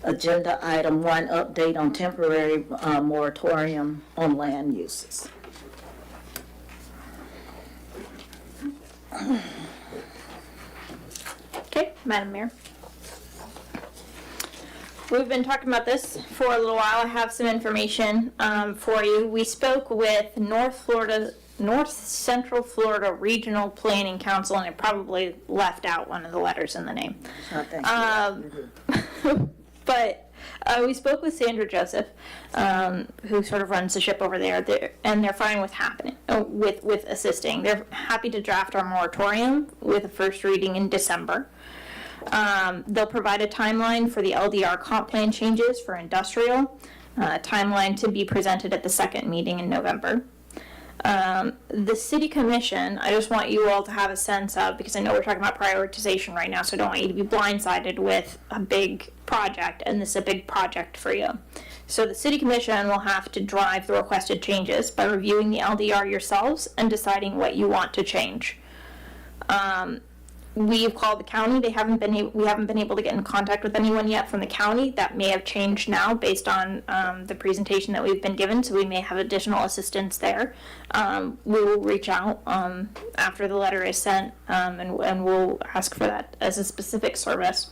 Agenda item 1, update on temporary moratorium on land uses. Okay, Madam Mayor. We've been talking about this for a little while. I have some information for you. We spoke with North Central Florida Regional Planning Council, and I probably left out one of the letters in the name. Oh, thank you. But we spoke with Sandra Joseph, who sort of runs the ship over there, and they're fine with assisting. They're happy to draft our moratorium with a first reading in December. They'll provide a timeline for the LDR comp plan changes for industrial, timeline to be presented at the second meeting in November. The city commission, I just want you all to have a sense of, because I know we're talking about prioritization right now, so I don't want you to be blindsided with a big project, and this is a big project for you. So the city commission will have to drive the requested changes by reviewing the LDR yourselves and deciding what you want to change. We've called the county. We haven't been able to get in contact with anyone yet from the county. That may have changed now based on the presentation that we've been given, so we may have additional assistance there. We will reach out after the letter is sent, and we'll ask for that as a specific service.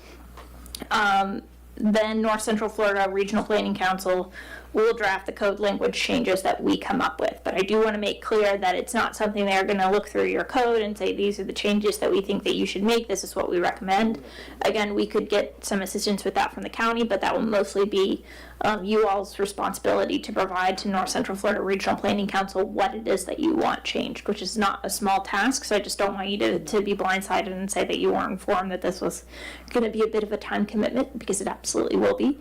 Then North Central Florida Regional Planning Council will draft the code language changes that we come up with. But I do want to make clear that it's not something they're going to look through your code and say, these are the changes that we think that you should make, this is what we recommend. Again, we could get some assistance with that from the county, but that will mostly be you all's responsibility to provide to North Central Florida Regional Planning Council what it is that you want changed, which is not a small task, so I just don't want you to be blindsided and say that you weren't informed that this was going to be a bit of a time commitment, because it absolutely will be.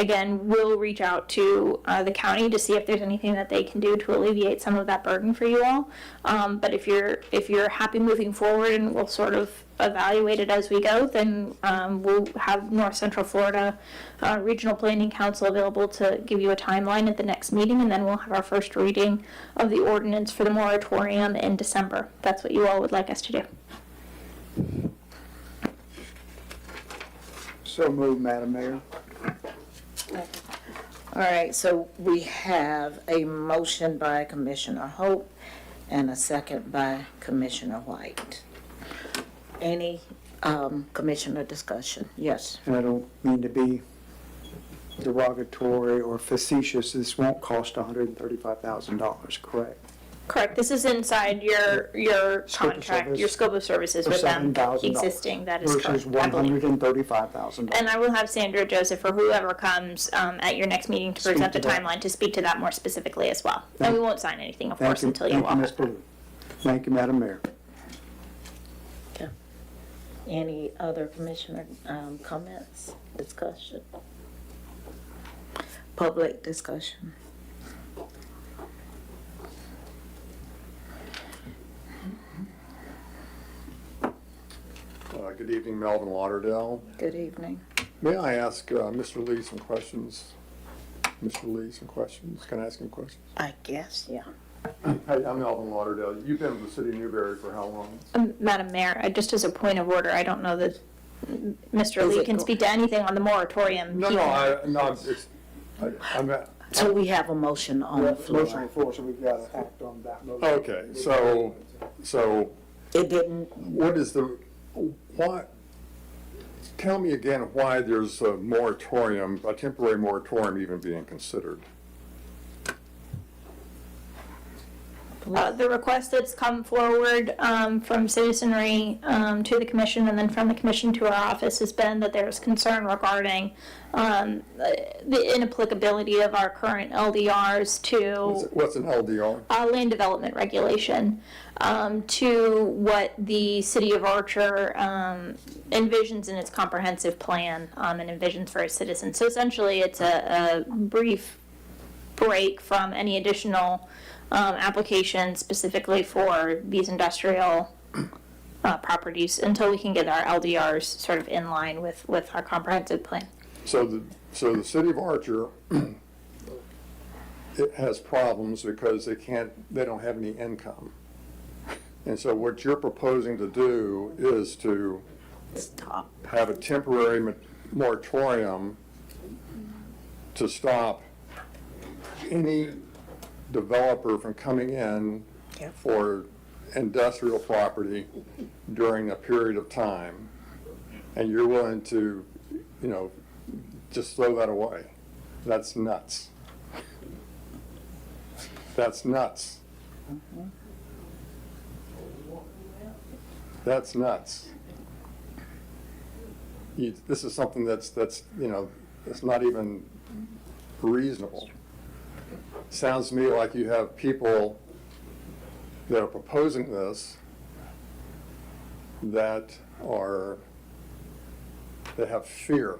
again, we'll reach out to the county to see if there's anything that they can do to alleviate some of that burden for you all. But if you're happy moving forward, and we'll sort of evaluate it as we go, then we'll have North Central Florida Regional Planning Council available to give you a timeline at the next meeting, and then we'll have our first reading of the ordinance for the moratorium in December. That's what you all would like us to do. So moved, Madam Mayor. All right, so we have a motion by Commissioner Hope and a second by Commissioner White. Any commissioner discussion? Yes. And I don't mean to be derogatory or facetious, this won't cost $135,000, correct? Correct. This is inside your Scope of contract, service your scope of services for with them $7,000 existing. That is versus correct, I believe. $135,000. And I will have Sandra, Joseph, or whoever comes at your next meeting to Speak present to the that. timeline to speak to that more specifically as well. And we won't sign anything, of course, until you all Ms. have that. Blue. Thank you, Madam Mayor. Any other commissioner comments, discussion? Public discussion? Good evening, Melvin Lauderdale. Good evening. May I ask Mr. Lee some questions? Mr. Lee some questions? Can I ask him questions? I guess, yeah. Hey, I'm Melvin Lauderdale. You've been with the city of Newberry for how long? Madam Mayor, just as a point of order, I don't know that Mr. Is Lee it can go- speak to anything on the moratorium. No, He can- I'm, So we have a motion on the Motion on floor. the floor, so we've got to act on that motion. okay, so It didn't, what is why, tell me again why there's a moratorium, a temporary moratorium even being considered? The request that's come forward from citizenry to the commission, and then from the commission to our office, has been that there's concern regarding the inapplicability of our current LDRs to What's an LDR? land development regulation, to what the city of Archer envisions in its comprehensive plan and envisions for its citizens. So essentially, it's a brief break from any additional applications specifically for these industrial properties until we can get our LDRs sort of in line with our comprehensive plan. So the city of Archer, it has problems because they don't have any income. And so what you're proposing to do is to stop. have a temporary moratorium to stop any developer from coming in Yep. for industrial property during a period of time. And you're willing to, just throw that away. That's nuts. That's nuts. That's nuts. This is something that's not even reasonable. Sounds to me like you have people that are proposing this that have fear.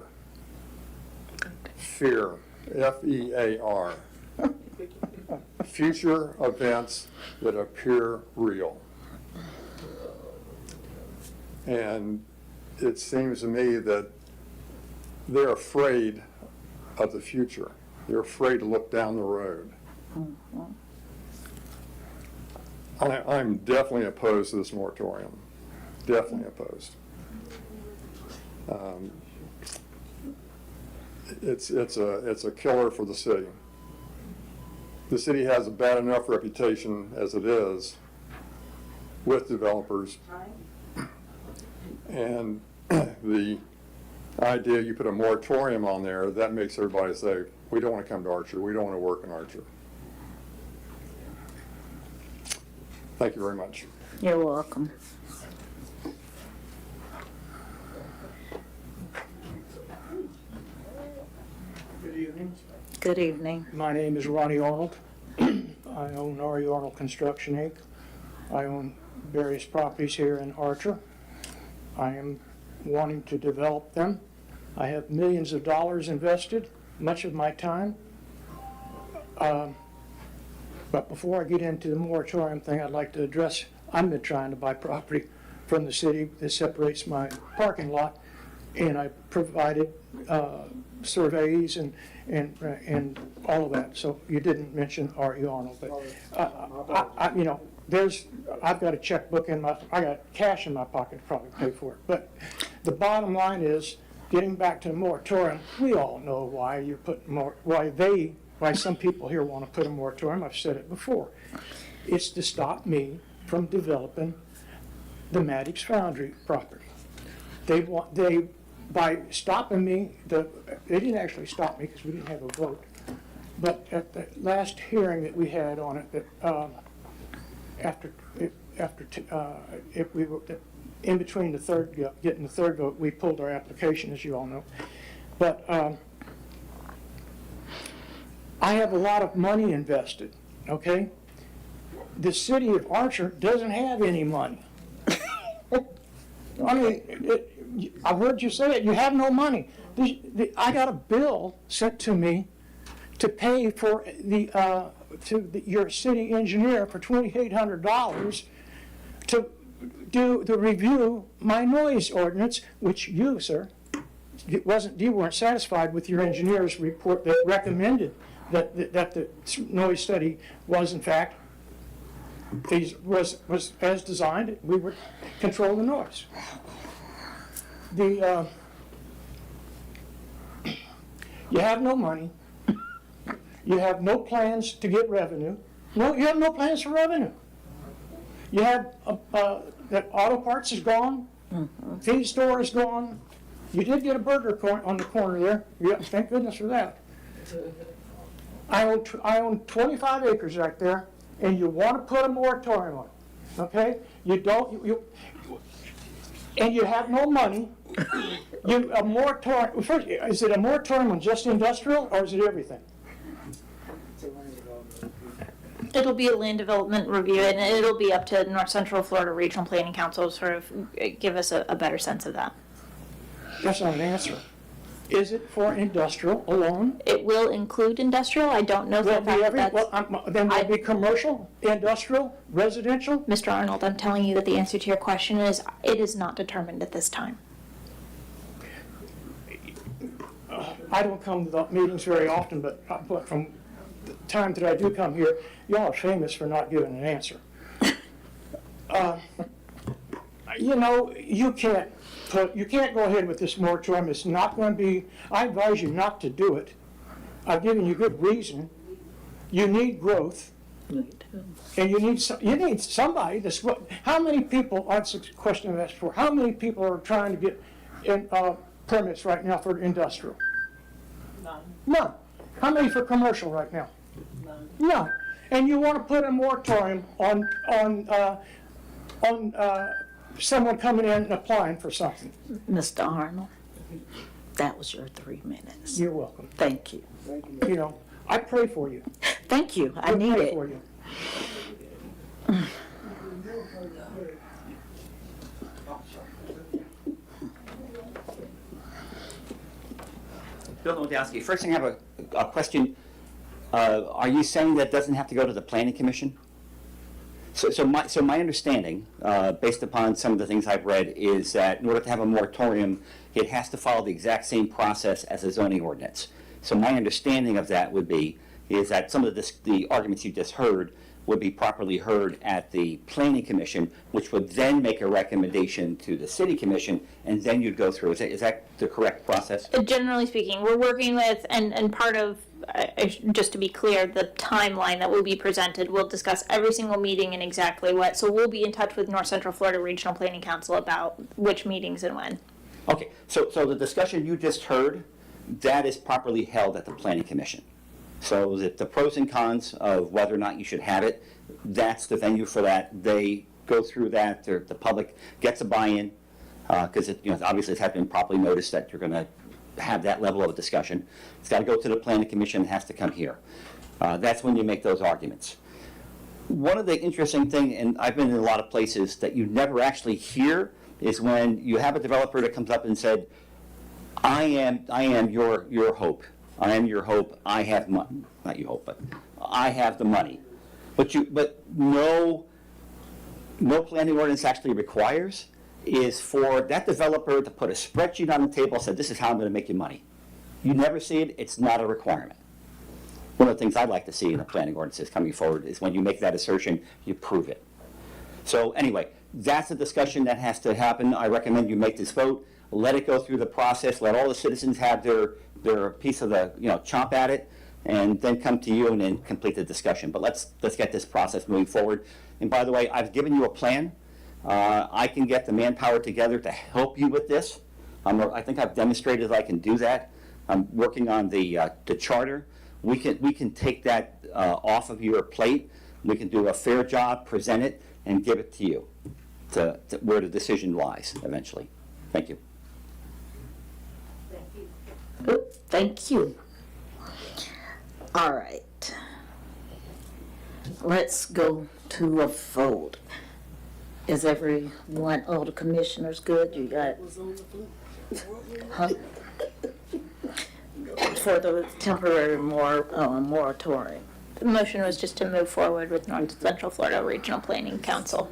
Fear, F-E-A-R. Future events that appear real. And it seems to me that they're afraid of the future. They're afraid to look down the road. I'm definitely opposed to this moratorium. Definitely opposed. It's a killer for the city. The city has a bad enough reputation as it is with developers. And the idea you put a moratorium on there, that makes everybody say, we don't want to come to Archer, we don't want to work in Archer. Thank you very much. You're welcome. Good evening. Good evening. My name is Ronnie Arnold. I own R.E. Arnold Construction, Inc. I own various properties here in Archer. I am wanting to develop them. I have millions of dollars invested, much of my time. But before I get into the moratorium thing, I'd like to address, I've been trying to buy property from the city that separates my parking lot, and I provided surveys and all of that. So you didn't mention R.E. Arnold, but I've got a checkbook I got cash in my pocket to probably pay for it. But the bottom line is, getting back to the moratorium, we all know why you're putting why some people here want to put a moratorium. I've said it before. It's to stop me from developing the Maddox Foundry property. By stopping me, they didn't actually stop me because we didn't have a vote. But at the last hearing that we had on it, that if we were in between getting the third vote, we pulled our application, as you all know. But I have a lot of money invested, okay? The city of Archer doesn't have any money. I mean, I've heard you say it, you have no money. I got a bill sent to me to pay for your city engineer for $2,800 to review my noise ordinance, which you, sir, you weren't satisfied with your engineer's report that recommended that the noise study was in fact was as designed. We would control the noise. You have no money. You have no plans to get revenue. No, you have no plans for revenue. You have that auto parts is gone. Feed store is gone. You did get a burger on the corner there. Yeah, thank goodness for that. I own 25 acres right there, and you want to put a moratorium on it, okay? You don't, and you have no money. A moratorium, first, is it a moratorium on just industrial, or is it everything? It'll be a land development review, and it'll be up to North Central Florida Regional Planning Council to sort of give us a better sense of that. That's not an answer. Is it for industrial alone? It will include industrial. I don't know Will if it be then will I- it be commercial, industrial, residential? Mr. Arnold, I'm telling you that the answer to your question is, it is not determined at this time. I don't come to the meetings very often, but from the time that I do come here, y'all are famous for not giving an answer. You can't go ahead with this moratorium. It's not going to be, I advise you not to do it. I've given you good reason. You need growth. And you need somebody that's, how many people, that's a question I've asked before, how many people are trying to get permits right now for industrial? None. How many for commercial right now? None. And you want to put a moratorium on someone coming in and applying for something. Mr. Arnold, that was your 3 minutes. You're welcome. Thank you. I pray for you. Thank you. I need pray it. for you. Bill Nowodowski, first thing I have a question. Are you saying that doesn't have to go to the Planning Commission? So my understanding, based upon some of the things I've read, is that in order to have a moratorium, it has to follow the exact same process as a zoning ordinance. So my understanding of that would be, is that some of the arguments you just heard would be properly heard at the Planning Commission, which would then make a recommendation to the City Commission, and then you'd go through. Is that the correct process? Generally speaking, we're working with, and part of, just to be clear, the timeline that will be presented, we'll discuss every single meeting and exactly what. So we'll be in touch with North Central Florida Regional Planning Council about which meetings and when. Okay, so the discussion you just heard, that is properly held at the Planning Commission. So that the pros and cons of whether or not you should have it, that's the venue for that. They go through that, the public gets a buy-in, because obviously it has been properly noticed that you're going to have that level of a discussion. It's got to go to the Planning Commission, it has to come here. That's when you make those arguments. One of the interesting things, and I've been in a lot of places that you never actually hear, is when you have a developer that comes up and said, I am your hope. I am your hope, I have not you hope, but I have the money. But no planning ordinance actually requires is for that developer to put a spreadsheet on the table and say, this is how I'm going to make you money. You never see it, it's not a requirement. One of the things I'd like to see in a planning ordinance coming forward is when you make that assertion, you prove it. So anyway, that's a discussion that has to happen. I recommend you make this vote, let it go through the process, let all the citizens have their piece of the, chomp at it, and then come to you and then complete the discussion. But let's get this process moving forward. And by the way, I've given you a plan. I can get the manpower together to help you with this. I think I've demonstrated I can do that. I'm working on the charter. We can take that off of your plate. We can do a fair job, present it, and give it to you to where the decision lies eventually. Thank you. Thank you. All right. Let's go to a vote. Is everyone, all the commissioners good? You got? Huh? For the temporary moratorium. The motion was just to move forward with North Central Florida Regional Planning Council.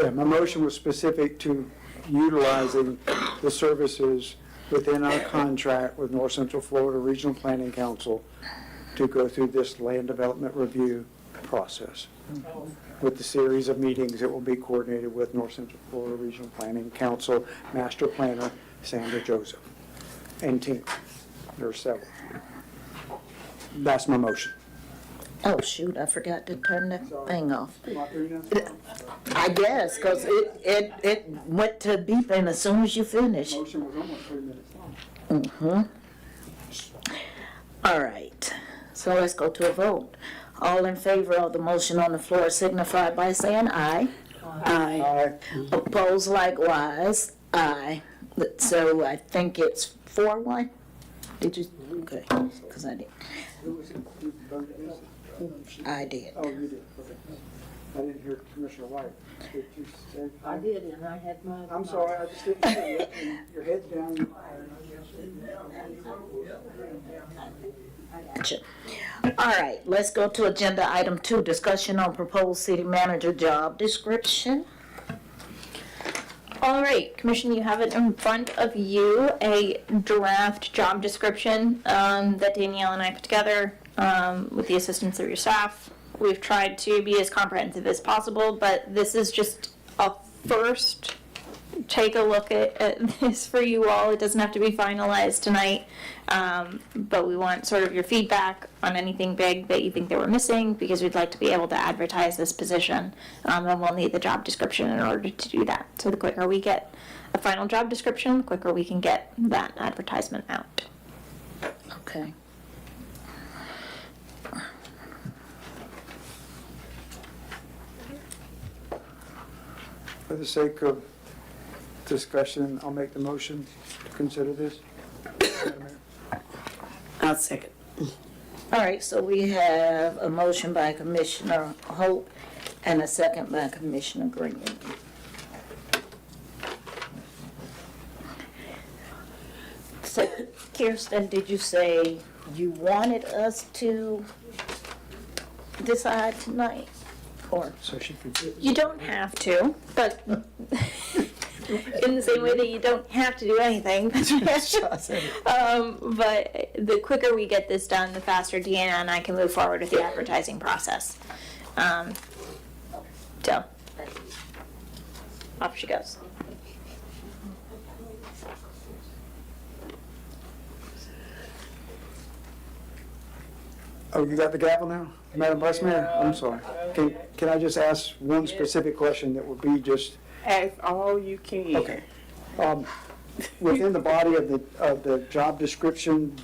Yeah, my motion was specific to utilizing the services within our contract with North Central Florida Regional Planning Council to go through this land development review process with the series of meetings that will be coordinated with North Central Florida Regional Planning Council Master Planner Sandra Joseph and team. There are several. That's my motion. Oh, shoot, I forgot to turn the thing off. I guess, because it went to beeping as soon as you finished. Motion was almost 3 minutes long. All right, so let's go to a vote. All in favor of the motion on the floor signify by saying aye. Aye. Opposed likewise, aye. So I think it's 4-1? Did you? Okay, because I did. I did. Oh, you did, okay. I didn't hear Commissioner White. Did you say? I did, and I had my. I'm sorry, I just didn't hear you. Your head's down. Gotcha. All right, let's go to agenda item 2, discussion on proposed city manager job description. All right, Commission, you have it in front of you, a draft job description that Danielle and I put together with the assistance of your staff. We've tried to be as comprehensive as possible, but this is just a first take a look at this for you all. It doesn't have to be finalized tonight, but we want sort of your feedback on anything big that you think that we're missing, because we'd like to be able to advertise this position, and we'll need the job description in order to do that. So the quicker we get a final job description, the quicker we can get that advertisement out. Okay. For the sake of discussion, I'll make the motion to consider this. I'll second. All right, so we have a motion by Commissioner Hope and a second by Commissioner Green. So, Kirsten, did you say you wanted us to decide tonight? Or, So she could. You don't have to, but in the same way that you don't have to do anything. But the quicker we get this done, the faster Deanna and I can move forward with the advertising process. So, off she goes. Oh, you got the gavel now? Madam Vice Mayor, I'm sorry. Can I just ask one specific question that would be just, Ask all you can. okay. Within the body of the job description,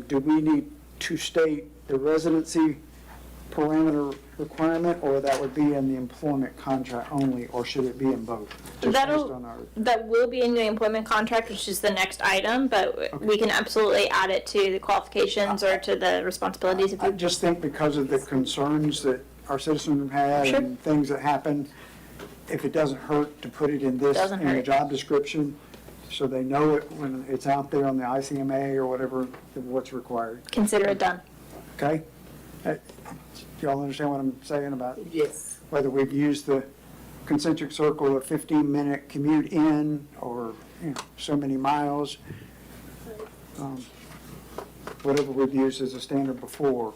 do we need to state the residency parameter requirement, or that would be in the employment contract only, or should it be in both? Just based on our- That will be in the employment contract, which is the next item, but we can absolutely add it to the qualifications or to the responsibilities if I you. just think because of the concerns that our citizens have had Sure. and things that happen, if it doesn't hurt to put it in this, Doesn't in the hurt. job description, so they know it when it's out there on the ICMA or whatever, what's required, Consider it done. okay? Do y'all understand what I'm saying about Yes. whether we've used the concentric circle of 15-minute commute in or, so many miles? Whatever we've used as a standard before.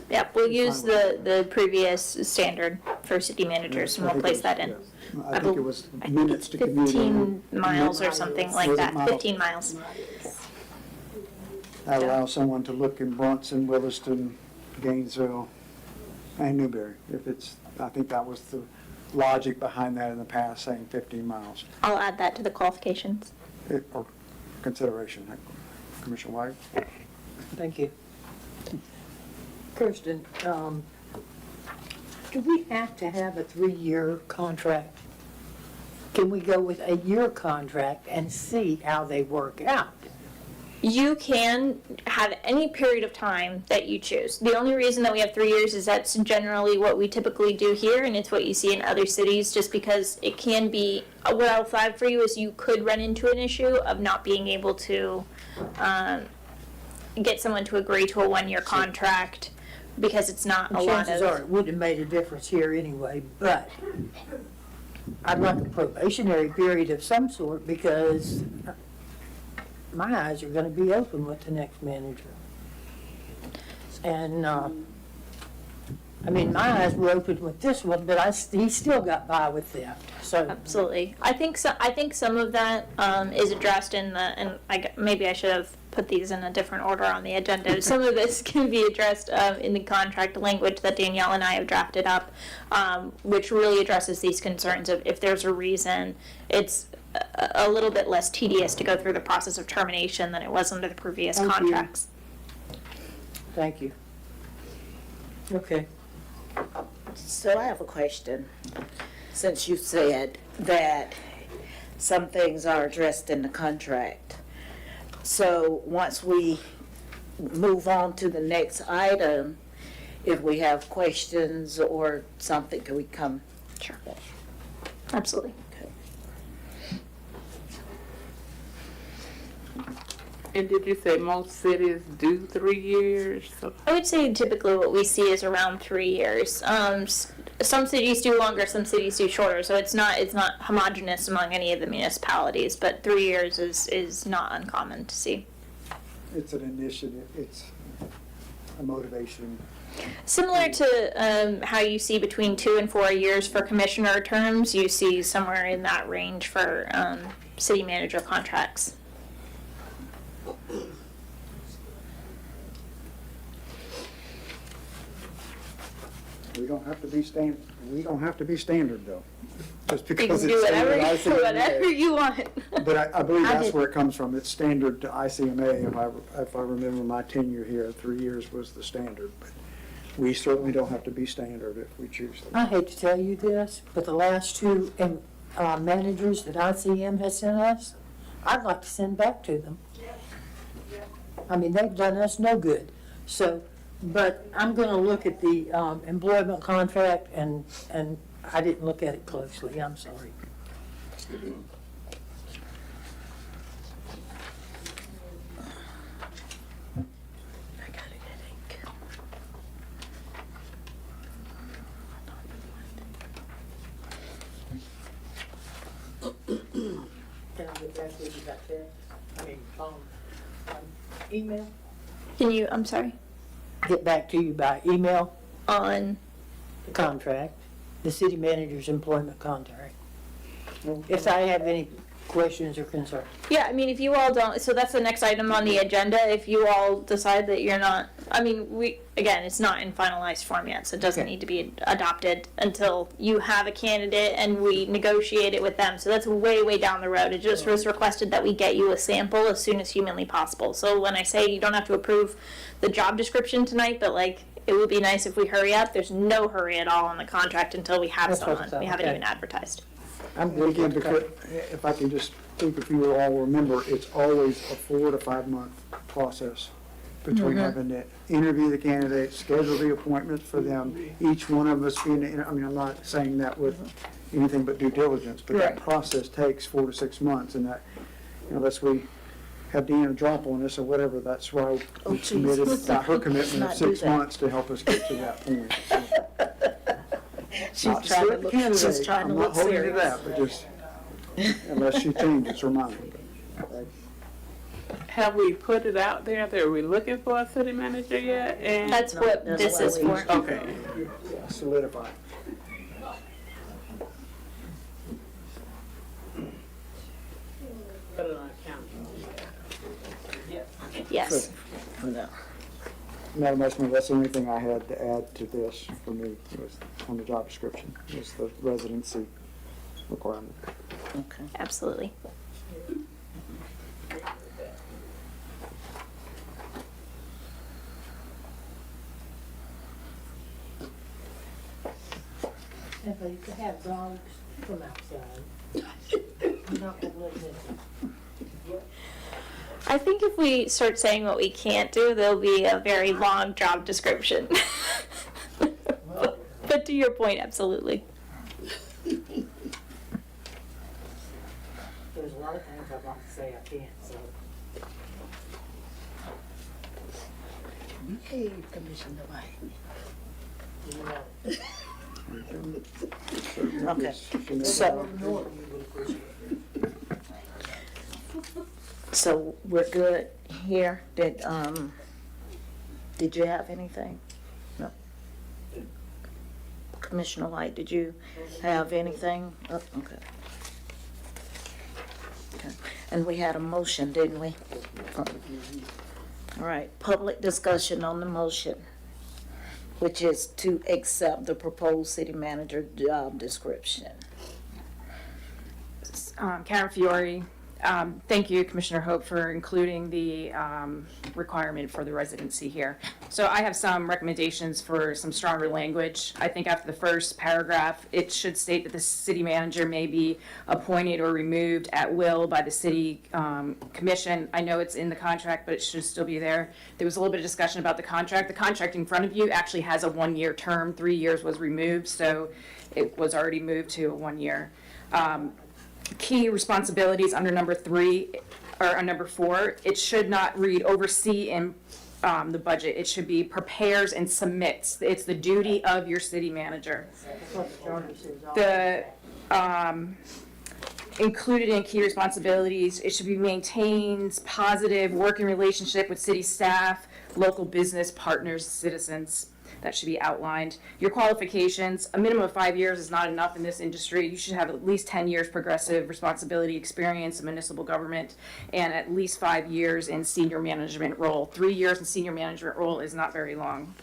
Yep, we'll use the previous standard for city managers, and we'll place that in. I think it was minutes to commute in. 15 miles or something like Was it that, miles? 15 miles. That allows someone to look in Brunson, Williston, Gainesville, and Newberry. I think that was the logic behind that in the past, saying 15 miles. I'll add that to the qualifications. Or consideration. Commissioner White? Thank you. Kirsten, do we have to have a 3-year contract? Can we go with a year contract and see how they work out? You can have any period of time that you choose. The only reason that we have 3 years is that's generally what we typically do here, and it's what you see in other cities, just because it can be, what I'll flag for you is you could run into an issue of not being able to get someone to agree to a 1-year contract, because it's not a lot Chances are of, it wouldn't have made a difference here anyway, but I'd like a probationary period of some sort because my eyes are gonna be open with the next manager. And, my eyes were open with this one, but he still got by with theft, so. absolutely. I think some of that is addressed in maybe I should have put these in a different order on the agenda. Some of this can be addressed in the contract language that Danielle and I have drafted up, which really addresses these concerns of if there's a reason. It's a little bit less tedious to go through the process of termination than it was under the previous Thank you. contracts. Thank you. Okay. So I have a question. Since you said that some things are addressed in the contract, so once we move on to the next item, if we have questions or something, can we come? Sure. Absolutely. And did you say most cities do 3 years? I would say typically what we see is around 3 years. Some cities do longer, some cities do shorter, so it's not homogeneous among any of the municipalities, but 3 years is not uncommon to see. It's an initiative, it's a motivation. Similar to how you see between 2 and 4 years for commissioner terms, you see somewhere in that range for city manager contracts. We don't have to be standard though, just You because can it's do standard ICMA. whatever you want. But I believe that's where it comes from. It's standard to ICMA. If I remember my tenure here, 3 years was the standard. But we certainly don't have to be standard if we choose to. I hate to tell you this, but the last 2 managers that ICM has sent us, I'd like to send back to them. They've done us no good. So, but I'm gonna look at the employment contract and I didn't look at it closely, I'm sorry. Can I get back with you about that? Email? I'm sorry, Get back to you by email, on, contract, the city manager's employment contract. If I have any questions or concerns. yeah, if you all don't, so that's the next item on the agenda. If you all decide that you're not, it's not in finalized form yet, so it doesn't Okay. need to be adopted until you have a candidate and we negotiate it with them. So that's way, way down the road. It just was requested that we get you a sample as soon as humanly possible. So when I say you don't have to approve the job description tonight, but it would be nice if we hurry up. There's no hurry at all on the contract until we have That's what I someone. thought, We haven't okay. even advertised. I'm And good again, with because, the if I can just think, if you all remember, it's always a 4 to 5 month process between having to interview the candidates, schedule the appointments for them, each one of us being, I'm not saying that with anything but due diligence, but that Right. process takes 4 to 6 months, and that unless we have Deanna drop on us or whatever. That's why we committed her commitment of 6 months to help us get to that point. She's Not trying to slick look, candidate. she's trying to I'm look not holding to serious. that, but just, unless she changes her mind. Have we put it out there that we're looking for a city manager yet? And That's what this is for. okay. Solidify. Yes. Madam Vice Mayor, that's the only thing I had to add to this for me, was on the job description, was the residency requirement. Okay. Absolutely. If you could have dogs from outside, you're not gonna live in it. I think if we start saying what we can't do, there'll be a very long job description. But to your point, absolutely. There's a lot of things I'd like to say I can't, so. Hey, Commissioner White. Okay, so we're good here. Did you have anything? No. Commissioner White, did you have anything? Oh, okay. Okay. And we had a motion, didn't we? Oh. All right, public discussion on the motion, which is to accept the proposed city manager job description. Karen Fiore, thank you, Commissioner Hope, for including the requirement for the residency here. So I have some recommendations for some stronger language. I think after the first paragraph, it should state that the city manager may be appointed or removed at will by the city commission. I know it's in the contract, but it should still be there. There was a little bit of discussion about the contract. The contract in front of you actually has a 1-year term. 3 years was removed, so it was already moved to a 1 year. Key responsibilities under number 3 or number 4, it should not read oversee in the budget. It should be prepares and submits. It's the duty of your city manager. The included in key responsibilities, it should be maintains positive working relationship with city staff, local business partners, citizens. That should be outlined. Your qualifications, a minimum of 5 years is not enough in this industry. You should have at least 10 years progressive responsibility experience in municipal government and at least 5 years in senior management role. 3 years in senior management role is not very long.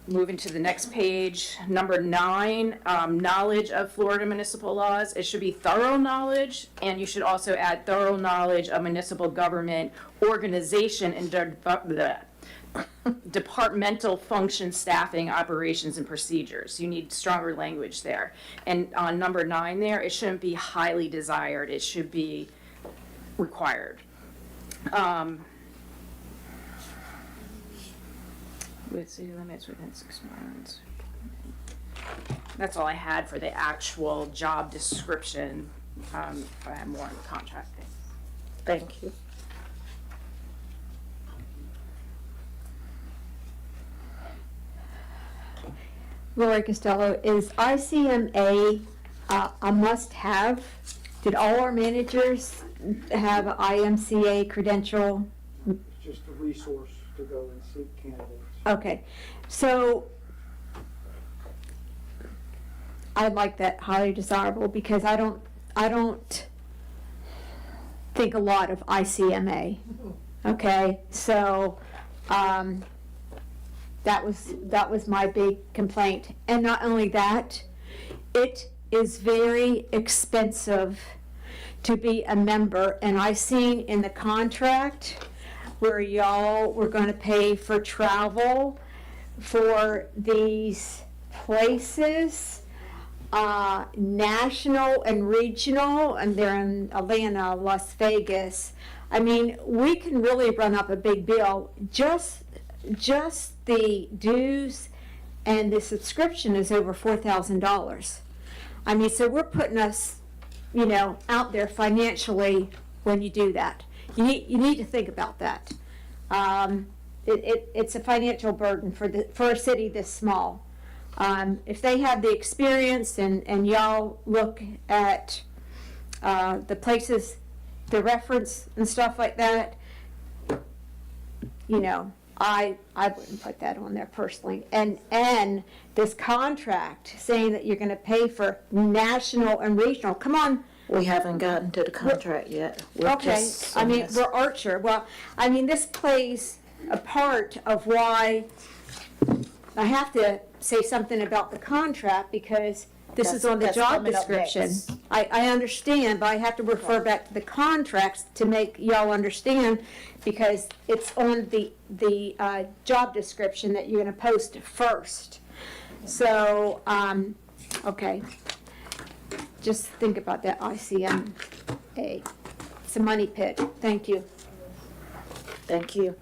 Moving to the next page, number 9, knowledge of Florida municipal laws. It should be thorough knowledge, and you should also add thorough knowledge of municipal government, organization, and departmental function, staffing, operations, and procedures. You need stronger language there. And on number 9 there, it shouldn't be highly desired. It should be required. With city limits within 6 months. That's all I had for the actual job description. I have more on the contracting. Thank you. Lori Costello, is ICMA a must-have? Did all our managers have an IMCA credential? It's just a resource to go and seek candidates. Okay, so I like that highly desirable because I don't think a lot of ICMA. Okay, so that was my big complaint. And not only that, it is very expensive to be a member. And I seen in the contract where y'all were going to pay for travel for these places, national and regional, and they're in Atlanta, Las Vegas. I mean, we can really run up a big bill. Just the dues and the subscription is over $4,000. I mean, so we're putting us out there financially when you do that. You need to think about that. It's a financial burden for a city this small. If they have the experience and y'all look at the places, the reference and stuff like that, I wouldn't put that on there personally. And this contract saying that you're going to pay for national and regional, come on. We haven't gotten to the contract yet. We're Okay, just I on mean, this. we're Archer. Well, I mean, this plays a part of why I have to say something about the contract because this is on the That's job coming up description. next. I understand, but I have to refer back to the contracts to make y'all understand because it's on the job description that you're gonna post first. So, okay. Just think about that ICMA. It's a money pit. Thank you. Thank you.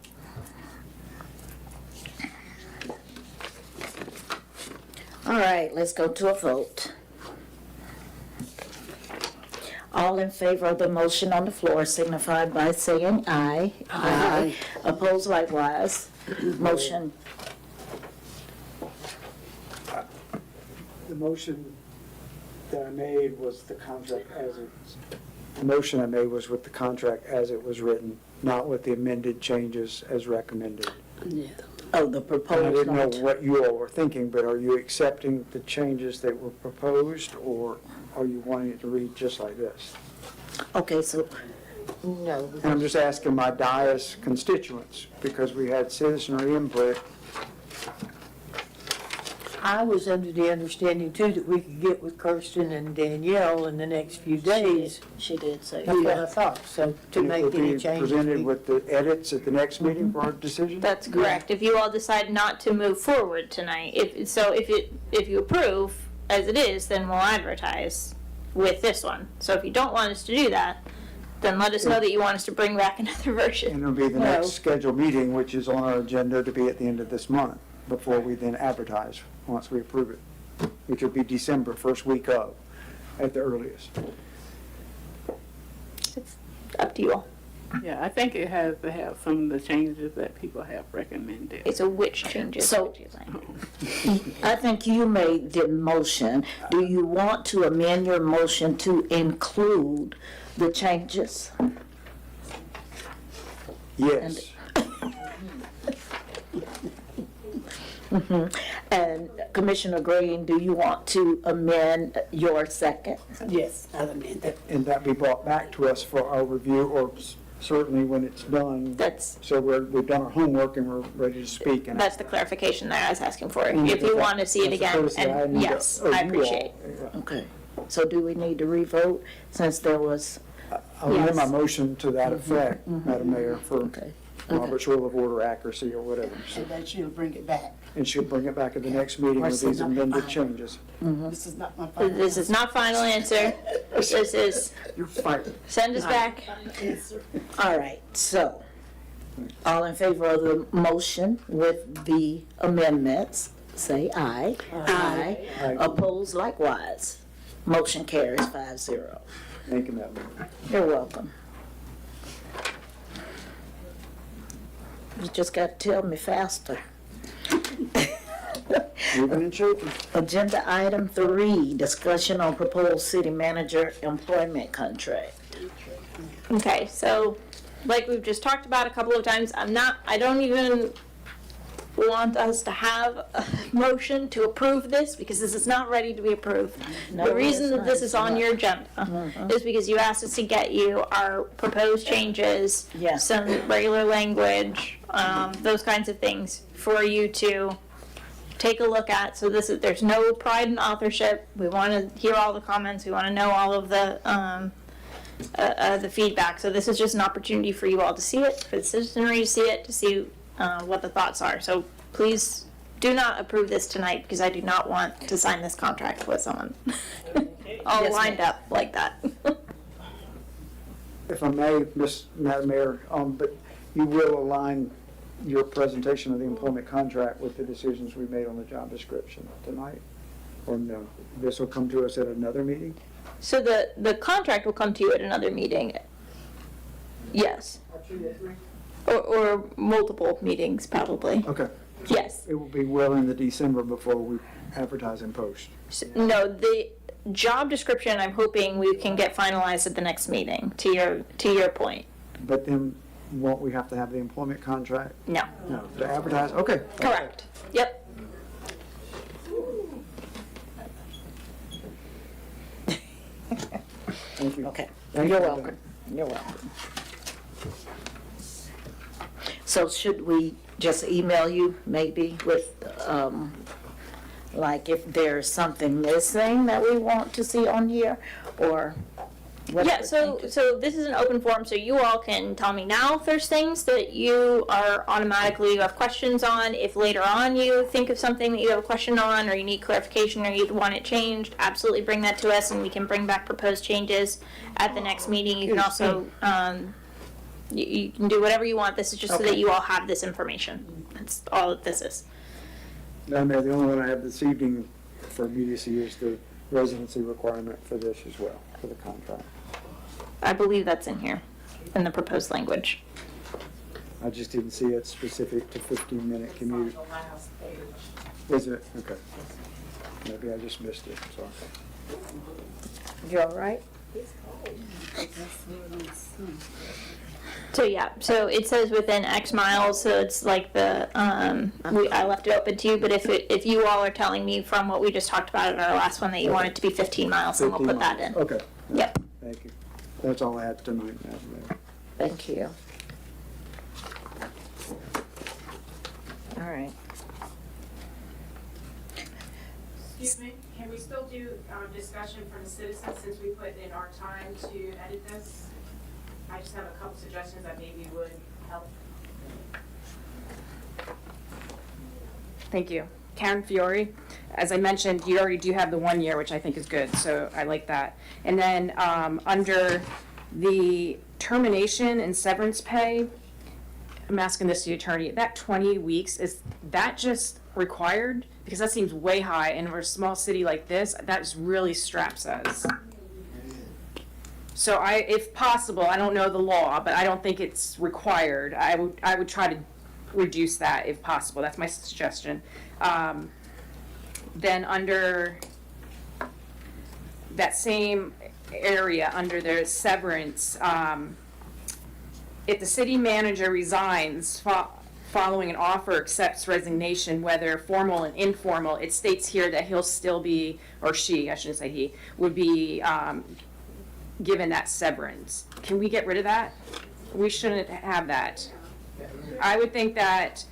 All right, let's go to a vote. All in favor of the motion on the floor signify by saying aye. Aye. Opposed likewise. Motion, The motion that I made was the contract the motion I made was with the contract as it was written, not with the amended changes as recommended. oh, the And I proposed didn't know note. what you all were thinking, but are you accepting the changes that were proposed, or are you wanting it to read just like this? Okay, so, no. And I'm just asking my dais constituents, because we had citizenry input. I was under the understanding too that we could get with Kirsten and Danielle in the next few days. She did say. That's what I thought, so to and it make will any be changes. presented we- with the edits at the next meeting for our decision? That's correct. If you all decide not to move forward tonight, if you approve as it is, then we'll advertise with this one. So if you don't want us to do that, then let us know that you want us to bring back another version. And it'll be the next scheduled meeting, which is on our agenda to be at the end of this month, before we then advertise, once we approve it, which will be December, first week of, at the earliest. It's up to you all. Yeah, I think it has to have some of the changes that people have recommended. Okay, so which changes So- would you like? I think you made the motion. Do you want to amend your motion to include the changes? Yes. And Commissioner Green, do you want to amend your second? Yes, I'll amend that. And that be brought back to us for our review, or certainly when it's done. That's So we've done our homework and we're ready to speak. And that's the clarification that I was asking for. If you want to see it again, and yes, I appreciate. Okay. So do we need to revote since there was, I'll amend my Yes. motion to that effect, Madam Mayor, for okay. Robert's Rule of Order accuracy or whatever. So that she'll bring it back. And she'll bring it back at the next meeting with these amended changes. This is not my final. This is not final answer. This is, You're fired. send us back. All right, so, all in favor of the motion with the amendments, say aye. Aye. Aye. Opposed likewise. Motion carries 5-0. Thank you, Madam Mayor. You're welcome. You just got to tell me faster. Moving and shaking. Agenda item 3, discussion on proposed city manager employment contract. Okay, so like we've just talked about a couple of times, I don't even want us to have a motion to approve this because this is not ready to be approved. No, The reason it's that not. this is on your agenda is because you asked us to get you our proposed changes, Yeah. some regular language, those kinds of things for you to take a look at. So there's no pride in authorship. We want to hear all the comments. We want to know all of the feedback. So this is just an opportunity for you all to see it, for the citizenry to see it, to see what the thoughts are. So please do not approve this tonight because I do not want to sign this contract with someone all Yes, lined ma'am. up like that. If I may, Madam Mayor, but you will align your presentation of the employment contract with the decisions we made on the job description tonight? Or no? This will come to us at another meeting? So the contract will come to you at another meeting. Yes. Or multiple meetings, probably. Okay. Yes. It will be well into December before we advertise and post. No, the job description, I'm hoping we can get finalized at the next meeting, to your point. But then won't we have to have the employment contract? No. No, to advertise? Okay. Correct. Yep. Thank you. Okay, Thank you're you. welcome, you're welcome. So should we just email you maybe with, like if there's something missing that we want to see on here, or what? Yeah, so this is an open forum, so you all can tell me now if there's things that you are automatically, you have questions on. If later on you think of something that you have a question on, or you need clarification, or you want it changed, absolutely bring that to us, and we can bring back proposed changes at the next meeting. You can also, you can do whatever you want. This is just so that you all have this information. That's all that this is. Madam Mayor, the only one I have this evening for immediacy is the residency requirement for this as well, for the contract. I believe that's in here, in the proposed language. I just didn't see it specific to 15-minute commute. Is it? Okay. Maybe I just missed it, sorry. You all right? So yeah, so it says within X miles, so it's like the, I left it open to you, but if you all are telling me from what we just talked about at our last one that you want it to be 15 miles, then we'll 15 put that in. miles. Okay. Yep. Thank you. That's all I had tonight, Madam Mayor. Thank you. All right. Excuse me, can we still do discussion from the citizens since we put in our time to edit this? I just have a couple suggestions that maybe would help. Thank you. Karen Fiore, as I mentioned, you already do have the 1 year, which I think is good, so I like that. And then under the termination and severance pay, I'm asking this to the attorney, that 20 weeks, is that just required? Because that seems way high, and for a small city like this, that just really straps us. So if possible, I don't know the law, but I don't think it's required. I would try to reduce that if possible. That's my suggestion. Then under that same area, under the severance, if the city manager resigns following an offer, accepts resignation, whether formal and informal, it states here that he'll still be, or she, I shouldn't say he, would be given that severance. Can we get rid of that? We shouldn't have that. I would think that,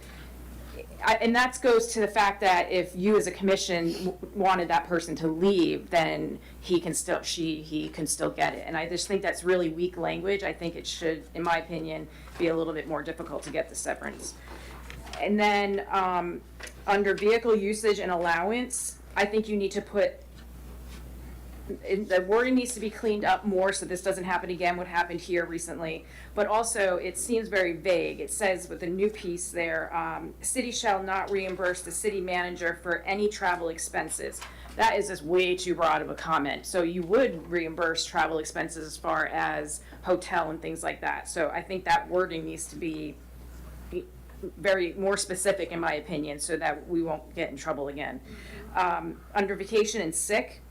and that goes to the fact that if you as a commission wanted that person to leave, then he can still get it. And I just think that's really weak language. I think it should, in my opinion, be a little bit more difficult to get the severance. And then under vehicle usage and allowance, I think you need to put, the wording needs to be cleaned up more so this doesn't happen again, what happened here recently. But also, it seems very vague. It says with the new piece there, city shall not reimburse the city manager for any travel expenses. That is just way too broad of a comment. So you would reimburse travel expenses as far as hotel and things like that. So I think that wording needs to be very more specific, in my opinion, so that we won't get in trouble again. Under vacation and sick,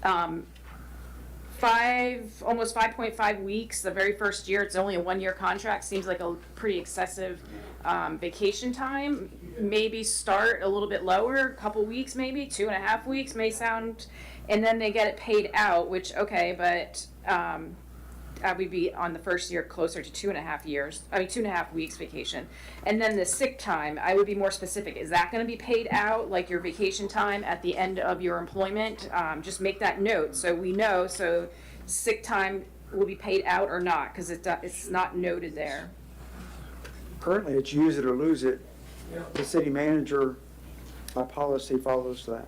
almost 5.5 weeks the very first year. It's only a 1 year contract. Seems like a pretty excessive vacation time. Maybe start a little bit lower, a couple weeks, maybe 2.5 weeks may sound, and then they get it paid out, which okay, but we'd be on the first year closer to 2.5 weeks vacation. And then the sick time, I would be more specific. Is that going to be paid out like your vacation time at the end of your employment? Just make that note so we know, so sick time will be paid out or not, because it's not noted there. Currently, it's use it or lose it. The city manager, by policy, follows that.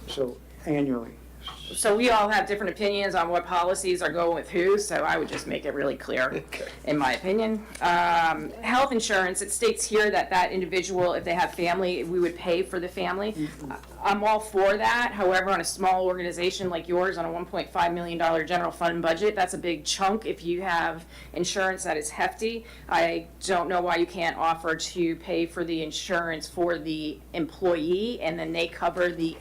So annually. So we all have different opinions on what policies are going with who, so I would just make it really clear, in my opinion. Health insurance, it states here that that individual, if they have family, we would pay for the family. I'm all for that. However, on a small organization like yours, on a $1.5 million general fund budget, that's a big chunk. If you have insurance that is hefty, I don't know why you can't offer to pay for the insurance for the employee and then they cover the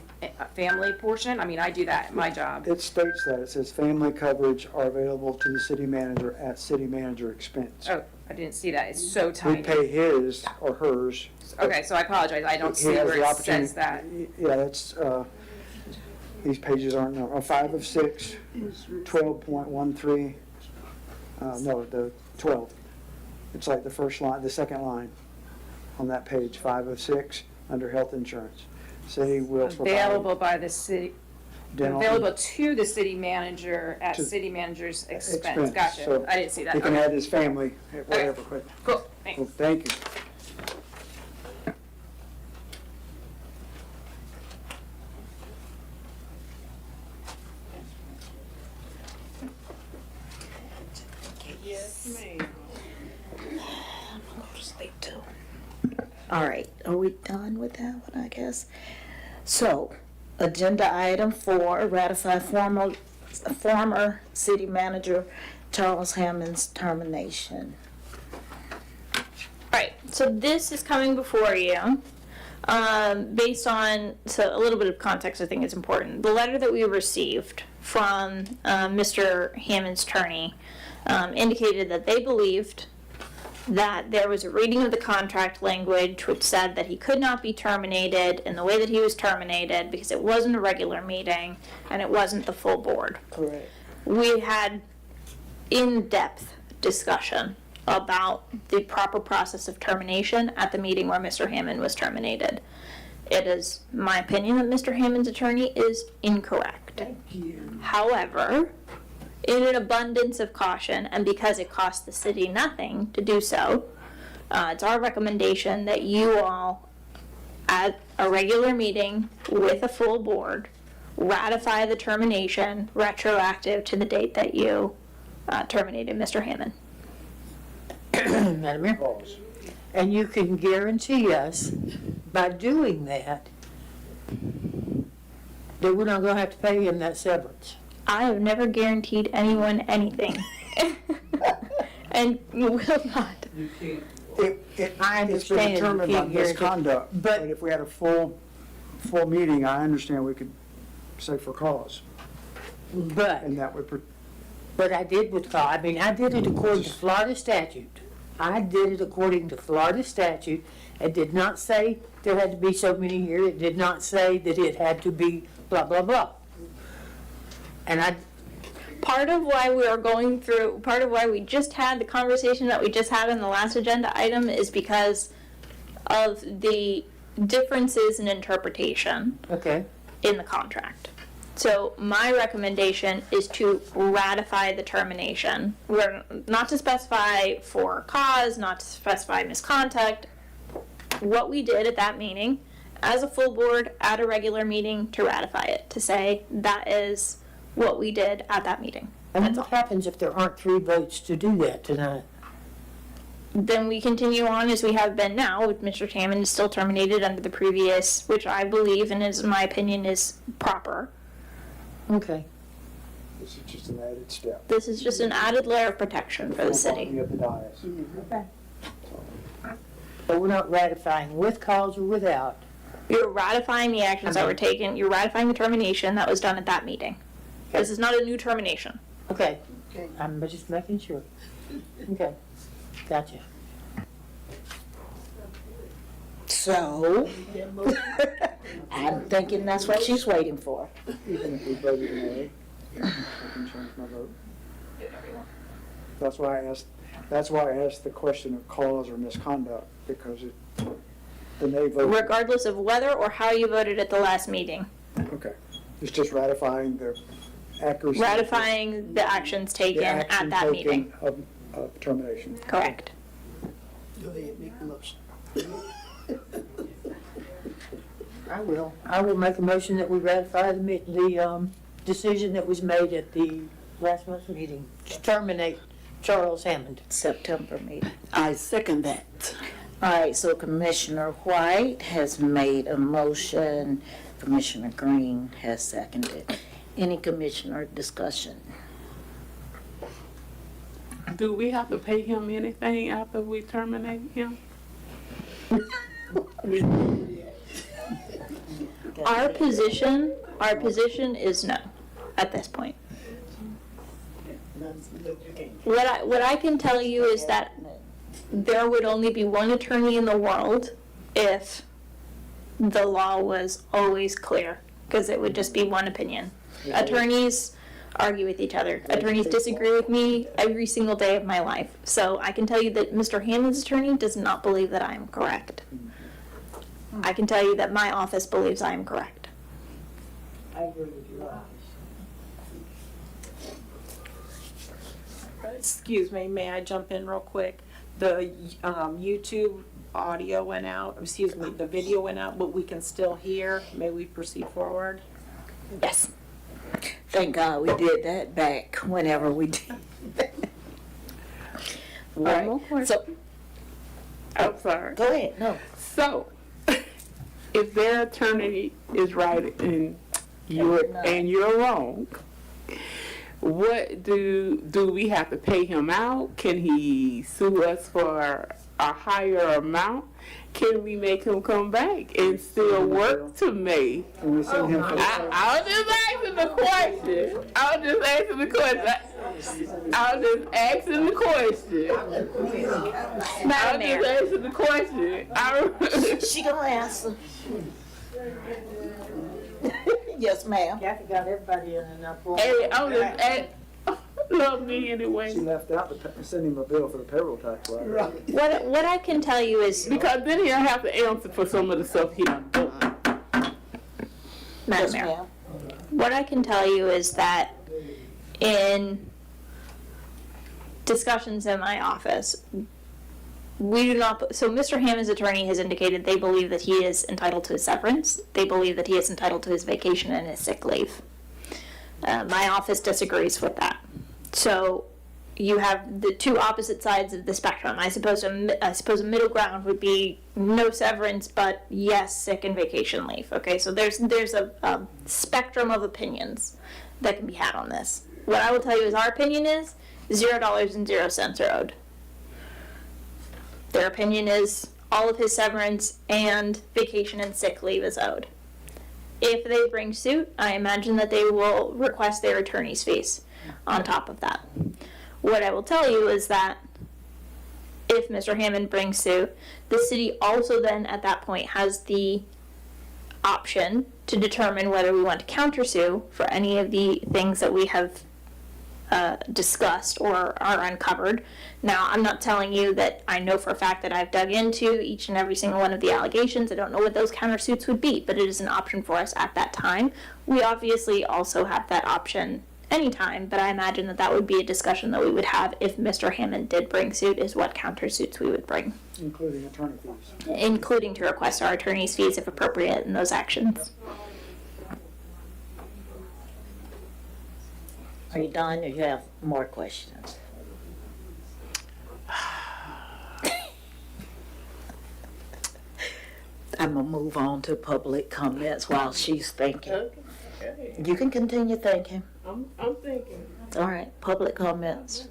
family portion. I mean, I do that in my job. It states that, it says family coverage are available to the city manager at city manager expense. Oh, I didn't see that. It's so We tiny. pay his or hers. Okay, so I apologize. I don't He see has where the it opportunity- says that. Yeah, that's, these pages aren't, 5 of 6, 12.13, no, the 12. It's like the first line, the second line on that page, 5 of 6, under health insurance. City will provide Available by the city, dental. available to the city manager at To- city manager's expense. expense, Gotcha. so I didn't see that. He can Okay. add his family, whatever, but, Cool, thanks. well, thank you. All right, are we done with that one, I guess? So, agenda item 4, ratify former city manager Charles Hammond's termination. Right, so this is coming before you, based on, so a little bit of context I think is important. The letter that we received from Mr. Hammond's attorney indicated that they believed that there was a reading of the contract language which said that he could not be terminated in the way that he was terminated because it wasn't a regular meeting and it wasn't the full board. Correct. We had in-depth discussion about the proper process of termination at the meeting where Mr. Hammond was terminated. It is my opinion that Mr. Hammond's attorney is incorrect. Thank you. However, in an abundance of caution, and because it costs the city nothing to do so, it's our recommendation that you all, at a regular meeting with a full board, ratify the termination retroactive to the date that you terminated Mr. Hammond. Madam Mayor. And you can guarantee us, by doing that, that we're not gonna have to pay him that severance. I have never guaranteed anyone anything. And you will not. I It's been understand you determined by can't guarantee, misconduct, but- but if we had a full meeting, I understand we could say for cause, but, and that would, but I did with, I mean, I did it according to Florida statute. I did it according to Florida statute. It did not say there had to be so many here. It did not say that it had to be blah, blah, blah. And I, Part of why we are going through, part of why we just had the conversation that we just had in the last agenda item is because of the differences in interpretation okay, in the contract. So my recommendation is to ratify the termination. We're not to specify for cause, not to specify misconduct. What we did at that meeting, as a full board, at a regular meeting, to ratify it, to say that is what we did at that meeting. and what happens if there aren't 3 votes to do that tonight? Then we continue on as we have been now, with Mr. Hammond is still terminated under the previous, which I believe and is, in my opinion, is proper. Okay. this is just an added step. This is just an added layer of protection for the city. Full body of the dais. But we're not ratifying with cause or without. You're ratifying the actions that were taken, you're ratifying the termination that was done at that meeting. This is not a new termination. Okay, I'm just making sure. Okay, gotcha. So, I'm thinking that's what she's waiting for. Even if we voted in A, I can change my vote. That's why I asked the question of cause or misconduct, because the nay vote, Regardless of whether or how you voted at the last meeting. okay. It's just ratifying the accuracy. Ratifying the actions the taken at action that taken meeting. Of termination. Correct. I will make a motion that we ratify the decision that was made at the last month's meeting to terminate Charles Hammond. September meeting. I second that. All right, so Commissioner White has made a motion, Commissioner Green has seconded. Any commissioner discussion? Do we have to pay him anything after we terminate him? Our position is no, at this point. What I can tell you is that there would only be one attorney in the world if the law was always clear, because it would just be one opinion. Attorneys argue with each other. Attorneys disagree with me every single day of my life. So I can tell you that Mr. Hammond's attorney does not believe that I am correct. I can tell you that my office believes I am correct. I agree with you. Excuse me, may I jump in real quick? The YouTube audio went out, excuse me, the video went out, but we can still hear. May we proceed forward? Yes. Thank God we did that back whenever we did. One more question. So, I'm sorry. go ahead, no. So, if their attorney is right and you're wrong, what do we have to pay him out? Can he sue us for a higher amount? Can we make him come back and still work to May? And we send him for I was just asking the question. I was just asking the question. She gonna answer. Yes, ma'am. Kathy got everybody in enough room. Hey, I was just love me anyway. She left out send him a bill for the payroll tax. What I can tell you is, Because then he'll have to answer for some of the stuff he done done. Madam Yes, Mayor, ma'am. what I can tell you is that in discussions in my office, we do not, so Mr. Hammond's attorney has indicated they believe that he is entitled to his severance. They believe that he is entitled to his vacation and his sick leave. My office disagrees with that. So you have the two opposite sides of the spectrum. I suppose a middle ground would be no severance, but yes, sick and vacation leave. Okay, so there's a spectrum of opinions that can be had on this. What I will tell you is our opinion is $0.00 are owed. Their opinion is all of his severance and vacation and sick leave is owed. If they bring suit, I imagine that they will request their attorney's fees on top of that. What I will tell you is that if Mr. Hammond brings suit, the city also then at that point has the option to determine whether we want to countersue for any of the things that we have discussed or are uncovered. Now, I'm not telling you that I know for a fact that I've dug into each and every single one of the allegations. I don't know what those countersuits would be, but it is an option for us at that time. We obviously also have that option anytime, but I imagine that that would be a discussion that we would have if Mr. Hammond did bring suit, is what countersuits we would bring. Including attorney fees. Including to request our attorney's fees if appropriate in those actions. Are you done or you have more questions? I'm gonna move on to public comments while she's thinking. Okay. You can continue thinking. I'm thinking. All right, public comments.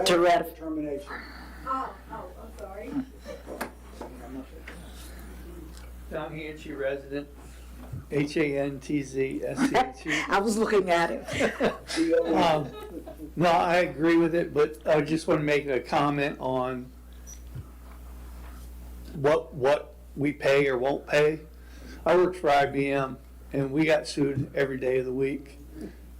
To ratify. Termination. Don Hanchey, resident, HANTZSCHE. I was looking at it. No, I agree with it, but I just want to make a comment on what we pay or won't pay. I worked for IBM, and we got sued every day of the week.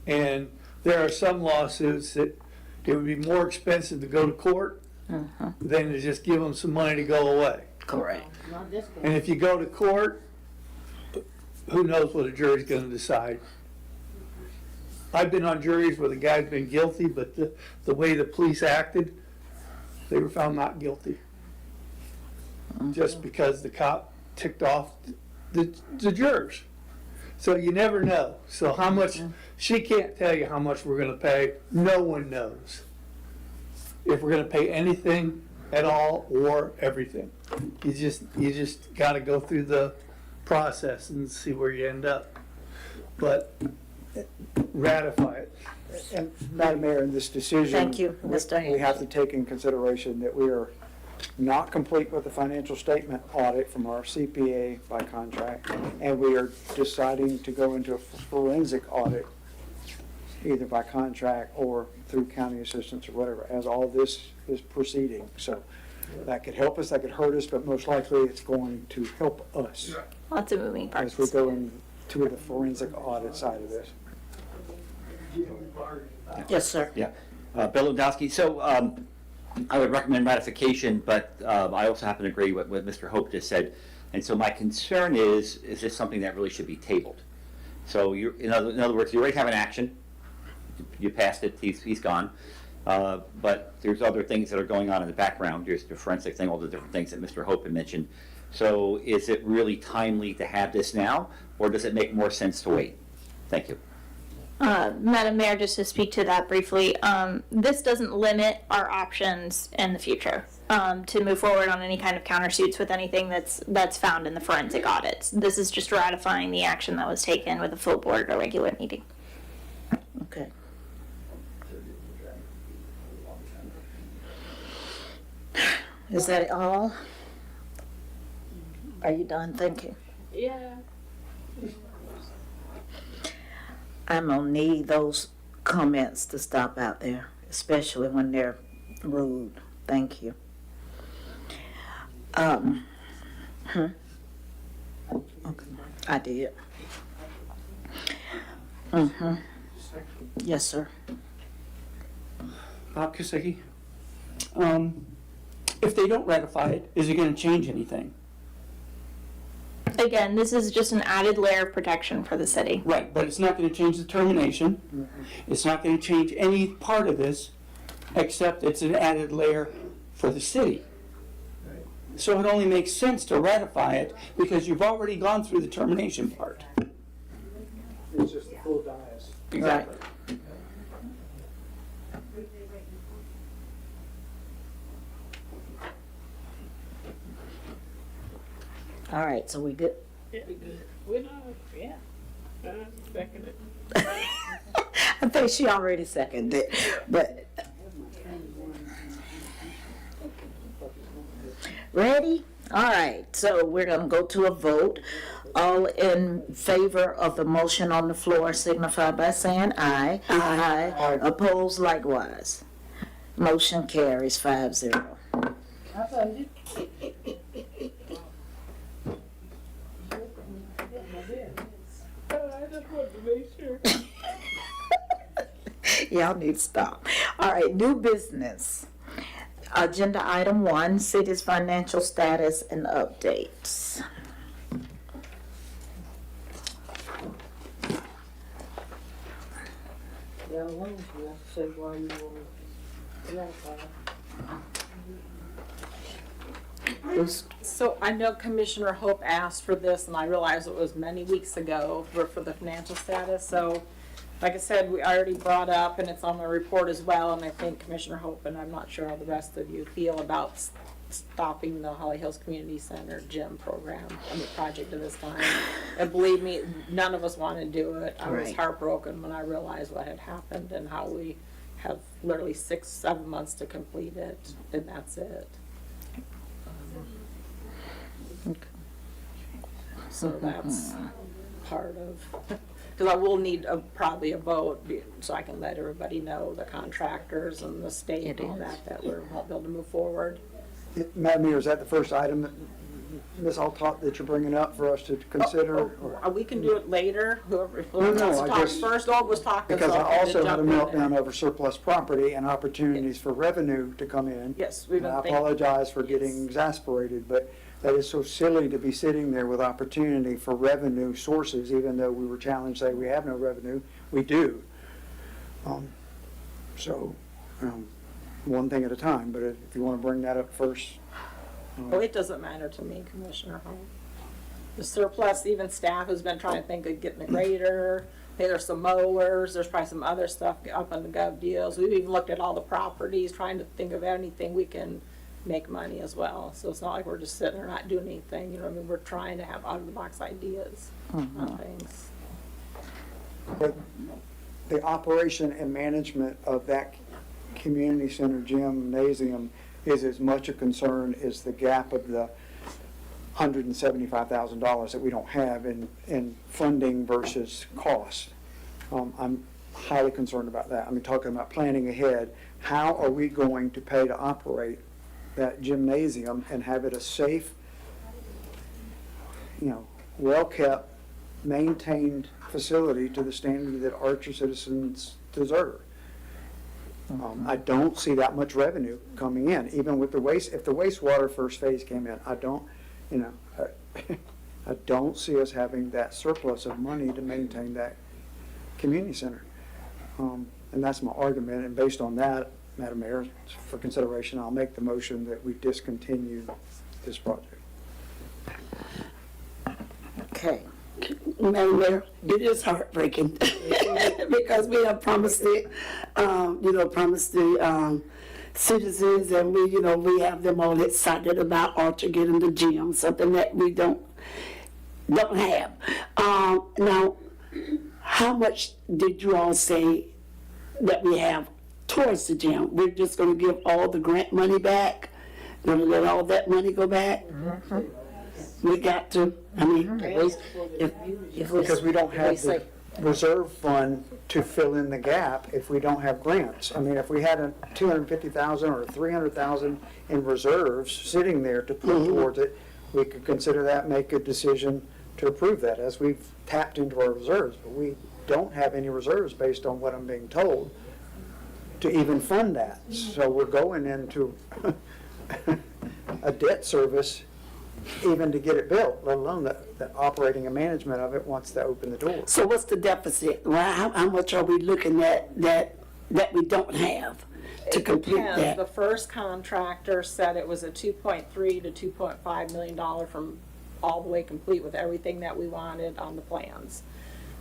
And there are some lawsuits that it would be more expensive to go to court than to just give them some money to go away. Correct. And if you go to court, who knows what a jury's going to decide. I've been on juries where the guy's been guilty, but the way the police acted, they were found not guilty. Just because the cop ticked off the jurors. So you never know. So how much, she can't tell you how much we're gonna pay. No one knows if we're gonna pay anything at all or everything. You just gotta go through the process and see where you end up. But ratify it. And Madam Mayor, in this decision. Thank you, Mr. We have to Hampton. take in consideration that we are not complete with the financial statement audit from our CPA by contract, and we are deciding to go into a forensic audit either by contract or through county assistance or whatever, as all this is proceeding. So that could help us, that could hurt us, but most likely it's going to help us Lots of moving parts. as we go into the forensic audit side of this. Yes, sir. Yeah. Bill Lewandowski, so I would recommend ratification, but I also happen to agree with what Mr. Hope just said. And so my concern is this something that really should be tabled? So in other words, you already have an action. You passed it, he's gone. But there's other things that are going on in the background. There's the forensic thing, all the different things that Mr. Hope had mentioned. So is it really timely to have this now, or does it make more sense to wait? Thank you. Madam Mayor, just to speak to that briefly, this doesn't limit our options in the future to move forward on any kind of countersuits with anything that's found in the forensic audits. This is just ratifying the action that was taken with a full board at a regular meeting. Okay. Is that all? Are you done thinking? Yeah. I'm gonna need those comments to stop out there, especially when they're rude. Thank you. Okay. I did. Yes, sir. Bob Kosicki. If they don't ratify it, is it gonna change anything? Again, this is just an added layer of protection for the city. Right, but it's not gonna change the termination. It's not gonna change any part of this, except it's an added layer for the city. So it only makes sense to ratify it because you've already gone through the termination part. It's just the full dais. Exactly. All right, so we good? Yeah, good. We're not, yeah. Second it. I think she already seconded it, but. Ready? All right, so we're gonna go to a vote. All in favor of the motion on the floor signify by saying aye. Aye. Opposed likewise. Motion carries 5-0. I just wanted to make sure. Y'all need to stop. All right, new business. Agenda item 1, city's financial status and updates. Yeah, why don't you have to say why you want to So I know Commissioner Hope asked for this, and I realized it was many weeks ago for the financial status. So, like I said, we already brought up, and it's on the report as well, and I think Commissioner Hope, and I'm not sure how the rest of you feel about stopping the Holly Hills Community Center gym program and the project at this time. And believe me, none of us want to do it. I was Right. heartbroken when I realized what had happened and how we have literally 6-7 months to complete it, and that's it. So that's part of, because I will need probably a vote so I can let everybody know, the contractors and the state and all that we won't be able to move forward. Madam Mayor, is that the first item that Ms. Altott that you're bringing up for us to consider? or- We can do it later, whoever No, wants no, to I talk just- first. All was talking. Because so I had to also had a jump in there. meltdown over surplus property and opportunities for revenue to come in. Yes, we've And I been thinking. apologize for getting Yes. exasperated, but that is so silly to be sitting there with opportunity for revenue sources, even though we were challenged, say we have no revenue, we do. So, one thing at a time, but if you want to bring that up first. Well, it doesn't matter to me, Commissioner Hall. the surplus, even staff has been trying to think of getting a grader. There's some mowers, there's probably some other stuff up on the gov deals. We've even looked at all the properties, trying to think of anything we can make money as well. So it's not like we're just sitting there not doing anything, you know, I mean, we're trying to have out-of-the-box ideas on things. But the operation and management of that community center gymnasium is as much a concern as the gap of the $175,000 that we don't have in funding versus cost. I'm highly concerned about that. I mean, talking about planning ahead, how are we going to pay to operate that gymnasium and have it a safe, you know, well-kept, maintained facility to the standard that Archer citizens deserve? I don't see that much revenue coming in, even with the if the wastewater first phase came in, I don't see us having that surplus of money to maintain that community center. And that's my argument, and based on that, Madam Mayor, for consideration, I'll make the motion that we discontinue this project. Okay. Madam Mayor, it is heartbreaking because we have promised it, promised the citizens, and we have them all excited about Archer getting the gym, something that we don't have. Now, how much did you all say that we have towards the gym? We're just going to give all the grant money back? Going to let all that money go back? We got to, I mean, Because we don't have the reserve fund to fill in the gap if we don't have grants. I mean, if we had a $250,000 or $300,000 in reserves sitting there to put towards it, we could consider that, make a decision to approve that as we've tapped into our reserves. But we don't have any reserves based on what I'm being told to even fund that. So we're going into a debt service even to get it built, let alone the operating and management of it once they open the door. so what's the deficit? Well, how much are we looking at that we don't have to complete Depends. that? The first contractor said it was a $2.3 to $2.5 million from all the way complete with everything that we wanted on the plans.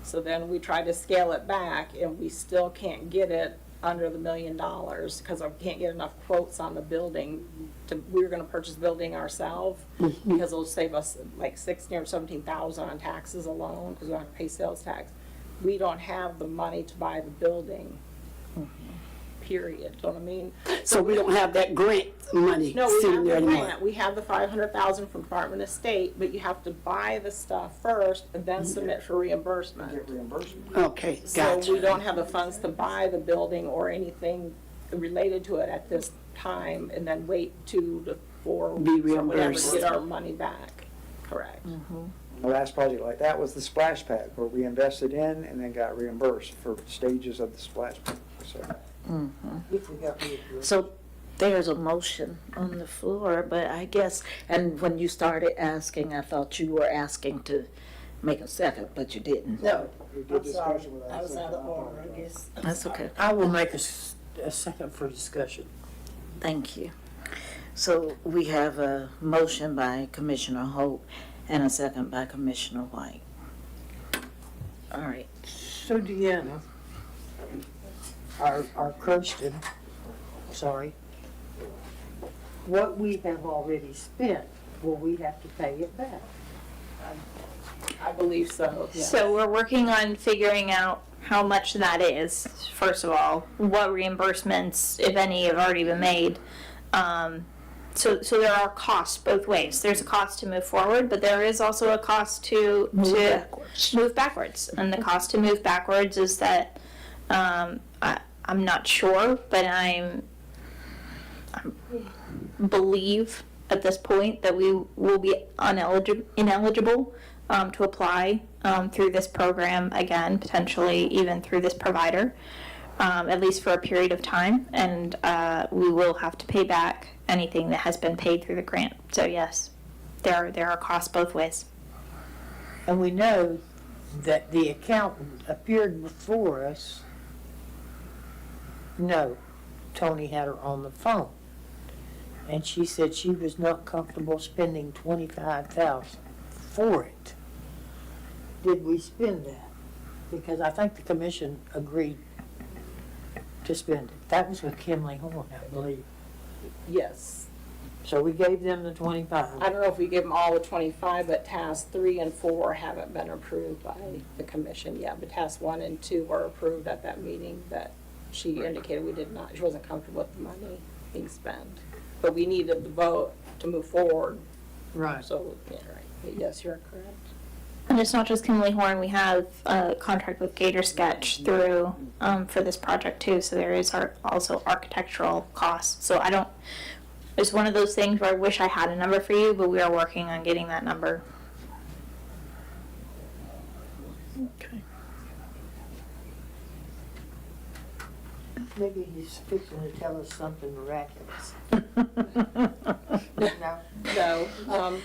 So then we tried to scale it back, and we still can't get it under the $1 million because I can't get enough quotes on the building. We were going to purchase the building ourselves because it'll save us like $16,000 or $17,000 on taxes alone because we don't have to pay sales tax. We don't have the money to buy the building. Period. You know what I mean? So we don't have that grant money No, we sitting have there the anymore? grant. We have the $500,000 from Department of State, but you have to buy the stuff first and then submit for reimbursement. Get reimbursement. Okay, So we gotcha. don't have the funds to buy the building or anything related to it at this time, and then wait 2 to 4 Be weeks or whatever to reimbursed. get our money back. Correct. The last project like that was the splash pad, where we invested in and then got reimbursed for stages of the splash pad. So there's a motion on the floor, but I guess, and when you started asking, I thought you were asking to make a second, but you didn't. No, We did discussion with I was out of order, I guess. That's okay. I will make a second for discussion. Thank you. So we have a motion by Commissioner Hope and a second by Commissioner White. All right. So Deanna, our Kirsten, sorry, what we have already spent, will we have to pay it back? I believe so. Yeah. So we're working on figuring out how much that is, first of all, what reimbursements, if any, have already been made. So there are costs both ways. There's a cost to move forward, but there is also a cost to move backwards. And the cost to move backwards is that I'm not sure, but I believe at this point that we will be ineligible to apply through this program again, potentially even through this provider, at least for a period of time, and we will have to pay back anything that has been paid through the grant. So yes, there are costs both ways. And we know that the accountant appeared before us. No, Tony had her on the phone. And she said she was not comfortable spending $25,000 for it, did we spend that? Because I think the commission agreed to spend it. That was with Kimley-Horn, I believe. Yes. So we gave them the 25. I don't know if we give them all the 25, but task 3 and 4 haven't been approved by the commission yet. But task 1 and 2 were approved at that meeting that she indicated we did not, she wasn't comfortable with the money being spent. But we needed the vote to move forward. Right. So, yeah, right. But yes, you're correct. And it's not just Kimley-Horn, we have a contract with Gator Sketch through, for this project too, so there is also architectural costs. So I don't, it's one of those things where I wish I had a number for you, but we are working on getting that number. Okay. Maybe he's fixing to tell us something miraculous. No? No,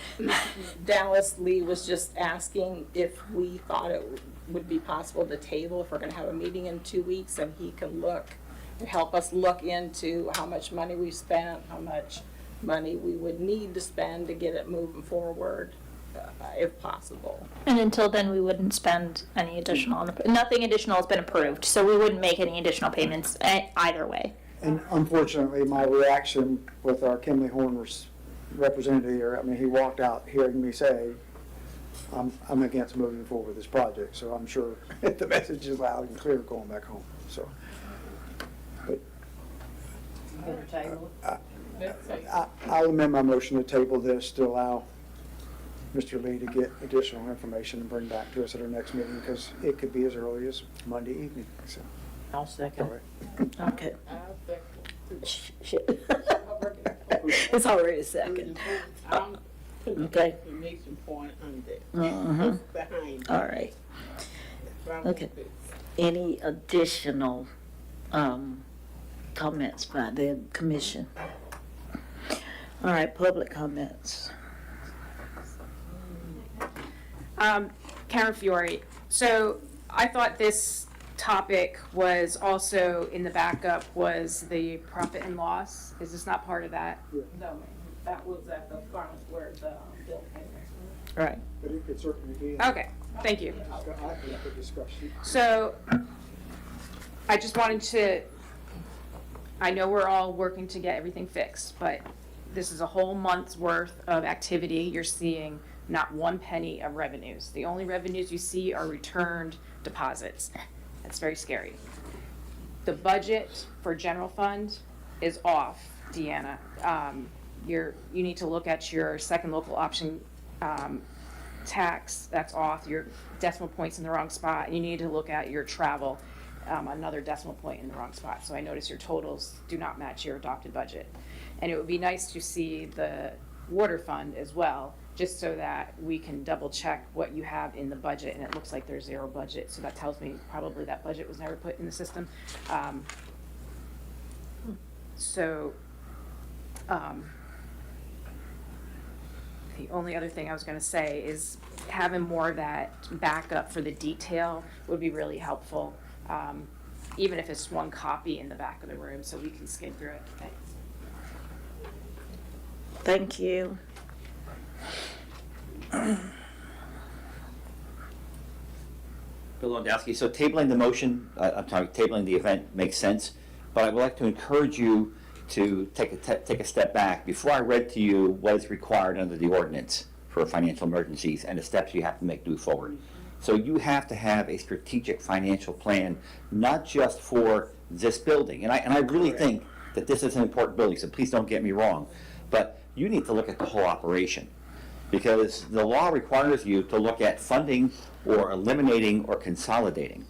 Dallas Lee was just asking if we thought it would be possible to table if we're gonna have a meeting in 2 weeks, and he can look and help us look into how much money we spent, how much money we would need to spend to get it moving forward, if possible. And until then, we wouldn't spend any additional, nothing additional has been approved, so we wouldn't make any additional payments either way. And unfortunately, my reaction with our Kimley-Horn representative here, I mean, he walked out hearing me say, I'm against moving forward with this project, so I'm sure the message is loud and clear going back home, so. But I'll amend my motion to table this to allow Mr. Lee to get additional information and bring back to us at our next meeting, because it could be as early as Monday evening, so. I'll second. All right. Okay. It's already a second. Okay. Exclamation point on that. Mhm. Behind. All right. Okay. Any additional comments by the commission? All right, public comments. Karen Fiore. So I thought this topic was also in the backup was the profit and loss. Is this not part of that? No, that was at the front where the bill came. Right. But it could certainly be. Okay, thank you. I could discuss it. So I just wanted to, I know we're all working to get everything fixed, but this is a whole month's worth of activity. You're seeing not one penny of revenues. The only revenues you see are returned deposits. That's very scary. The budget for general fund is off, Deanna. You need to look at your second local option tax, that's off. Your decimal point's in the wrong spot. And you need to look at your travel, another decimal point in the wrong spot. So I notice your totals do not match your adopted budget. And it would be nice to see the water fund as well, just so that we can double check what you have in the budget, and it looks like there's zero budget, so that tells me probably that budget was never put in the system. The only other thing I was gonna say is having more of that backup for the detail would be really helpful, even if it's one copy in the back of the room, so we can skim through it. Thanks. Thank you. Bill Lewandowski, so tabling the motion, tabling the event makes sense, but I would like to encourage you to take a step back. Before I read to you what is required under the ordinance for financial emergencies and the steps you have to make to move forward. So you have to have a strategic financial plan, not just for this building. And I really think that this is an important building, so please don't get me wrong. But you need to look at the whole operation, because the law requires you to look at funding or eliminating or consolidating.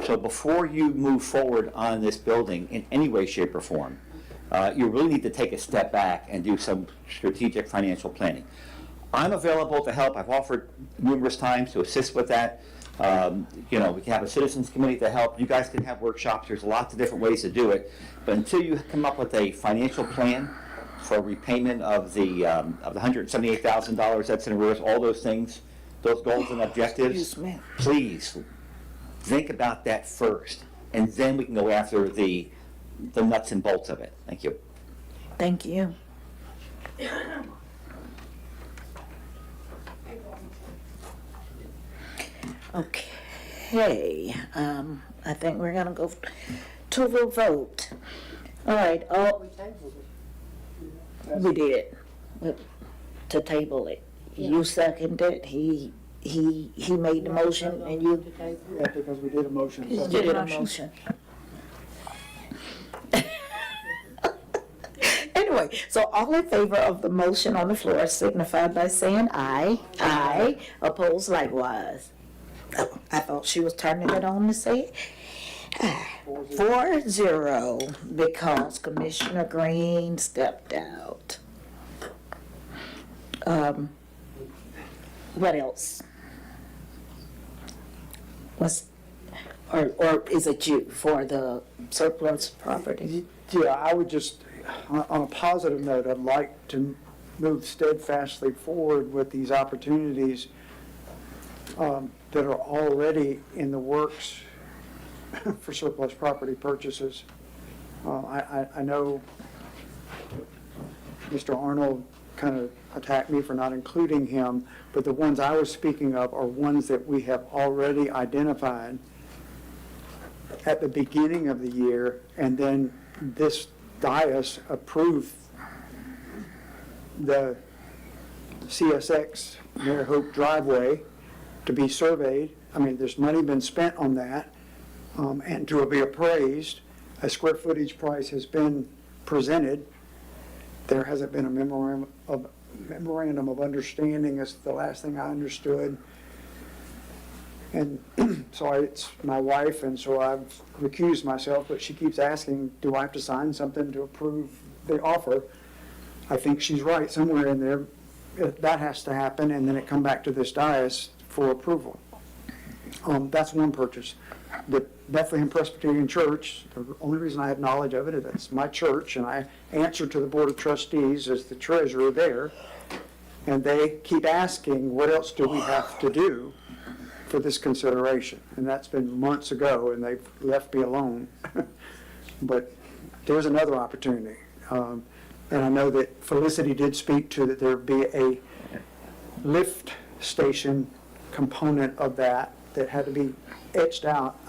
So before you move forward on this building in any way, shape, or form, you really need to take a step back and do some strategic financial planning. I'm available to help. I've offered numerous times to assist with that. We can have a citizens committee to help. You guys can have workshops. There's lots of different ways to do it. But until you come up with a financial plan for repayment of the $178,000 that's in arrears, all those things, those goals and objectives, please think about that first, and then we can go after the nuts and bolts of it. Thank you. Thank you. Okay, I think we're gonna go to the vote. All right, we did, to table it. You seconded, he made the motion and you Yeah, because we did a motion. so- did a motion. Anyway, so all in favor of the motion on the floor signify by saying aye. Aye. Opposed likewise. Oh, I thought she was turning it on to say 4-0 because Commissioner Green stepped out. What else? Or is it you for the surplus property? Yeah, I would just, on a positive note, I'd like to move steadfastly forward with these opportunities that are already in the works for surplus property purchases. I know Mr. Arnold kind of attacked me for not including him, but the ones I was speaking of are ones that we have already identified at the beginning of the year, and then this dais approved the CSX Mary Hope driveway to be surveyed. I mean, there's money been spent on that, and to be appraised. A square footage price has been presented. There hasn't been a memorandum of understanding, is the last thing I understood. And so it's my wife, and so I've recused myself, but she keeps asking, do I have to sign something to approve the offer? I think she's right, somewhere in there, that has to happen, and then it come back to this dais for approval. That's one purchase. The Bethlehem Presbyterian Church, the only reason I have knowledge of it is it's my church, and I answer to the Board of Trustees as the treasurer there, and they keep asking, what else do we have to do for this consideration? And that's been months ago, and they've left me alone. But there's another opportunity. And I know that Felicity did speak to that there be a lift station component of that had to be etched out.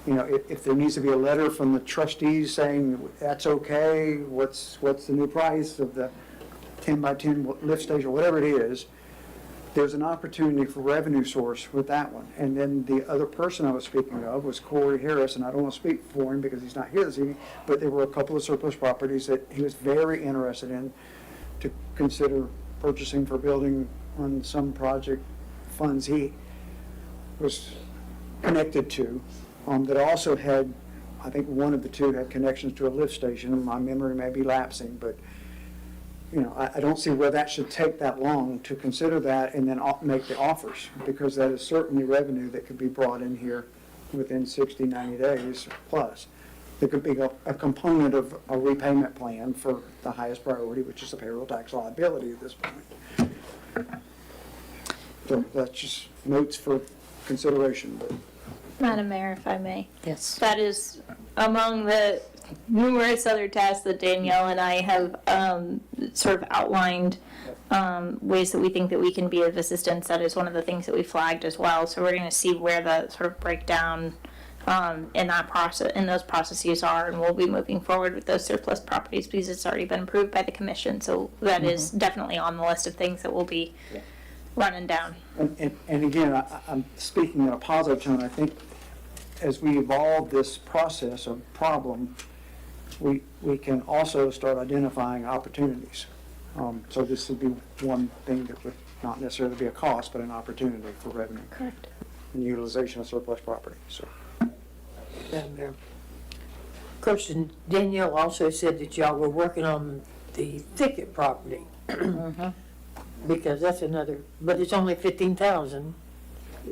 If there needs to be a letter from the trustees saying that's okay, what's the new price of the 10 by 10 lift station, whatever it is, there's an opportunity for revenue source with that one. And then the other person I was speaking of was Corey Harris, and I don't want to speak for him because he's not here this evening, but there were a couple of surplus properties that he was very interested in to consider purchasing for building on some project funds he was connected to, that also had, I think one of the two had connections to a lift station, and my memory may be lapsing, but I don't see where that should take that long to consider that and then make the offers, because that is certainly revenue that could be brought in here within 60, 90 days plus. There could be a component of a repayment plan for the highest priority, which is the payroll tax liability at this point. So that's just notes for consideration. But Madam Mayor, if I may. Yes. That is among the numerous other tasks that Danielle and I have sort of outlined, ways that we think that we can be of assistance. That is one of the things that we flagged as well. So we're going to see where the sort of breakdown in that process, in those processes are, and we'll be moving forward with those surplus properties because it's already been approved by the commission. So that is definitely on the list of things that we'll be running down. And again, I'm speaking in a positive tone. I think as we evolve this process of problem, we can also start identifying opportunities. So this would be one thing that would not necessarily be a cost, but an opportunity for revenue. Correct. And utilization of surplus property. So. Madam Mayor. Of course, Danielle also said that y'all were working on the thicket property. Because that's another, but it's only 15,000.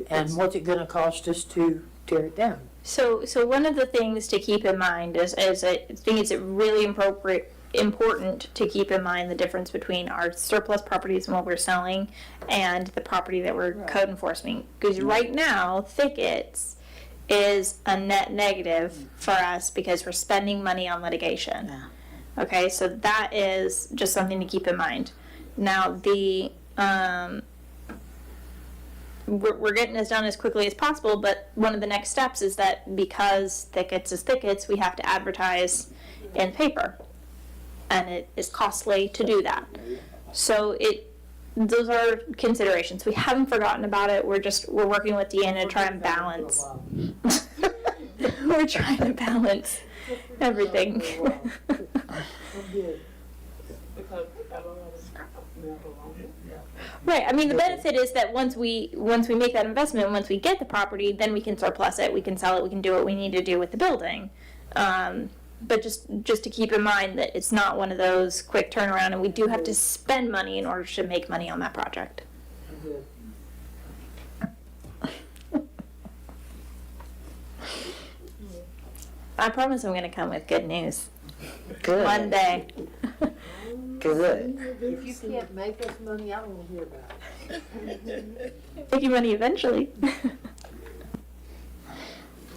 And what's it gonna cost us to tear it down? So one of the things to keep in mind is I think it's really important to keep in mind the difference between our surplus properties and what we're selling and the property that we're code enforcing. Because right now, thickets is a net negative for us because we're spending money on litigation. Yeah. Okay, so that is just something to keep in mind. Now, we're getting this done as quickly as possible, but one of the next steps is that because thickets is thickets, we have to advertise in paper. And it is costly to do that. So those are considerations. We haven't forgotten about it. We're working with Deanna to try and balance. We're trying to balance everything. Right. I mean, the benefit is that once we make that investment, once we get the property, then we can surplus it, we can sell it, we can do what we need to do with the building. But just to keep in mind that it's not one of those quick turnaround, and we do have to spend money in order to make money on that project. I promise I'm going to come with good news. Good. One day. Good. If you can't make us money, I don't want to hear about it. Make you money eventually.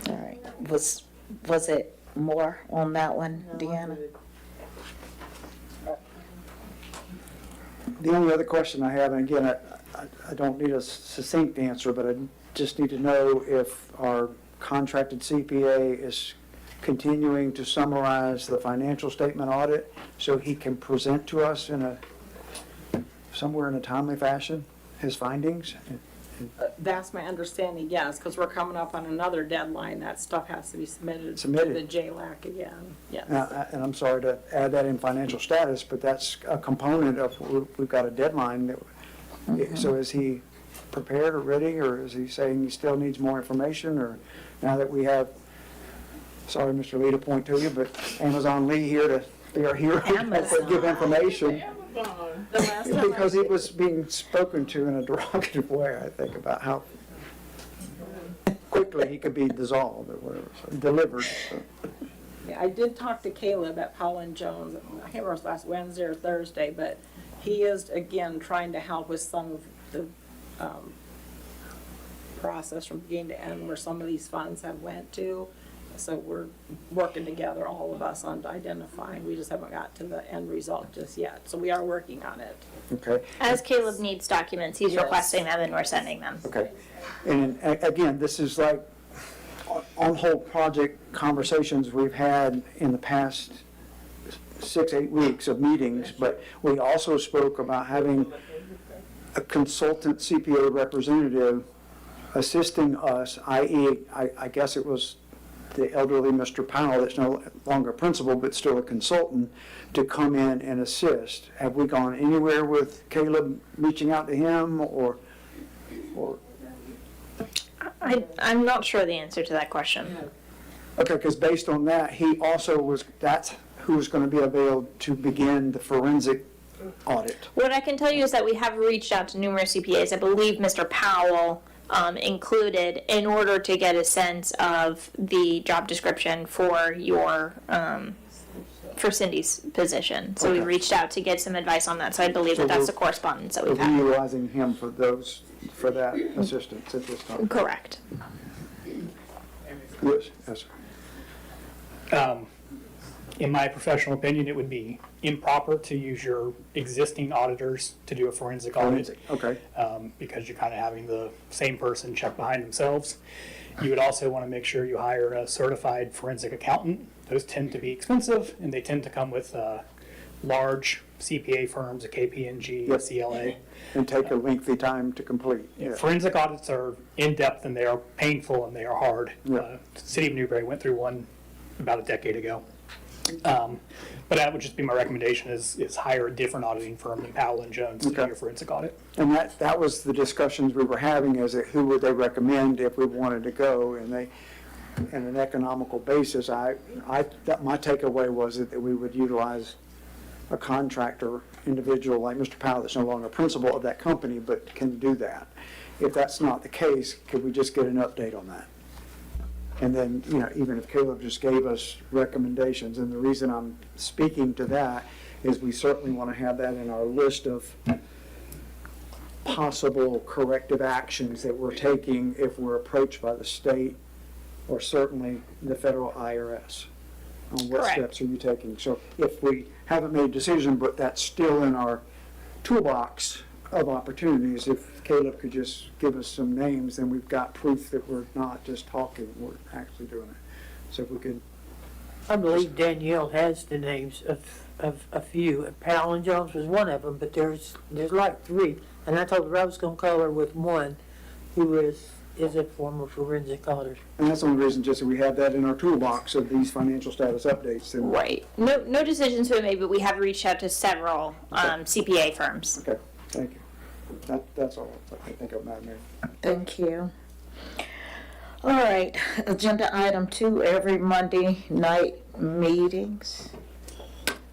All right. Was it more on that one, Deanna? The only other question I have, and again, I don't need a succinct answer, but I just need to know if our contracted CPA is continuing to summarize the financial statement audit so he can present to us somewhere in a timely fashion, his findings. That's my understanding, yes, because we're coming up on another deadline. That stuff has to be submitted to Submitted. the JLAC again, yes. And I'm sorry to add that in financial status, but that's a component of, we've got a deadline. So is he prepared or ready, or is he saying he still needs more information, or now that we have, sorry, Mr. Lee, to point to you, but Amazon Lee here to be our hero, to give information. The last time Because he was being spoken to in a derogative way, I think, about how quickly he could be dissolved or whatever, so delivered. So. Yeah, I did talk to Caleb at Powell and Jones, I can't remember if it was last Wednesday or Thursday, but he is, again, trying to help with some of the process from beginning to end where some of these funds have went to. So we're working together, all of us, on identifying. We just haven't got to the end result just yet. So we are working on it. Okay. As Caleb needs documents, he's requesting them and we're sending them. Okay. And again, this is like on whole project conversations we've had in the past 6-8 weeks of meetings, but we also spoke about having a consultant CPA representative assisting us, i.e., I guess it was the elderly Mr. Powell, that's no longer a principal, but still a consultant, to come in and assist. Have we gone anywhere with Caleb reaching out to him, or? I'm not sure the answer to that question. Okay, because based on that, he also that's who was going to be available to begin the forensic audit. What I can tell you is that we have reached out to numerous CPAs. I believe Mr. Powell included, in order to get a sense of the job description for your for Cindy's position. So we reached out to get some advice on that. So I believe So that's the correspondence that we've We're had. utilizing him for that assistance at this time. Correct. Yes, yes, sir. In my professional opinion, it would be improper to use your existing auditors to do a forensic audit. Okay. Because you're kind of having the same person check behind themselves. You would also want to make sure you hire a certified forensic accountant. Those tend to be expensive, and they tend to come with large CPA firms, a KPMG, a CLA. And take a lengthy time to complete. Yeah. Forensic audits are in-depth, and they are painful, and they are hard. Yeah. The City of Newberry went through one about a decade ago. But that would just be my recommendation is hire a different auditing firm than Powell and Jones to do your forensic audit. And that was the discussions we were having, is that who would they recommend if we wanted to go, and they, on an economical basis, my takeaway was that we would utilize a contractor individual like Mr. Powell that's no longer principal of that company, but can do that. If that's not the case, could we just get an update on that? And then, even if Caleb just gave us recommendations, and the reason I'm speaking to that is we certainly want to have that in our list of possible corrective actions that we're taking if we're approached by the state or certainly the federal IRS. On what Correct. steps are you taking? So if we haven't made a decision, but that's still in our toolbox, of opportunities. If Caleb could just give us some names, then we've got proof that we're not just talking, we're actually doing it. So if we could, I believe Danielle has the names of a few. Powell and Jones was one of them, but there's like three. And I told her I was gonna call her with one who is a former forensic auditor. and that's the only reason, just so we have that in our toolbox of these financial status updates. And Right. No decisions been made, but we have reached out to several CPA firms. okay, thank you. That's all I think of, Madam Mayor. Thank you. All right, agenda item 2, every Monday night meetings.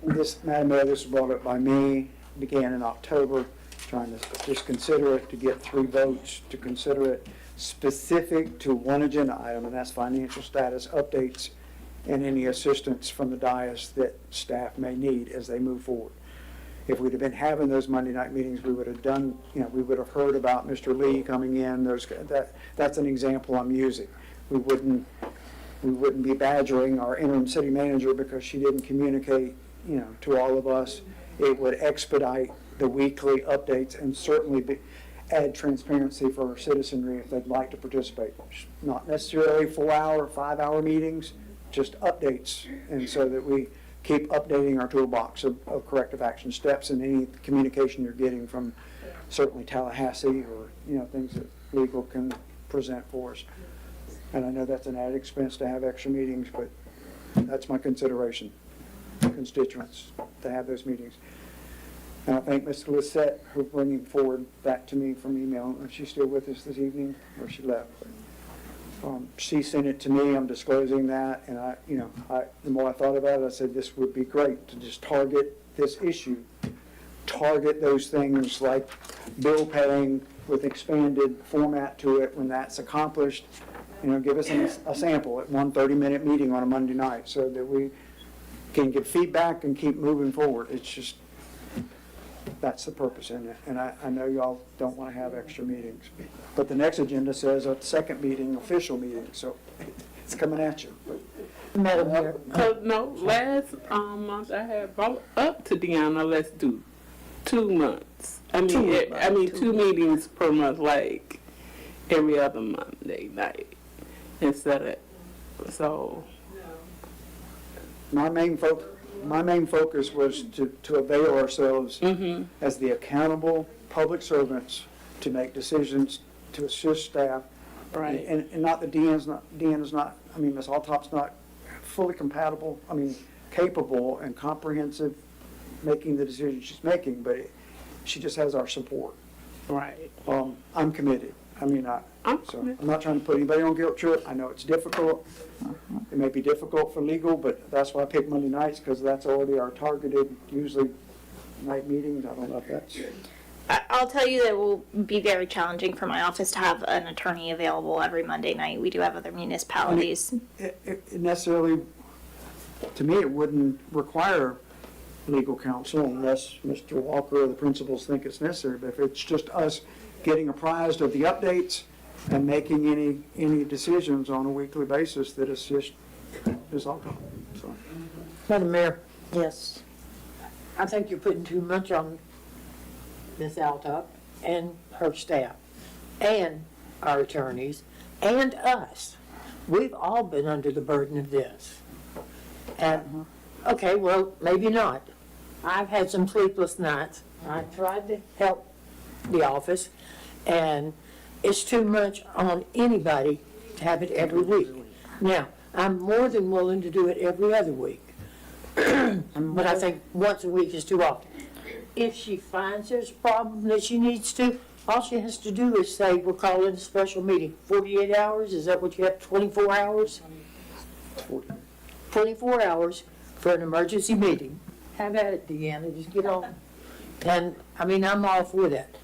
This, Madam Mayor, this was brought up by me, began in October, trying to just consider it, to get 3 votes, to consider it specific to one agenda item, and that's financial status updates and any assistance from the dais that staff may need as they move forward. If we'd have been having those Monday night meetings, we would have done, we would have heard about Mr. Lee coming in, that's an example I'm using. We wouldn't be badgering our interim city manager because she didn't communicate, to all of us. It would expedite the weekly updates and certainly add transparency for our citizenry if they'd like to participate. Not necessarily 4-hour, 5-hour meetings, just updates, and so that we keep updating our toolbox of corrective action steps and any communication you're getting from certainly Tallahassee or, things that legal can present for us. And I know that's an added expense to have extra meetings, but that's my consideration, constituents, to have those meetings. And I thank Ms. Lissette for bringing forward that to me from email. Is she still with us this evening, or she left? She sent it to me, I'm disclosing that, and the more I thought about it, I said this would be great to just target this issue. Target those things like bill paying with expanded format to it when that's accomplished. Give us a sample at one 30-minute meeting on a Monday night so that we can get feedback and keep moving forward. It's just, that's the purpose in it. And I know y'all don't want to have extra meetings. But the next agenda says a second meeting, official meeting, so it's coming at you. Madam Mayor. No, last month I had brought up to Deanna, let's do 2 months. I mean 2 meetings per month, like every other Monday night instead of, so. My main focus was to avail ourselves as the accountable public servants to make decisions to assist staff. Right. And not that Ms. Altop's not fully capable and comprehensive making the decisions she's making, but she just has our support. Right. I'm committed. I'm not trying to put anybody on guilt trip. I know it's difficult. It may be difficult for legal, but that's why I pick Monday nights, because that's already our targeted, usually night meetings. I don't know if that's. I'll tell you that it will be very challenging for my office to have an attorney available every Monday night. We do have other municipalities. It necessarily, to me, it wouldn't require legal counsel unless Mr. Walker or the principals think it's necessary. But if it's just us getting apprised of the updates and making any decisions on a weekly basis that assist Ms. Altop. So. Madam Mayor, Yes. I think you're putting too much on Ms. Altop and her staff and our attorneys and us. We've all been under the burden of this. And, okay, well, maybe not. I've had some sleepless nights. I tried to help the office, and it's too much on anybody to have it every week. Now, I'm more than willing to do it every other week, but I think once a week is too often. If she finds there's a problem that she needs to, all she has to do is say, we're calling a special meeting. 48 hours, is that what you have, 24 hours? 24 hours for an emergency meeting. Have at it, Deanna, just get on. And, I'm all for that.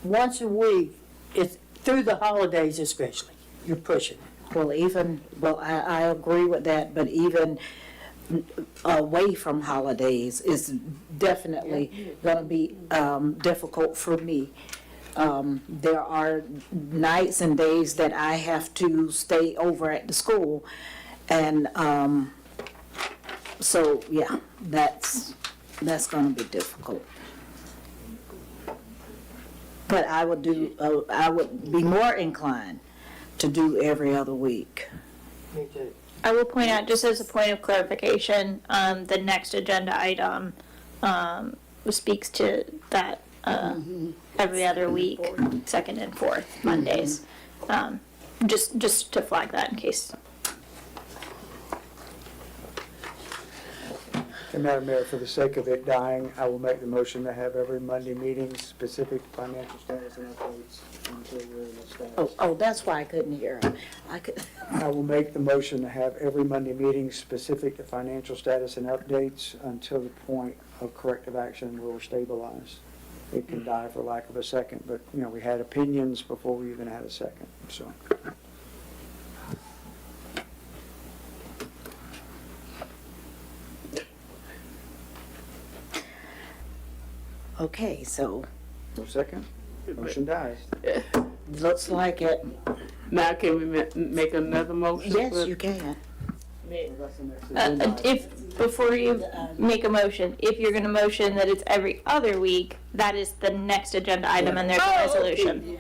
Once a week, it's through the holidays especially, you're pushing it. I agree with that, but even away from holidays is definitely going to be difficult for me. There are nights and days that I have to stay over at the school, and so yeah, that's going to be difficult. But I would be more inclined to do every other week. Me too. I will point out, just as a point of clarification, the next agenda item speaks to that every other week, second and fourth Mondays. Just to flag that in case. And Madam Mayor, for the sake of it dying, I will make the motion to have every Monday meeting specific financial status and updates until we're in the status. Oh, that's why I couldn't hear. I will make the motion to have every Monday meeting specific to financial status and updates until the point of corrective action where we're stabilized. It can die for lack of a second, but, you know, we had opinions before we even had a second, so. Okay, so No second? Motion dies. looks like it. Now can we make another motion? Yes, you can. That's the next agenda item. If, before you make a motion, if you're gonna motion that it's every other week, that is the next agenda item and there's a resolution.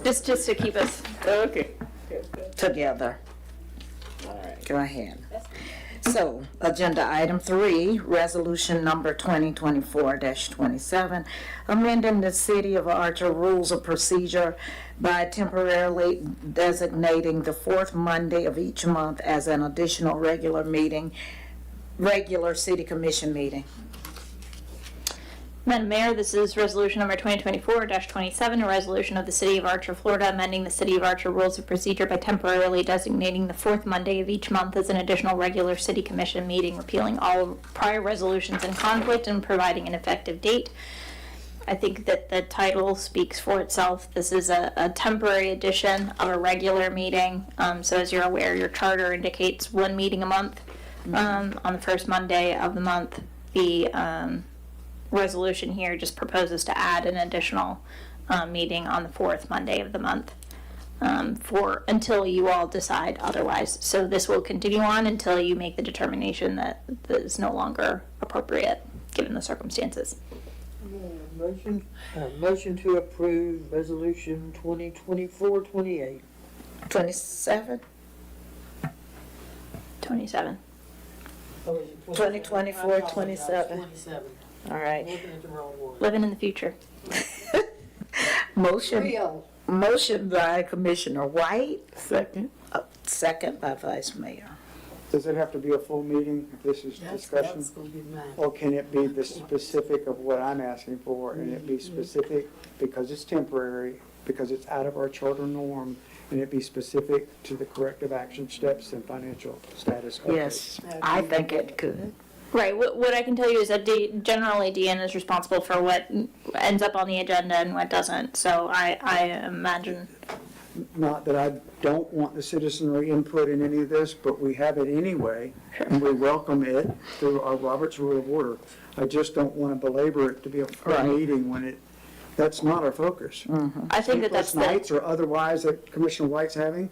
Just to keep us. Okay. Together. Go ahead. So, agenda item 3, resolution number 2024-27, amending the City of Archer Rules of Procedure by temporarily designating the fourth Monday of each month as an additional regular City Commission meeting. Madam Mayor, this is resolution number 2024-27, a resolution of the City of Archer, Florida, amending the City of Archer Rules of Procedure by temporarily designating the fourth Monday of each month as an additional regular City Commission meeting, repealing all prior resolutions in conflict and providing an effective date. I think that the title speaks for itself. This is a temporary addition of a regular meeting. So as you're aware, your charter indicates one meeting a month on the first Monday of the month. The resolution here just proposes to add an additional meeting on the fourth Monday of the month until you all decide otherwise. So this will continue on until you make the determination that this is no longer appropriate given the circumstances. Motion to approve resolution 2024-28. 27? 27. 2024, 27. 27. All right. Looking at the wrong one. Living in the future. Motion by Commissioner White, Second. second by Vice Mayor. Does it have to be a full meeting if this is discussion? gonna be mine. Or can it be the specific of what I'm asking for, and it be specific because it's temporary, because it's out of our charter norm, and it be specific to the corrective action steps and financial status updates? Yes, I think it could. Right. What I can tell you is that generally Deanna is responsible for what ends up on the agenda and what doesn't. So I imagine. Not that I don't want the citizenry input in any of this, but we have it anyway, and we welcome it through our Robert's Rule of Order. I just don't want to belabor it to be a full Right. meeting when that's not our focus. I think that that's Sleepless nights or otherwise that Commissioner White's having,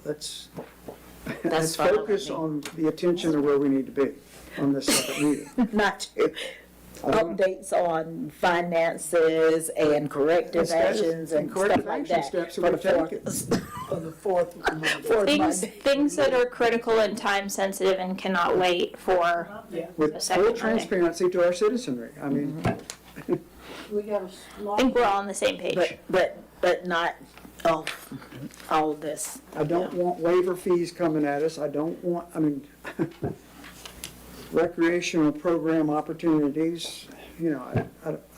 let's fine with focus me. on the attention to where we need to be on this second meeting. Not to updates on finances and corrective actions and stuff corrective like action that. steps for that the we're taking. For the fourth Monday. things that are critical and time sensitive and cannot wait for With a second full Monday. transparency to our citizenry. I mean, We got a I think we're all on the same page. But not all this. I don't want waiver fees coming at us. I don't want, recreational program opportunities, I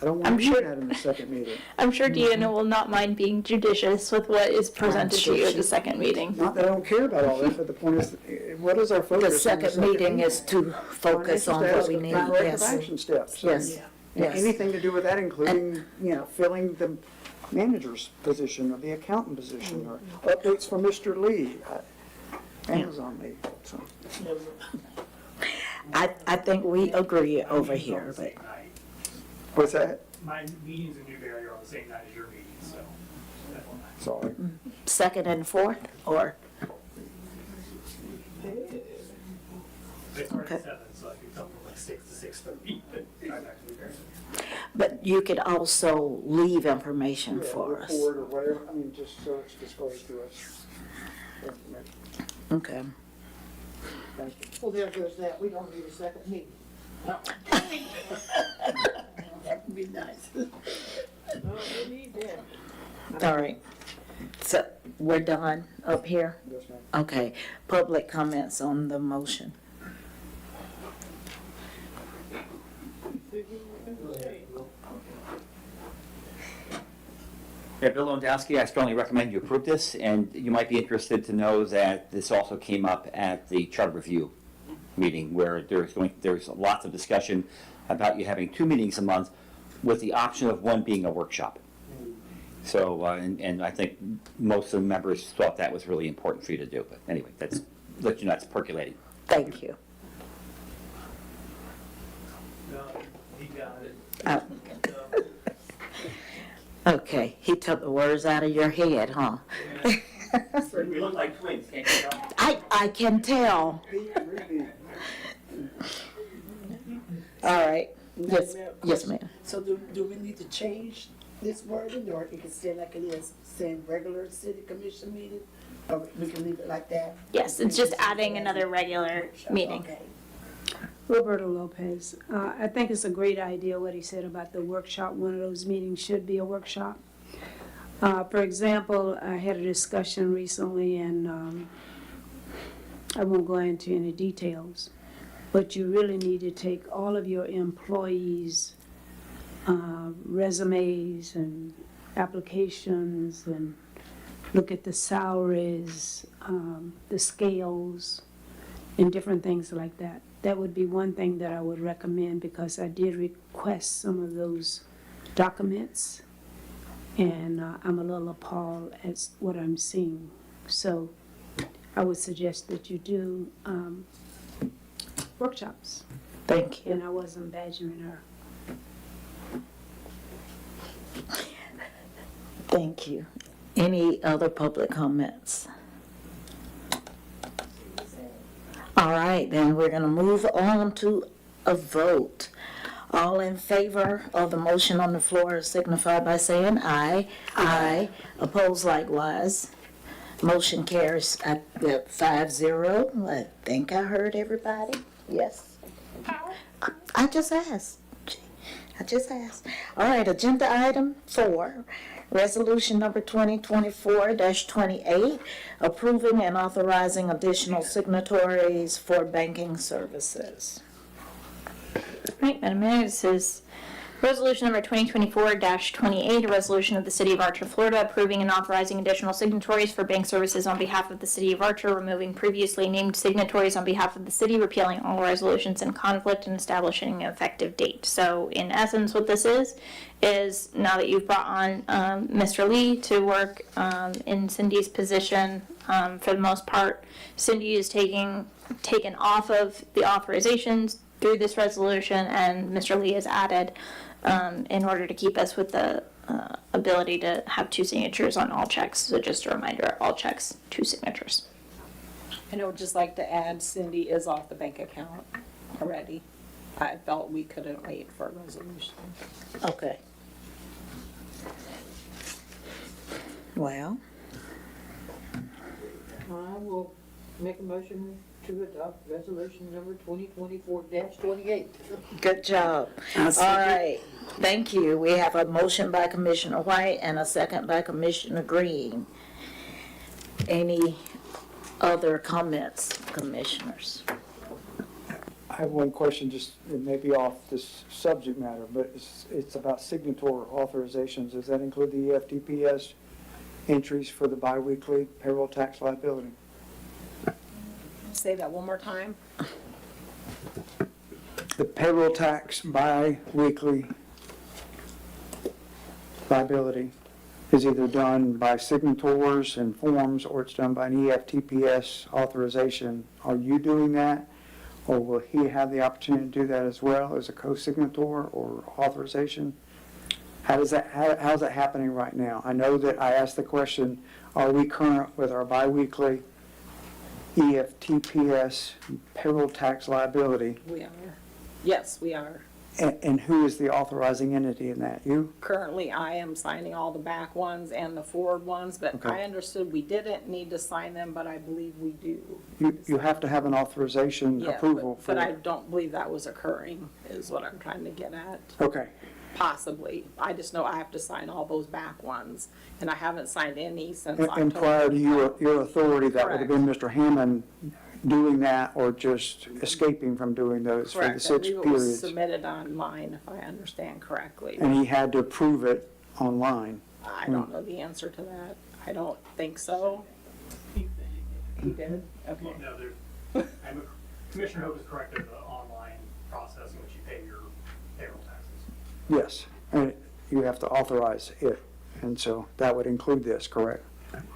don't I'm want to sure- do that in the second meeting. I'm sure Deanna will not mind being judicious with what is presented to you at the second meeting. Not that I don't care about all that, but the point is, what is our focus? The on second meeting is to focus on what we need, Corrective yes. action steps. Yes, And yes. anything to do with that, including, filling the manager's position or the accountant position or updates from Mr. Lee. Amazon Lee, so. I think we agree over here, but What's that? My meetings in Newberry are on the same night as your meetings, so definitely not. Sorry. second and fourth, or, They start Okay. at 7, so I could come from like 6 to 6:30, but I'm actually there. But you could also leave information Yeah, for us. report or whatever, I mean, just so it's disclosed to us. Okay. Well, there goes that, we don't need a second meeting. That would be nice. No, we need that. All right. So we're done up here? Yes, ma'am. Okay. Public comments on the motion. Yeah, Bill Lewandowski, I strongly recommend you approve this, and you might be interested to know that this also came up at the charter review meeting, where there's lots of discussion about you having 2 meetings a month with the option of one being a workshop. So, and I think most of the members thought that was really important for you to do, but anyway, that's, let you know, it's percolating. Thank you. Okay, he took the words out of your head, huh? We look like twins, can't you tell? I can tell. All right. Yes, ma'am. So do we need to change this wording, or it can stay like it is, saying regular city commission meeting? Or we can leave it like that? Yes, it's just adding another regular meeting. Okay. Roberto Lopez, I think it's a great idea what he said about the workshop. One of those meetings should be a workshop. For example, I had a discussion recently, and I won't go into any details, but you really need to take all of your employees' resumes and applications and look at the salaries, the scales, and different things like that. That would be one thing that I would recommend, because I did request some of those documents, and I'm a little appalled at what I'm seeing. So I would suggest that you do workshops. Thank you. And I wasn't badgering her. Thank you. Any other public comments? All right, then we're gonna move on to a vote. All in favor of the motion on the floor signify by saying aye. Aye. Opposed likewise. Motion carries at 5-0. I think I heard everybody. Yes. I just asked. All right, agenda item 4. Resolution number 2024-28, approving and authorizing additional signatories for banking services. Right, Madam Mayor, this is resolution number 2024-28, a resolution of the City of Archer, Florida, approving and authorizing additional signatories for bank services on behalf of the City of Archer, removing previously named signatories on behalf of the city, repealing all resolutions in conflict, and establishing an effective date. So in essence, what this is now that you've brought on Mr. Lee to work in Cindy's position, for the most part, Cindy is taken off of the authorizations through this resolution, and Mr. Lee is added in order to keep us with the ability to have 2 signatures on all checks. So just a reminder, all checks, 2 signatures. And I would just like to add, Cindy is off the bank account already. I felt we couldn't wait for a resolution. Okay. Well, I will make a motion to adopt resolution number 2024-28. good job. All right, thank you. We have a motion by Commissioner White and a second by Commissioner Green. Any other comments, commissioners? I have one question, just, it may be off this subject matter, but it's about signatory authorizations. Does that include the EFTPS entries for the biweekly payroll tax liability? Say that one more time. The payroll tax bi-weekly liability is either done by signatories and forms, or it's done by an EFTPS authorization. Are you doing that? Or will he have the opportunity to do that as well as a co-signator or authorization? How's that happening right now? I know that I asked the question, are we current with our bi-weekly EFTPS payroll tax liability? We are. Yes, we are. And who is the authorizing entity in that? You? Currently, I am signing all the back ones and the forward ones, but Okay. I understood we didn't need to sign them, but I believe we do. You have to have an authorization Yeah, approval for but I that. don't believe that was occurring, is what I'm trying to get at. Okay, Possibly. I just know I have to sign all those back ones, and I haven't signed any since and October. prior to your authority, that would have been Mr. Hammond doing that or just escaping from doing those for the Correct. I 6 believe it was periods? submitted online, if I understand correctly. And he had to approve it online? I don't know the answer to that. I don't think so. He did? Okay. No, there's, Commissioner Hope is correct, there's an online process in which you pay your payroll taxes. Yes, and you have to authorize it, and so that would include this, correct?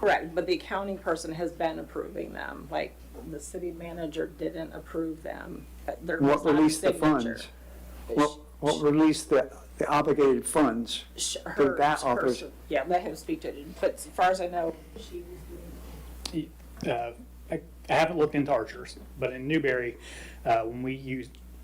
Correct, but the accounting person has been approving them, like, the city manager didn't approve them. There was What not a released the signature. funds? What released the obligated funds? Her, that authors- yeah, let him speak to it, but as far as I know, she was I haven't looked into Archers, but in Newberry, when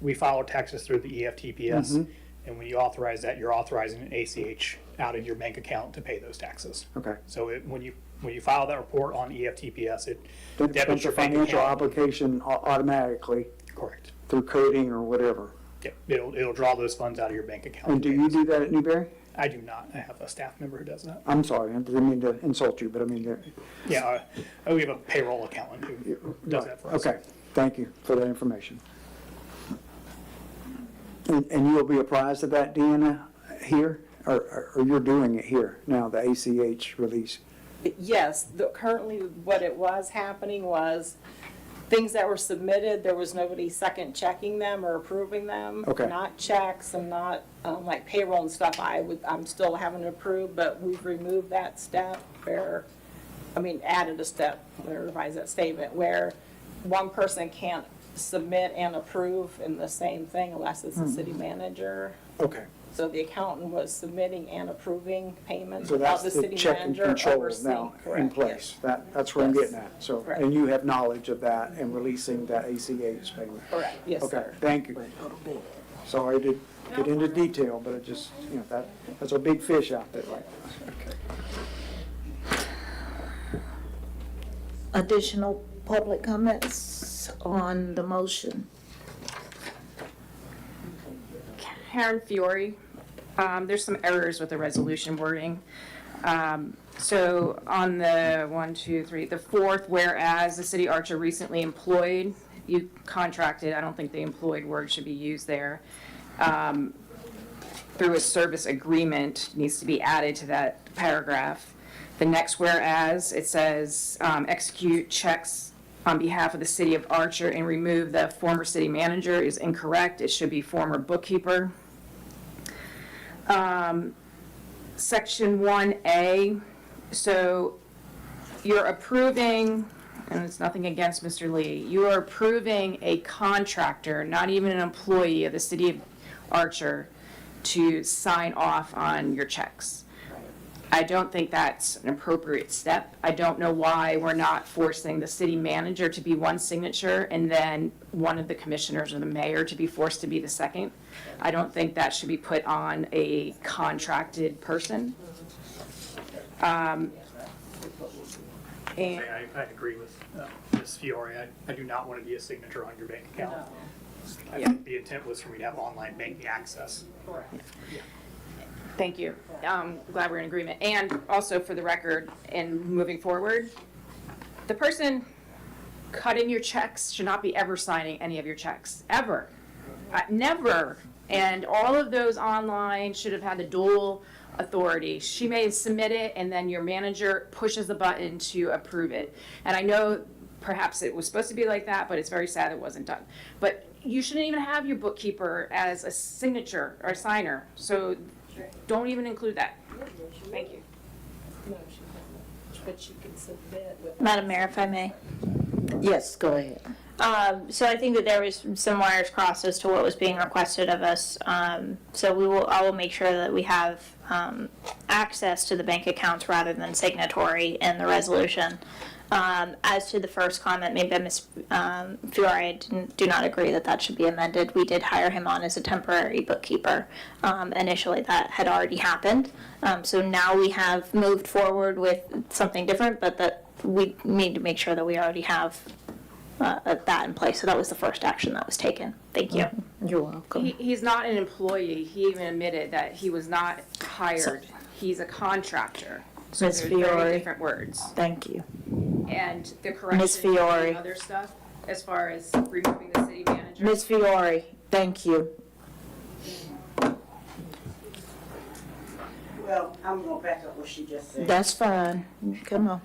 we file our taxes through the EFTPS, and when you authorize that, you're authorizing an ACH out of your bank account to pay those taxes. Okay. So when you file that report on EFTPS, it Don't debits your the bank financial account. obligation automatically Correct. through coding or whatever? Yep, it'll draw those funds out of your bank account. And do you do that at Newberry? I do not. I have a staff member who does that. I'm sorry, I didn't mean to insult you, but I mean, Yeah, we have a payroll accountant who does that for us. okay, thank you for that information. And you'll be apprised of that, Deanna, here? Or you're doing it here now, the ACH release? yes, currently what it was happening was things that were submitted, there was nobody second checking them or approving them. Okay. Not checks and not, like payroll and stuff, I'm still having to approve, but we've removed that step added a step, let me revise that statement, where one person can't submit and approve in the same thing unless it's the city manager. Okay. So the accountant was submitting and approving payments So without that's the the city check and manager control overseeing. now in Correct, place. yes. That's where I'm Yes. getting at. So, Correct. and you have knowledge of that and releasing that ACH payment? Correct, yes, Okay, sir. thank you. Sorry to get into detail, but it just, that's a big fish out there. Additional public comments on the motion? Karen Fiore, there's some errors with the resolution wording. So on the fourth, whereas the city Archer recently employed, you contracted, I don't think the employed word should be used there, through a service agreement needs to be added to that paragraph. The next whereas, it says, execute checks on behalf of the city of Archer and remove the former city manager is incorrect. It should be former bookkeeper. Section 1A, so you're approving, and it's nothing against Mr. Lee, you are approving a contractor, not even an employee of the city of Archer, to sign off on your checks. I don't think that's an appropriate step. I don't know why we're not forcing the city manager to be one signature and then one of the commissioners or the mayor to be forced to be the second. I don't think that should be put on a contracted person. And I agree with Ms. Fiore. I do not want to be a signature on your bank account. I think the intent was for me to have online banking access. thank you. Glad we're in agreement. And also for the record, and moving forward, the person cutting your checks should not be ever signing any of your checks, ever. Never. And all of those online should have had the dual authority. She may submit it and then your manager pushes the button to approve it. And I know perhaps it was supposed to be like that, but it's very sad it wasn't done. But you shouldn't even have your bookkeeper as a signature or a signer. So don't even include that. Thank you. No, she doesn't, but she can submit with. Madam Mayor, if I may. Yes, go ahead. So I think that there was some wires crossed as to what was being requested of us. So I will make sure that we have access to the bank accounts rather than signatory in the resolution. As to the first comment made by Ms. Fiore, I do not agree that that should be amended. We did hire him on as a temporary bookkeeper. Initially, that had already happened. So now we have moved forward with something different, but that we need to make sure that we already have that in place. So that was the first action that was taken. Thank you. You're welcome. He's not an employee. He even admitted that he was not hired. He's a contractor. So Ms. there's very Fiore. different words. Thank you. And the correction Ms. of Fiore. the other stuff, as far as removing the city manager. Ms. Fiore, thank you. Well, I'm gonna back up what she just said. That's fine. Come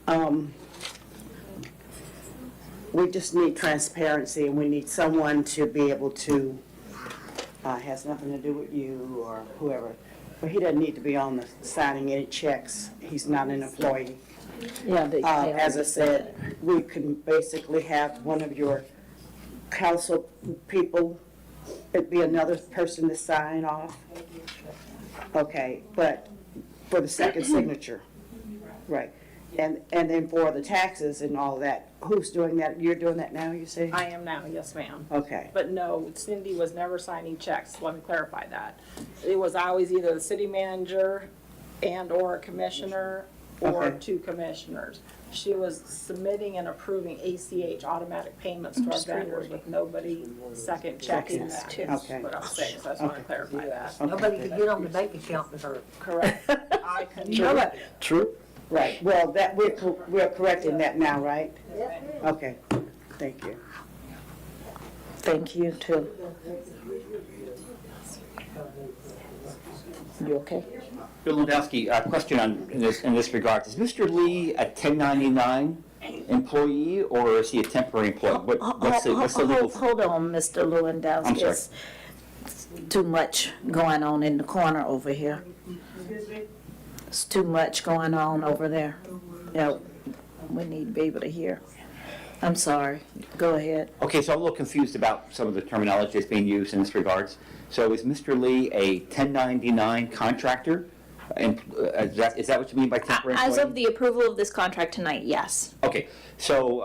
on. We just need transparency, and we need someone to be able to, has nothing to do with you or whoever, but he doesn't need to be on the signing any checks. He's not an employee. Yeah, As I said, we can basically have one of your council people, it'd be another person to sign off. Okay, but for the second signature, right. And then for the taxes and all that, who's doing that? You're doing that now, you say? I am now, yes, ma'am. Okay. But no, Cindy was never signing checks, let me clarify that. It was always either the city manager and/or a commissioner or Okay. two commissioners. She was submitting and approving ACH, automatic payments to our vendors with nobody second checking that. Okay. What I'm saying, so I just want to clarify that. Nobody could get on the bank account but her. Correct. I can. True. Right, well, that, we're correcting that now, right? Okay, thank you. Thank you too. You okay? Bill Lewandowski, a question in this regard. Is Mr. Lee a 1099 employee or is he a temporary employee? What's the legal? Hold on, Mr. Lewandowski. I'm sorry. It's too much going on in the corner over here. It's too much going on over there. Yeah, we need to be able to hear. I'm sorry. Go ahead. Okay, so I'm a little confused about some of the terminology that's being used in this regards. So is Mr. Lee a 1099 contractor? And is that what you mean by temporary employee? As of the approval of this contract tonight, yes. Okay, so,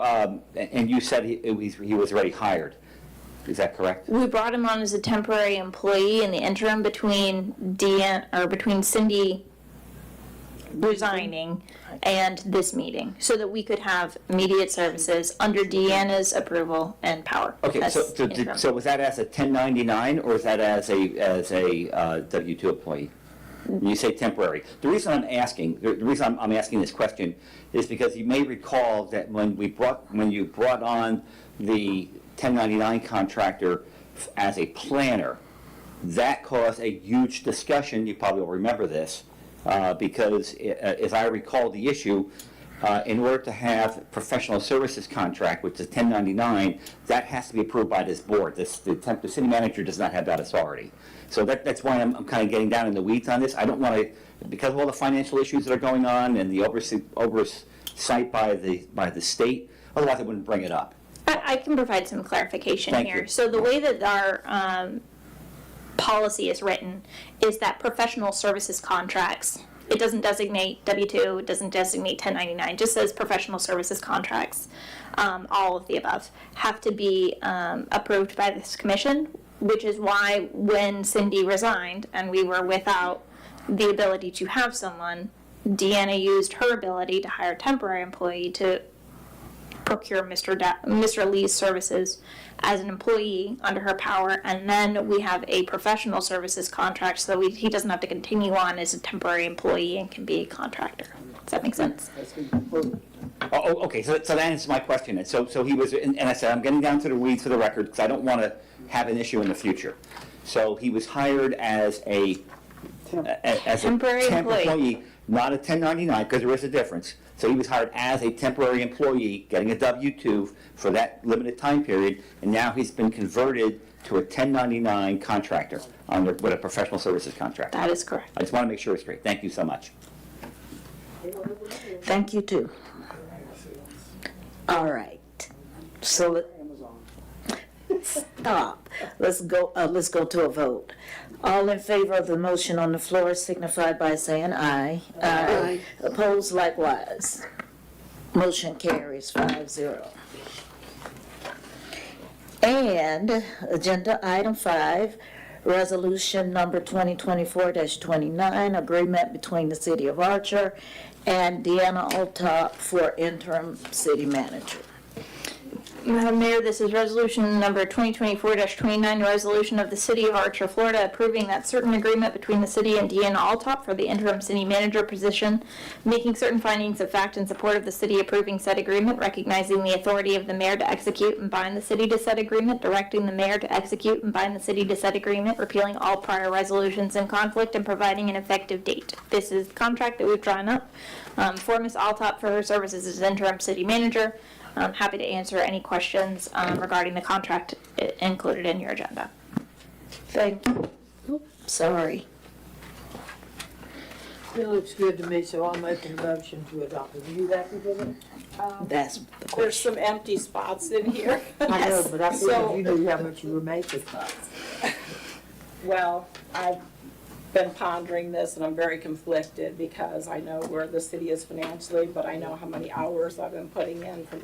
and you said he was already hired. Is that correct? We brought him on as a temporary employee in the interim between between Cindy resigning and this meeting, so that we could have immediate services under Deanna's approval and power. Okay, as interim. so was that as a 1099 or is that as a W-2 employee? When you say temporary. The reason I'm asking this question is because you may recall that when you brought on the 1099 contractor as a planner, that caused a huge discussion. You probably will remember this, because as I recall the issue, in order to have professional services contract, which is 1099, that has to be approved by this board. The city manager does not have that authority. So that's why I'm kind of getting down in the weeds on this. I don't want to, because of all the financial issues that are going on and the oversight by the state, otherwise I wouldn't bring it up. I can provide some clarification Thank here. you. So the way that our policy is written is that professional services contracts, it doesn't designate W-2, it doesn't designate 1099, it just says professional services contracts, all of the above, have to be approved by this commission, which is why when Cindy resigned and we were without the ability to have someone, Deanna used her ability to hire a temporary employee to procure Mr. Lee's services as an employee under her power, and then we have a professional services contract so that he doesn't have to continue on as a temporary employee and can be a contractor. Does that make sense? Oh, okay, so that answers my question. And so he was, and I said, I'm getting down to the weeds for the record because I don't want to have an issue in the future. So he was hired as a Temporary temp employee. not a 1099, because there is a difference. So he was hired as a temporary employee, getting a W-2 for that limited time period, and now he's been converted to a 1099 contractor with a professional services contract. That is correct. I just want to make sure it's straight. Thank you so much. Thank you too. All right. So stop. Let's go to a vote. All in favor of the motion on the floor signify by saying aye. Aye. Opposed likewise. Motion carries 5-0. And agenda item 5, resolution number 2024-29, agreement between the City of Archer and Deanna Altop for interim city manager. Madam Mayor, this is resolution number 2024-29, resolution of the City of Archer, Florida, approving that certain agreement between the city and Deanna Altop for the interim city manager position, making certain findings of fact in support of the city approving said agreement, recognizing the authority of the mayor to execute and bind the city to said agreement, directing the mayor to execute and bind the city to said agreement, repealing all prior resolutions in conflict, and providing an effective date. This is the contract that we've drawn up for Ms. Altop for her services as interim city manager. I'm happy to answer any questions regarding the contract included in your agenda. Thank you. Sorry. It looks good to me, so I'll make a motion to adopt it. Are you happy with it? That's the There's question. some empty spots in here. I know, but I So- figured you knew how much you were making. Well, I've been pondering this and I'm very conflicted because I know where the city is financially, but I know how many hours I've been putting in for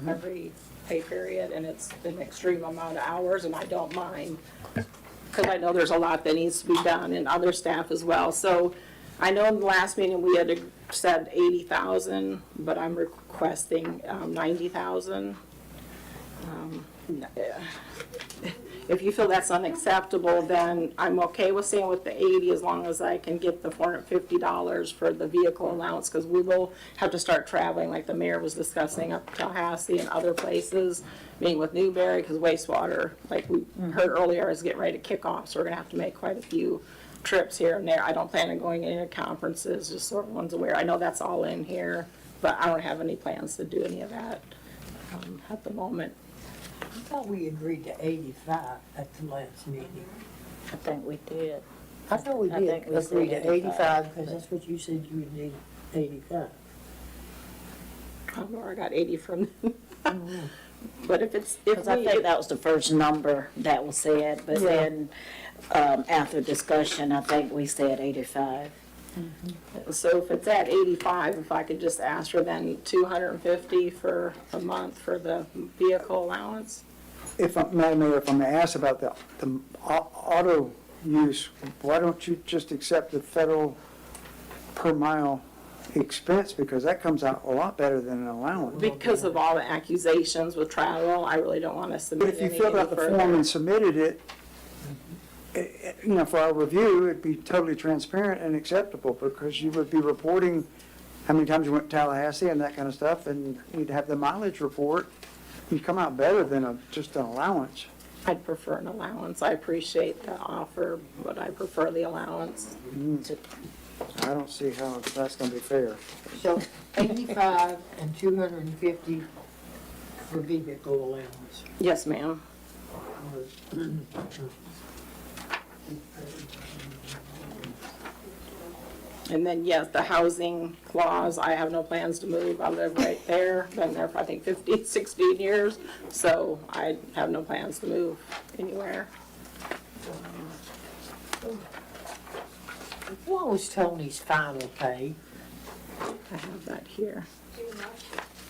every pay period, and it's an extreme amount of hours, and I don't mind, because I know there's a lot that needs to be done, and other staff as well. So I know in the last meeting we had said 80,000, but I'm requesting 90,000. If you feel that's unacceptable, then I'm okay with staying with the 80 as long as I can get the $450 for the vehicle allowance, because we will have to start traveling, like the mayor was discussing, up to Tallahassee and other places, meeting with Newberry, because wastewater, like we heard earlier, is getting ready to kick off, so we're gonna have to make quite a few trips here and there. I don't plan on going to any conferences, just so everyone's aware. I know that's all in here, but I don't have any plans to do any of that at the moment. I thought we agreed to 85 at the last meeting. I think we did. I thought we I did think we said agree to 85, 85, because that's what you said you would need, 85. I don't know where I got 80 from. But if Because I think that was the first number that was said, but then after discussion, I think we said 85. So if it's at 85, if I could just ask for then 250 for a month for the vehicle allowance? Madam Mayor, if I may ask about the auto use, why don't you just accept the federal per mile expense? Because that comes out a lot better than an allowance. Because of all the accusations with travel, I really don't want to But submit if you any filled out the further. form and submitted it, for our review, it'd be totally transparent and acceptable, because you would be reporting how many times you went to Tallahassee and that kind of stuff, and you'd have the mileage report. You'd come out better than just an allowance. I'd prefer an allowance. I appreciate the offer, but I prefer the allowance. I don't see how that's gonna be fair. So 85 and 250 for vehicle allowance. Yes, ma'am. And then, yes, the housing clause, I have no plans to move. I live right there, been there for, I think, 15, 16 years, so I have no plans to move anywhere. What was Tony's final pay? I have that here.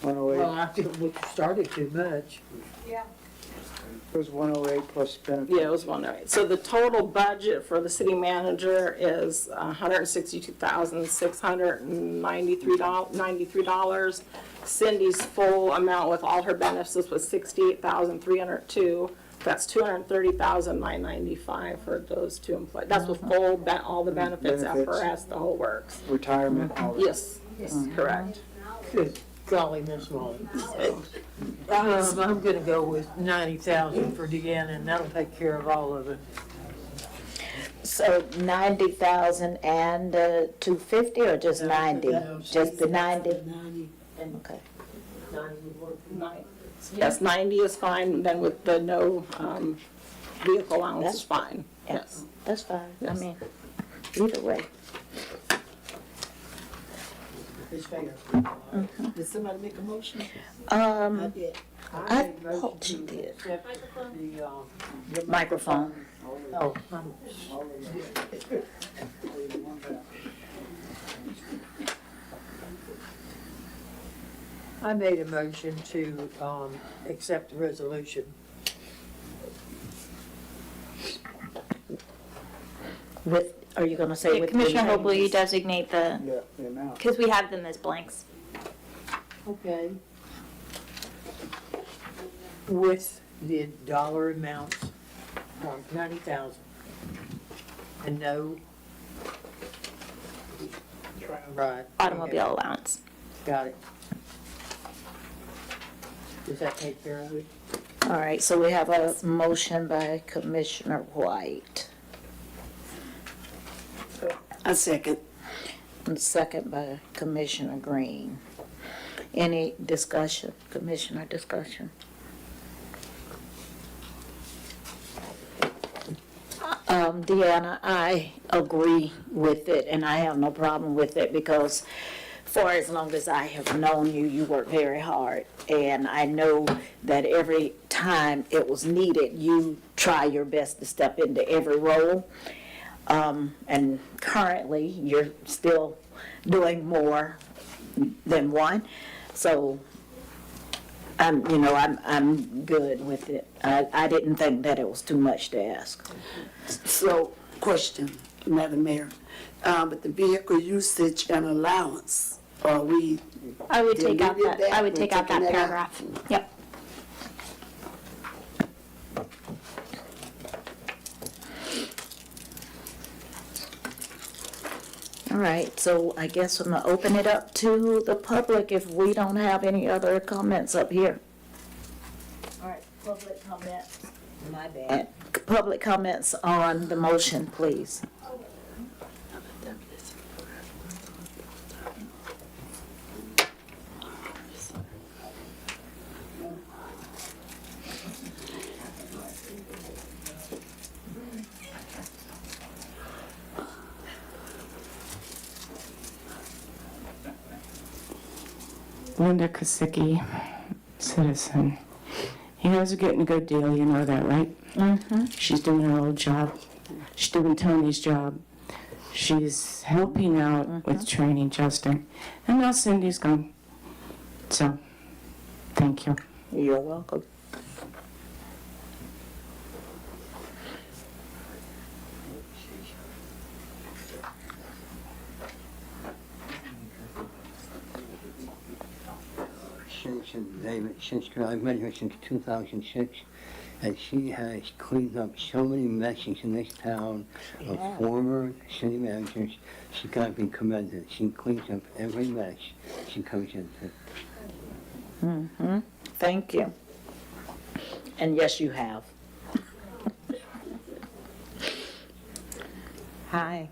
108, Well, I think we started too much. it was 108 plus benefits. Yeah, it was 108. So the total budget for the city manager is $162,693. Cindy's full amount with all her benefits was $68,302. That's $230,995 for those two employees. That's with full, all the benefits, FRS, the whole works. Retirement, all that. Yes, correct. Good golly, Miss Molly. I'm gonna go with 90,000 for Deanna, and that'll take care of all of it. So 90,000 and 250, or just 90? Just the 90? Okay. Yes, 90 is fine, then with the no vehicle allowance is fine, yes. That's fine. I Yes. mean, either way. It's fair. Did somebody make a motion? Um, did. I made a motion thought she to did. accept the, Microphone. Oh, I made a motion to, accept the resolution. With, are you gonna say Yeah, with? Commissioner Hope, will you changes? designate the, Yeah, the amount. because we have them as blanks. Okay. With the dollar amounts, 90,000. And no. Right. Automobile allowance. Got it. Does that take care of it? All right, so we have a motion by Commissioner White, A second. and a second by Commissioner Green. Any discussion, Commissioner discussion? Deanna, I agree with it, and I have no problem with it, because for as long as I have known you, you work very hard. And I know that every time it was needed, you try your best to step into every role. And currently, you're still doing more than one. So, I'm good with it. I didn't think that it was too much to ask. So, question, Madam Mayor. But the vehicle usage and allowance, are we, I would take out Deleted that, I would that? take We're out that taking that out? paragraph. Yep. All right, so I guess I'm gonna open it up to the public if we don't have any other comments up here. All right, public comments. My bad. Public comments on the motion, please. Linda Kosicki, citizen. You guys are getting a good deal, you know that, right? Mm-hmm. She's doing her old job. She's doing Tony's job. She's helping out with training Justin. And now Cindy's gone. So, thank you. You're welcome. Since I've met her since 2006, and she has cleaned up so many messes in this town of former city managers. She's got to be commended. She cleans up every mess she comes into. Mm-hmm. Thank you. And yes, you have. Hi,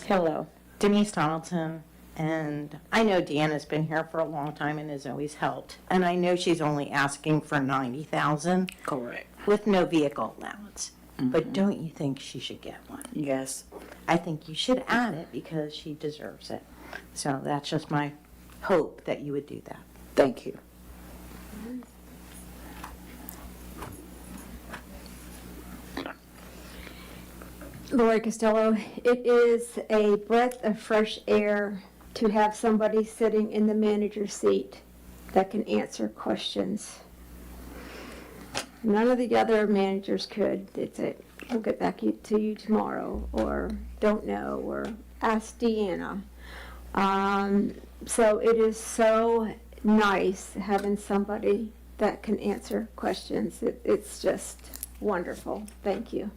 Hello. Denise Donaldson, and I know Deanna's been here for a long time and has always helped. And I know she's only asking for $90,000 Correct. with no vehicle allowance. But don't you think she should get one? Yes. I think you should add it because she deserves it. So that's just my hope that you would do that. Thank you. Lori Costello, it is a breath of fresh air to have somebody sitting in the manager's seat that can answer questions. None of the other managers could. It's a, we'll get back to you tomorrow, or don't know, or ask Deanna. So it is so nice having somebody that can answer questions. It's just wonderful. Thank you.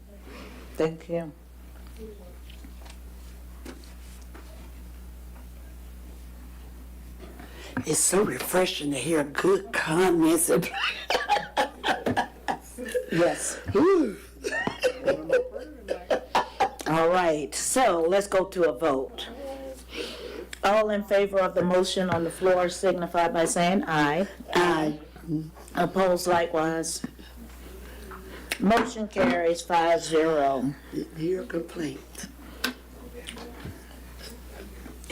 Thank you. it's so refreshing to hear good comments. Yes. All right, so let's go to a vote. All in favor of the motion on the floor signify by saying aye. Aye. Opposed likewise. Motion carries 5-0. Your complaint.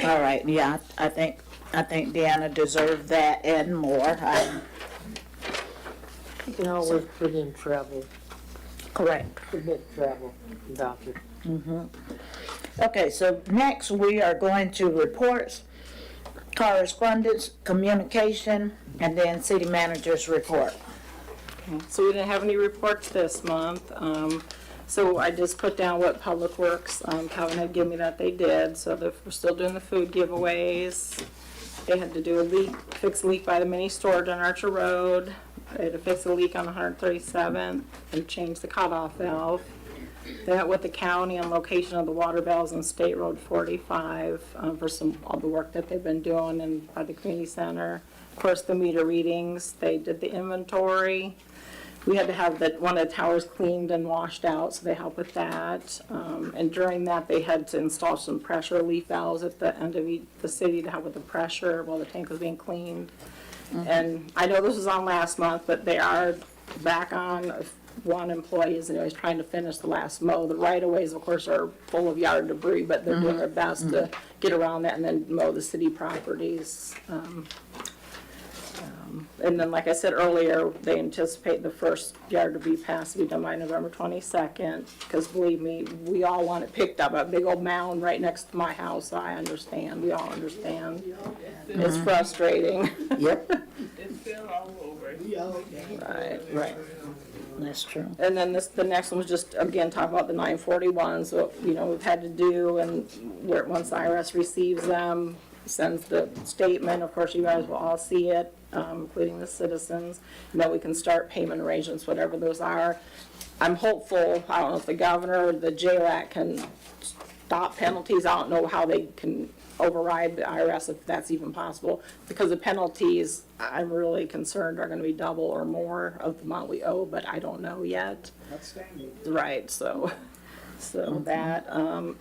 All right, yeah, I think I think Deanna deserved that and more. You can always put in travel, Correct. submit travel, doctor. Okay, so next we are going to reports, correspondence, communication, and then city manager's report. So we didn't have any reports this month. So I just put down what Public Works, Calvin had given me that they did. So we're still doing the food giveaways. They had to do a leak, fix a leak by the mini storage on Archer Road. They had to fix a leak on 137th and change the cutoff valve. They met with the county on location of the water valves on State Road 45 for all the work that they've been doing and by the community center. Of course, the meter readings, they did the inventory. We had to have one of the towers cleaned and washed out, so they helped with that. And during that, they had to install some pressure relief valves at the end of the city to help with the pressure while the tank was being cleaned. And I know this was on last month, but they are back on. One employee is always trying to finish the last mow. The right-of-ways, of course, are full of yard debris, but they're doing their best to get around that and then mow the city properties. And then, like I said earlier, they anticipate the first yard debris pass to be done by November 22nd, because believe me, we all want it picked up. A big old mound right next to my house, I understand, we all understand. It's frustrating. Yep. It's still all over. Right. That's true. And then the next one was just, again, talk about the 941s, what, we've had to do, and once the IRS receives them, sends the statement, of course, you guys will all see it, including the citizens, we can start payment arrangements, whatever those are. I'm hopeful, I don't know if the governor or the JLAC can stop penalties, I don't know how they can override the IRS if that's even possible, because the penalties, I'm really concerned, are gonna be double or more of the amount we owe, but I don't know yet. Outstanding. Right, so that,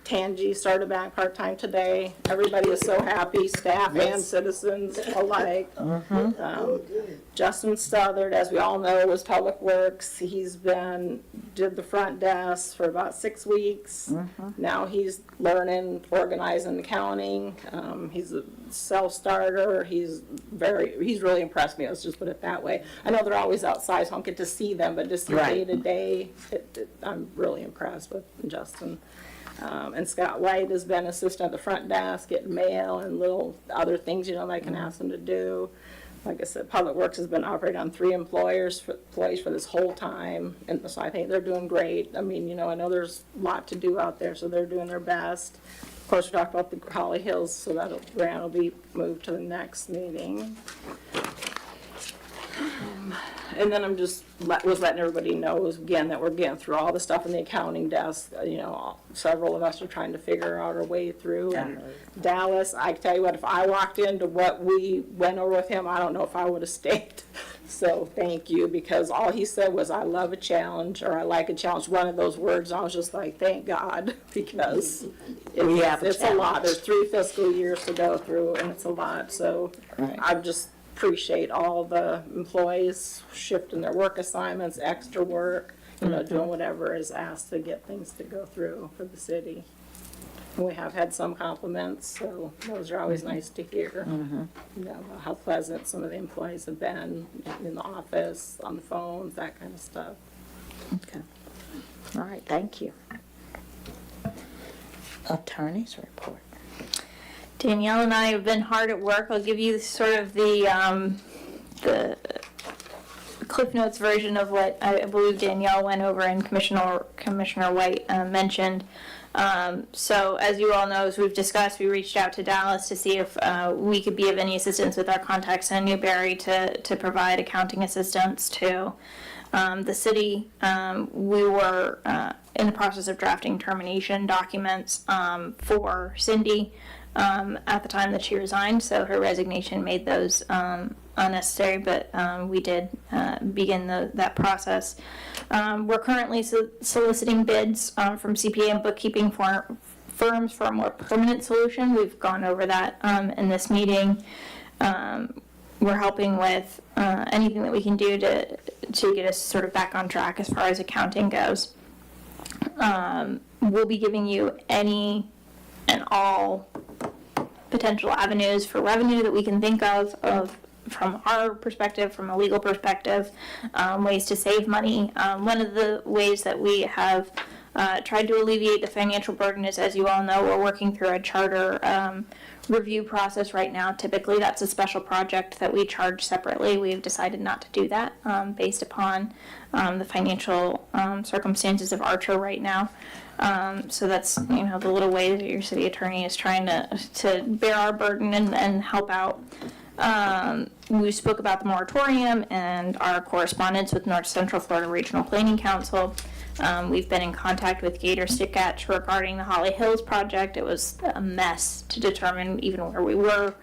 Tangi started back part-time today. Everybody is so happy, staff and citizens alike. Justin Stothard, as we all know, was Public Works. Did the front desk for about 6 weeks. Now he's learning, organizing, accounting. He's a self-starter. He's really impressed me, let's just put it that way. I know they're always outside, so I don't get to see them, but just day to day, I'm really impressed with Justin. And Scott White has been assistant at the front desk, getting mail and little other things, that I can ask him to do. Like I said, Public Works has been operating on 3 employees for this whole time, and so I think they're doing great. I mean, I know there's a lot to do out there, so they're doing their best. Of course, we talked about the Holly Hills, so grant will be moved to the next meeting. And then I'm just was letting everybody know again that we're getting through all the stuff in the accounting desk. Several of us are trying to figure out our way through. And Dallas, I tell you what, if I walked into what we went over with him, I don't know if I would have stayed. So thank you, because all he said was, "I love a challenge," or "I like a challenge." One of those words. I was just like, thank God, because it's a lot. There's 3 fiscal years to go through, and it's a lot. So I just appreciate all the employees shifting their work assignments, extra work, doing whatever is asked to get things to go through for the city. And we have had some compliments, so those are always nice to hear. How pleasant some of the employees have been in the office, on the phones, that kind of stuff. Okay. All right, thank you. Attorney's report. Danielle and I have been hard at work. I'll give you sort of the Cliff Notes version of what I believe Danielle went over and Commissioner White mentioned. So as you all know, as we've discussed, we reached out to Dallas to see if we could be of any assistance with our contacts in Newberry to provide accounting assistance to the city. We were in the process of drafting termination documents for Cindy at the time that she resigned, so her resignation made those unnecessary, but we did begin that process. We're currently soliciting bids from CPA and bookkeeping firms for a more permanent solution. We've gone over that in this meeting. We're helping with anything that we can do to get us sort of back on track as far as accounting goes. We'll be giving you any and all potential avenues for revenue that we can think of from our perspective, from a legal perspective, ways to save money. One of the ways that we have tried to alleviate the financial burden is, as you all know, we're working through a charter review process right now. Typically, that's a special project that we charge separately. We've decided not to do that based upon the financial circumstances of Archer right now. So that's, you know, the little way that your city attorney is trying to bear our burden and help out. We spoke about the moratorium and our correspondence with North Central Florida Regional Planning Council. We've been in contact with Gator Stickatch regarding the Holly Hills project. It was a mess to determine even where we were,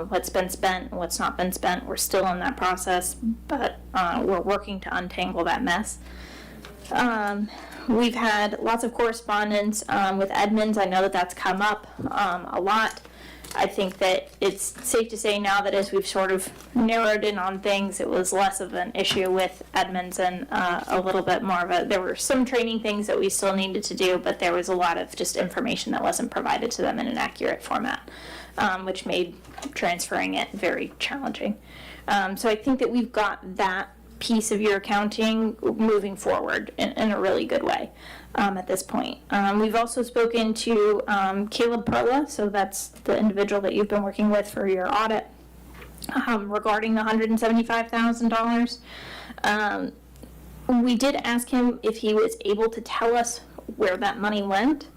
what's been spent, what's not been spent. We're still in that process, but we're working to untangle that mess. We've had lots of correspondence with Edmonds. I know that that's come up a lot. I think that it's safe to say now that as we've sort of narrowed in on things, it was less of an issue with Edmonds and a little bit more of there were some training things that we still needed to do, but there was a lot of just information that wasn't provided to them in an accurate format, which made transferring it very challenging. So I think that we've got that piece of your accounting moving forward in a really good way at this point. We've also spoken to Caleb Perla, so that's the individual that you've been working with for your audit, regarding the $175,000. We did ask him if he was able to tell us where that money went.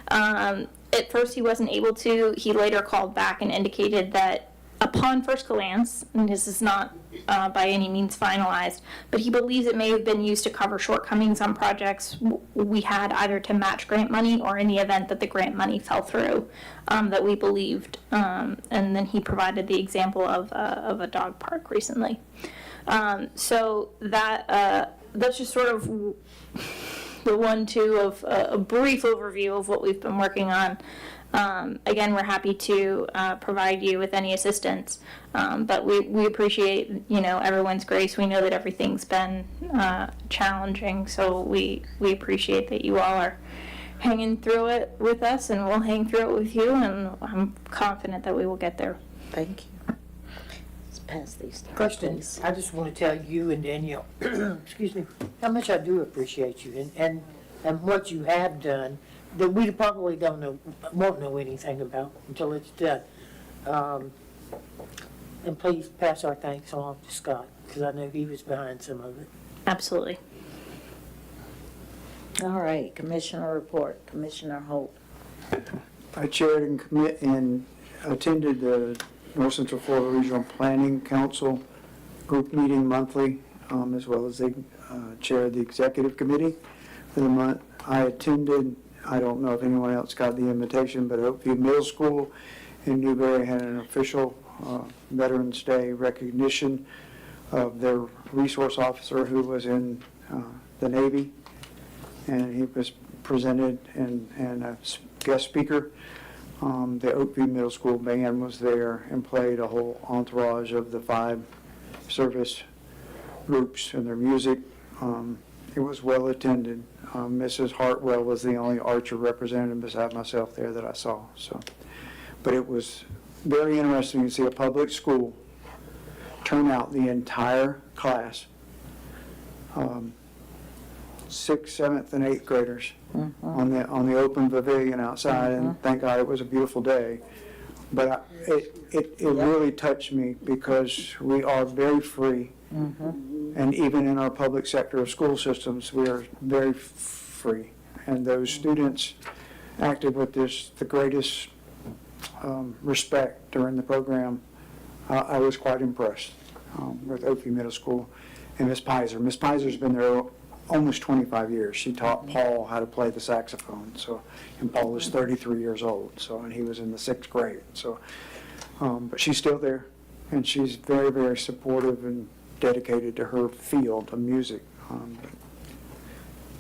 At first he wasn't able to. He later called back and indicated that upon first glance, and this is not by any means finalized, but he believes it may have been used to cover shortcomings on projects we had, either to match grant money or in the event that the grant money fell through, that we believed. And then he provided the example of a dog park recently. So that's just sort of the 1-2 of a brief overview of what we've been working on. Again, we're happy to provide you with any assistance, but we appreciate, you know, everyone's grace. We know that everything's been challenging, so we appreciate that you all are hanging through it with us, and we'll hang through it with you, and I'm confident that we will get there. Thank you. Let's pass these down, Question, please. I just want to tell you and Danielle, excuse me, how much I do appreciate you and what you have done that we probably won't know anything about until it's done. And please pass our thanks on to Scott, because I know he was behind some of it. Absolutely. All right, Commissioner report, Commissioner Holt. I chaired and attended the North Central Florida Regional Planning Council group meeting monthly, as well as they chaired the executive committee for the month. I attended, I don't know if anyone else got the invitation, but Oakview Middle School in Newberry had an official Veterans Day recognition of their resource officer who was in the Navy, and he was presented and a guest speaker. The Oakview Middle School band was there and played a whole entourage of the 5 service groups and their music. It was well attended. Mrs. Hartwell was the only Archer representative beside myself there that I saw. So, but it was very interesting to see a public school turn out the entire class, 6th, 7th, and 8th graders on the open pavilion outside, and thank God it was a beautiful day. But it really touched me because we are very free. And even in our public sector of school systems, we are very free. And those students acted with the greatest respect during the program. I was quite impressed with Oakview Middle School and Miss Pizer. Miss Pizer's been there almost 25 years. She taught Paul how to play the saxophone. So, and Paul was 33 years old. So, and he was in the 6th grade. So, but she's still there, and she's very, very supportive and dedicated to her field of music.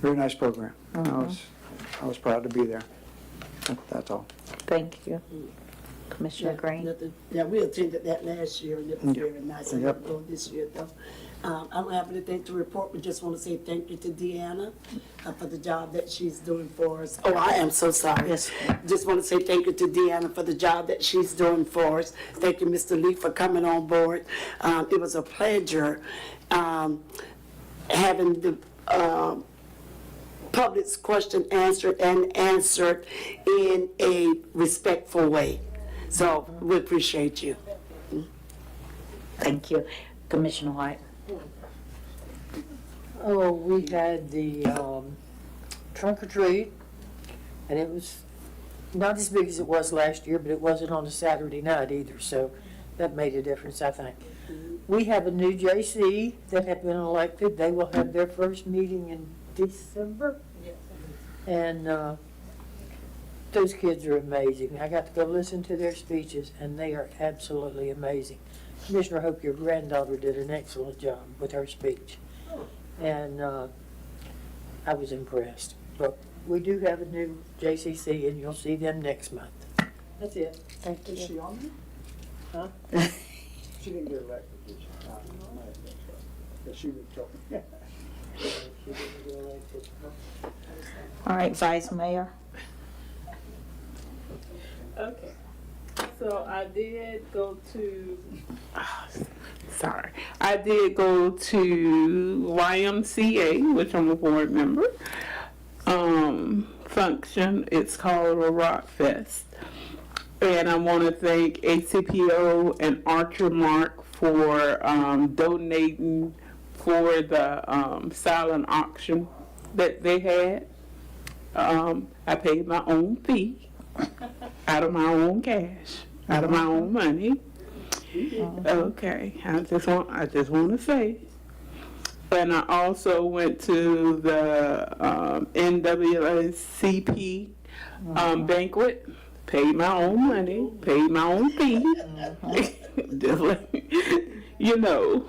Very nice program. I was proud to be there. That's all. Thank you. Commissioner Green? Yeah, we attended that last year, and it was Yep. very nice. I'm Yep. not going this year, though. I don't have anything to report, but just want to say thank you to Deanna for the job that she's doing for us. Oh, I am so sorry. Yes. Just want to say thank you to Deanna for the job that she's doing for us. Thank you, Mr. Lee, for coming on board. It was a pleasure having the public's question answered in a respectful way. So we appreciate you. Thank you. Commissioner White? Oh, we had the trunk or treat, and it was not as big as it was last year, but it wasn't on a Saturday night either, so that made a difference, I think. We have a new JC that have been elected. They will have their first meeting in December. And those kids are amazing. I got to go listen to their speeches, and they are absolutely amazing. Commissioner Hope, your granddaughter did an excellent job with her speech. And I was impressed. But we do have a new JCC, and you'll see them next month. That's it. Thank Is you. she on there? Huh? She didn't get elected, did she? But she was talking. All right, Vice Mayor? Okay, so I did go to, I did go to YMCA, which I'm a board member, function. It's called a Rock Fest. And I want to thank ACPO and Archer Mark for donating for the silent auction that they had. I paid my own fee out of my own cash, out of my own money. Okay, I just want to say. And I also went to the NAACP banquet, paid my own money, paid my own fee. Just like, you know.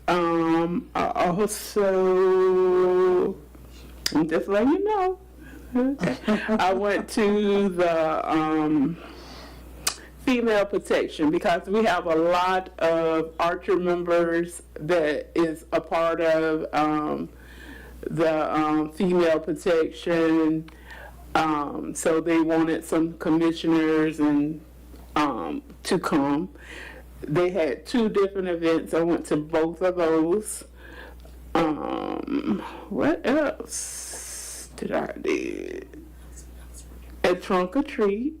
I also, just let you know. Okay. I went to the female protection because we have a lot of Archer members that is a part of the female protection. So they wanted some commissioners and to come. They had 2 different events. I went to both of those. What else did I do? A trunk or treat.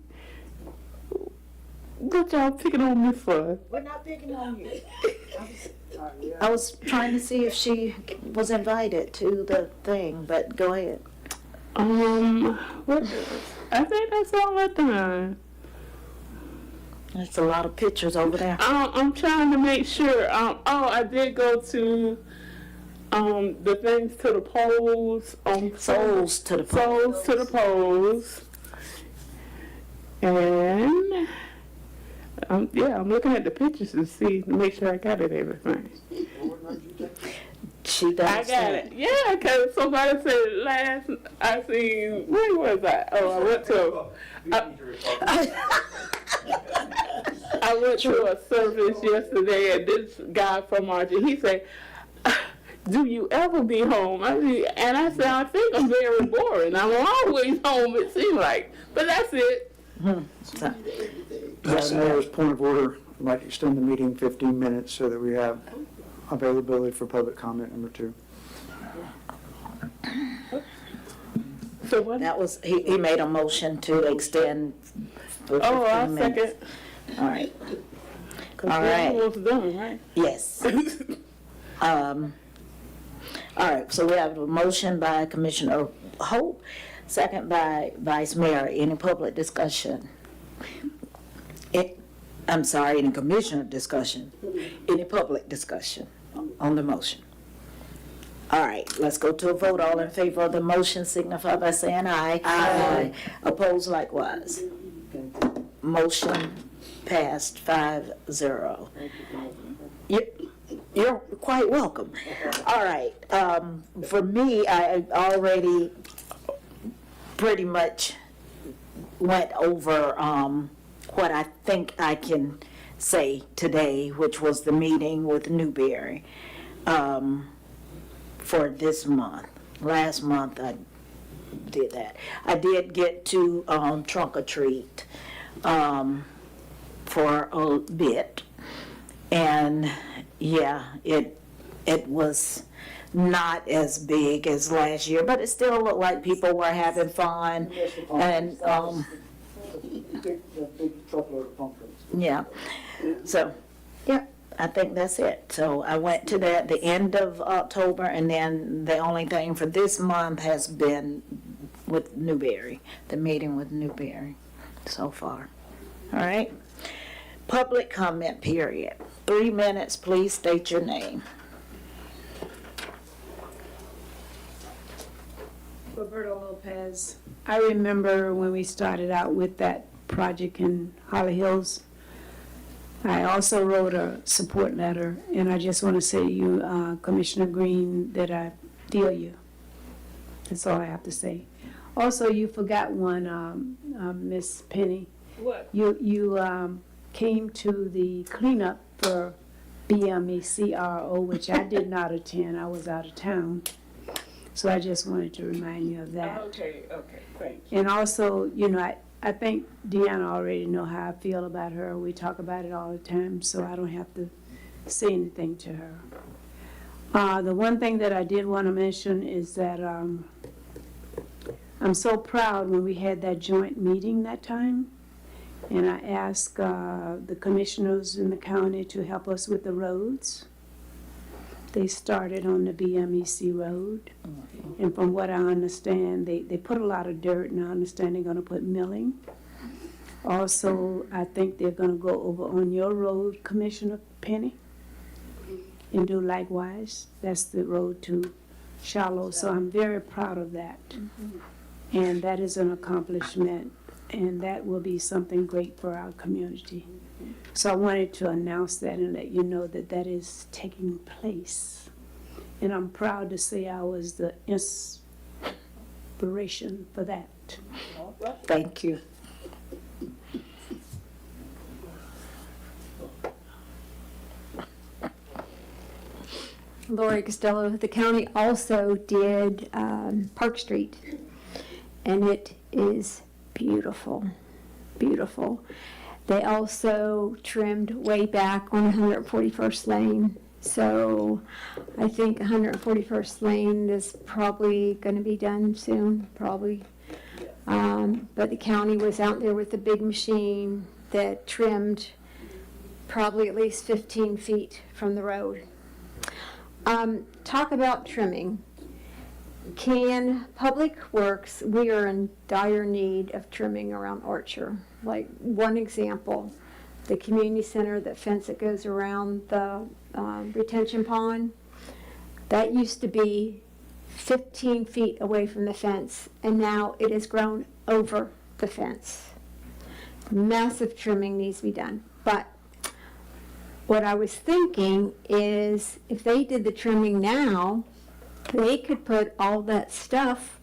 What y'all picking on me for? We're not picking on you. I was trying to see if she was invited to the thing, but go ahead. What else? I think that's all I done. There's a lot of pictures over there. I'm trying to make sure. I did go to the things to the polls on Souls to the Souls to the polls, and I'm looking at the pictures to see to make sure I got it everything. She does. I got it. Yeah, because somebody said last I seen. Where was I? Oh, I went to. I went to a service yesterday, and this guy from Archie, he said, "Do you ever be home?" And I said, "I think I'm very boring. I'm always home. It seems like." But that's it. As Mayor's point of order, I'd like to extend the meeting 15 minutes so that we have availability for public comment number 2. So what? That was, he made a motion to extend for 15 Oh, I'll minutes. second. All right. Cause All we're right. almost done, right? Yes. All right, so we have a motion by Commissioner Hope, second by Vice Mayor. Any public discussion? Any commissioner discussion? Any public discussion on the motion? All right, let's go to a vote. All in favor of the motion signify by saying aye. Aye. Opposed likewise. Motion passed 5-0. You're quite welcome. All right, for me, I already pretty much went over what I think I can say today, which was the meeting with Newberry for this month. Last month I did that. I did get to trunk or treat for a bit, and yeah, it was not as big as last year, but it still looked like people were having fun, and Big truckload of pumpkins. yeah, so, yeah, I think that's it. So I went to that the end of October, and then the only thing for this month has been with Newberry, the meeting with Newberry so far. All right? Public comment period. 3 minutes, please state your name. Roberto Lopez. I remember when we started out with that project in Holly Hills. I also wrote a support letter, and I just want to say to you, Commissioner Green, that I feel you. That's all I have to say. Also, you forgot one, Miss Penny. What? You came to the cleanup for BMECRO, which I did not attend. I was out of town. So I just wanted to remind you of that. Okay, thanks. And also, you know, I think Deanna already know how I feel about her. We talk about it all the time, so I don't have to say anything to her. The one thing that I did want to mention is that I'm so proud when we had that joint meeting that time, and I asked the commissioners in the county to help us with the roads. They started on the BMEC road, and from what I understand, they put a lot of dirt, and I understand they're gonna put milling. Also, I think they're gonna go over on your road, Commissioner Penny, and do likewise. That's the road to Shallow, so I'm very proud of that. And that is an accomplishment, and that will be something great for our community. So I wanted to announce that and let you know that that is taking place. And I'm proud to say I was the inspiration for that. Thank you. Lori Costello, the county also did Park Street, and it is beautiful, beautiful. They also trimmed way back on 141st Lane, so I think 141st Lane is probably going to be done soon, probably. But the county was out there with the big machine that trimmed probably at least 15 feet from the road. Talk about trimming. Can Public Works, we are in dire need of trimming around Archer. Like one example, the community center, that fence that goes around the retention pond, that used to be 15 feet away from the fence, and now it has grown over the fence. Massive trimming needs to be done. But what I was thinking is if they did the trimming now, they could put all that stuff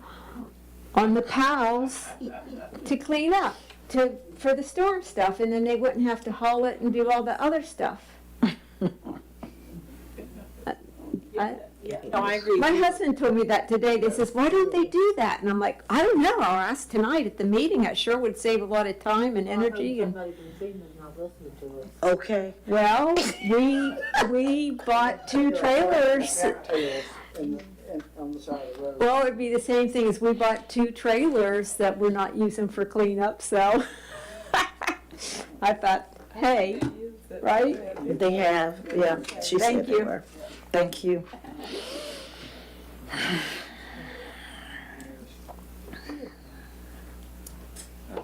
on the piles to clean up for the storm stuff, and then they wouldn't have to haul it and do all the other stuff. No, I agree. My husband told me that today. They says, why don't they do that? And I'm like, I don't know. I'll ask tonight at the meeting. I sure would save a lot of time and energy. And Okay. well, we bought 2 trailers. On the side of the road. Well, it'd be the same thing as we bought 2 trailers that we're not using for cleanup, so I thought, hey, right? They have, yeah. She Thank said they you. were. Thank you.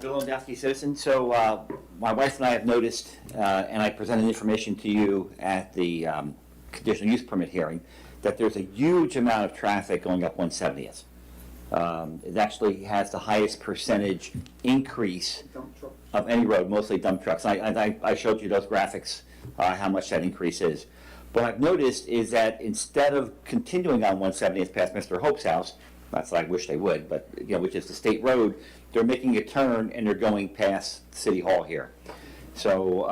Bill Lewandowski, citizen. So my wife and I have noticed, and I presented information to you at the conditional use permit hearing, that there's a huge amount of traffic going up 170th. It actually has the highest percentage increase of any road, mostly dump trucks. I showed you those graphics, how much that increase is. What I've noticed is that instead of continuing on 170th past Mr. Hope's house, That's what I wish they would, but, which is the state road, they're making a turn and they're going past City Hall here. So,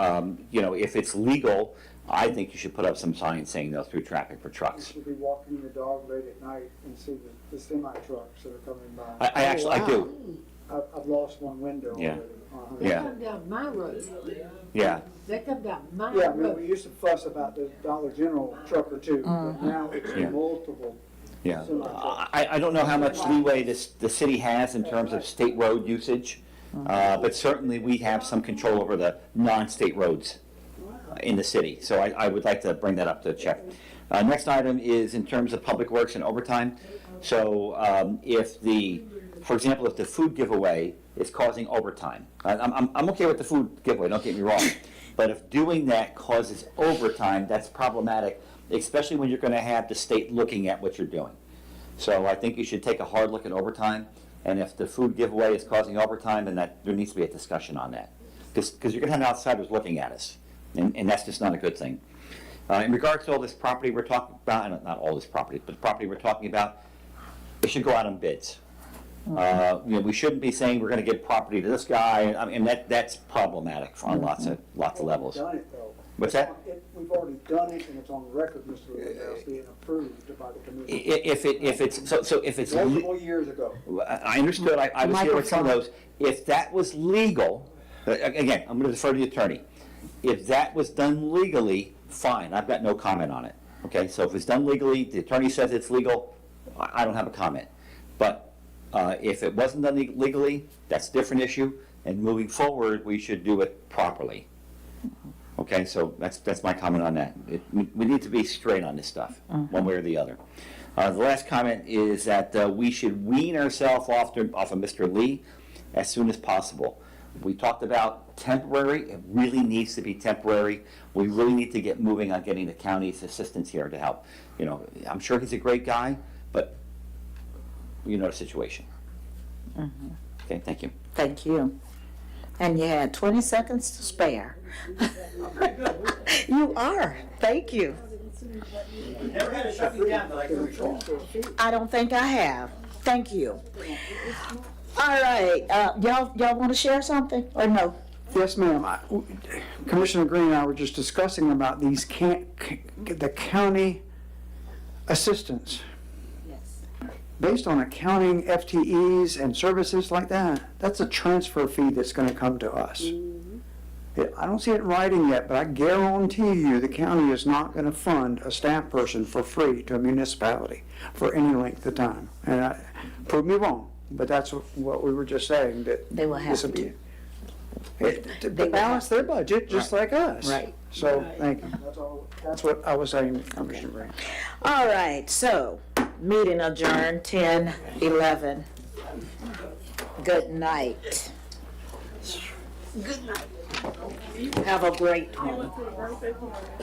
if it's legal, I think you should put up some signs saying no through traffic for You trucks. should be walking your dog late at night and see the semi trucks that are coming by. I actually, I do, I've lost one window Yeah. already. yeah, Come down my road. yeah. They come down my Yeah, I mean, road. we used to fuss about the Dollar General truck or two, but now it's Yeah. multiple. Yeah, Semi-trucks. I don't know how much leeway the city has in terms of state road usage, but certainly we have some control over the non-state roads in the city. So I would like to bring that up to check. Next item is in terms of public works and overtime. So for example, if the food giveaway is causing overtime, I'm okay with the food giveaway, don't get me wrong. But if doing that causes overtime, that's problematic, especially when you're going to have the state looking at what you're doing. So I think you should take a hard look at overtime, and if the food giveaway is causing overtime, then there needs to be a discussion on that. Because you're going to have outsiders looking at us, and that's just not a good thing. In regards to all this property we're talking about, not all this property, but the property we're talking about, it should go out on bids. We shouldn't be saying we're going to give property to this guy, and that's problematic on lots of levels. We've done it, though. What's that? We've already done it, and it's on record, Mr. Rittenhouse, being approved by the commission. If it's Multiple years ago. I understood, I was here with some of those. If that was legal, again, I'm going to defer to the attorney. If that was done legally, fine, I've got no comment on it. Okay, so if it's done legally, the attorney says it's legal, I don't have a comment. But if it wasn't done legally, that's a different issue, and moving forward, we should do it properly. Okay, so that's my comment on that. We need to be straight on this stuff, one way or the other. The last comment is that we should wean ourselves off of Mr. Lee as soon as possible. We talked about temporary. It really needs to be temporary. We really need to get moving on getting the county's assistance here to help. I'm sure he's a great guy, but you know the situation. Okay, thank you. Thank you. And you had 20 seconds to spare. You are. Thank you. I don't think I have. Thank you. All right, y'all want to share something or no? Yes, ma'am. Commissioner Green and I were just discussing about these the county assistance. Based on accounting FTEs and services like that, that's a transfer fee that's going to come to us. I don't see it in writing yet, but I guarantee you the county is not going to fund a staff person for free to a municipality for any length of time. And prove me wrong, but that's what we were just saying, that They will have to. to balance their budget just like us. Right. So, thank you. That's what I was saying, Commissioner Green. All right, so meeting adjourned 10:11. Good night. Good night. Have a great one.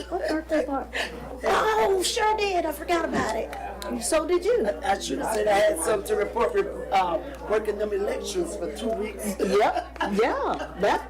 What birthday party? Oh, sure did. I forgot about it. So did you. I should have said I had something to report, working them elections for 2 weeks. Yep. Yeah.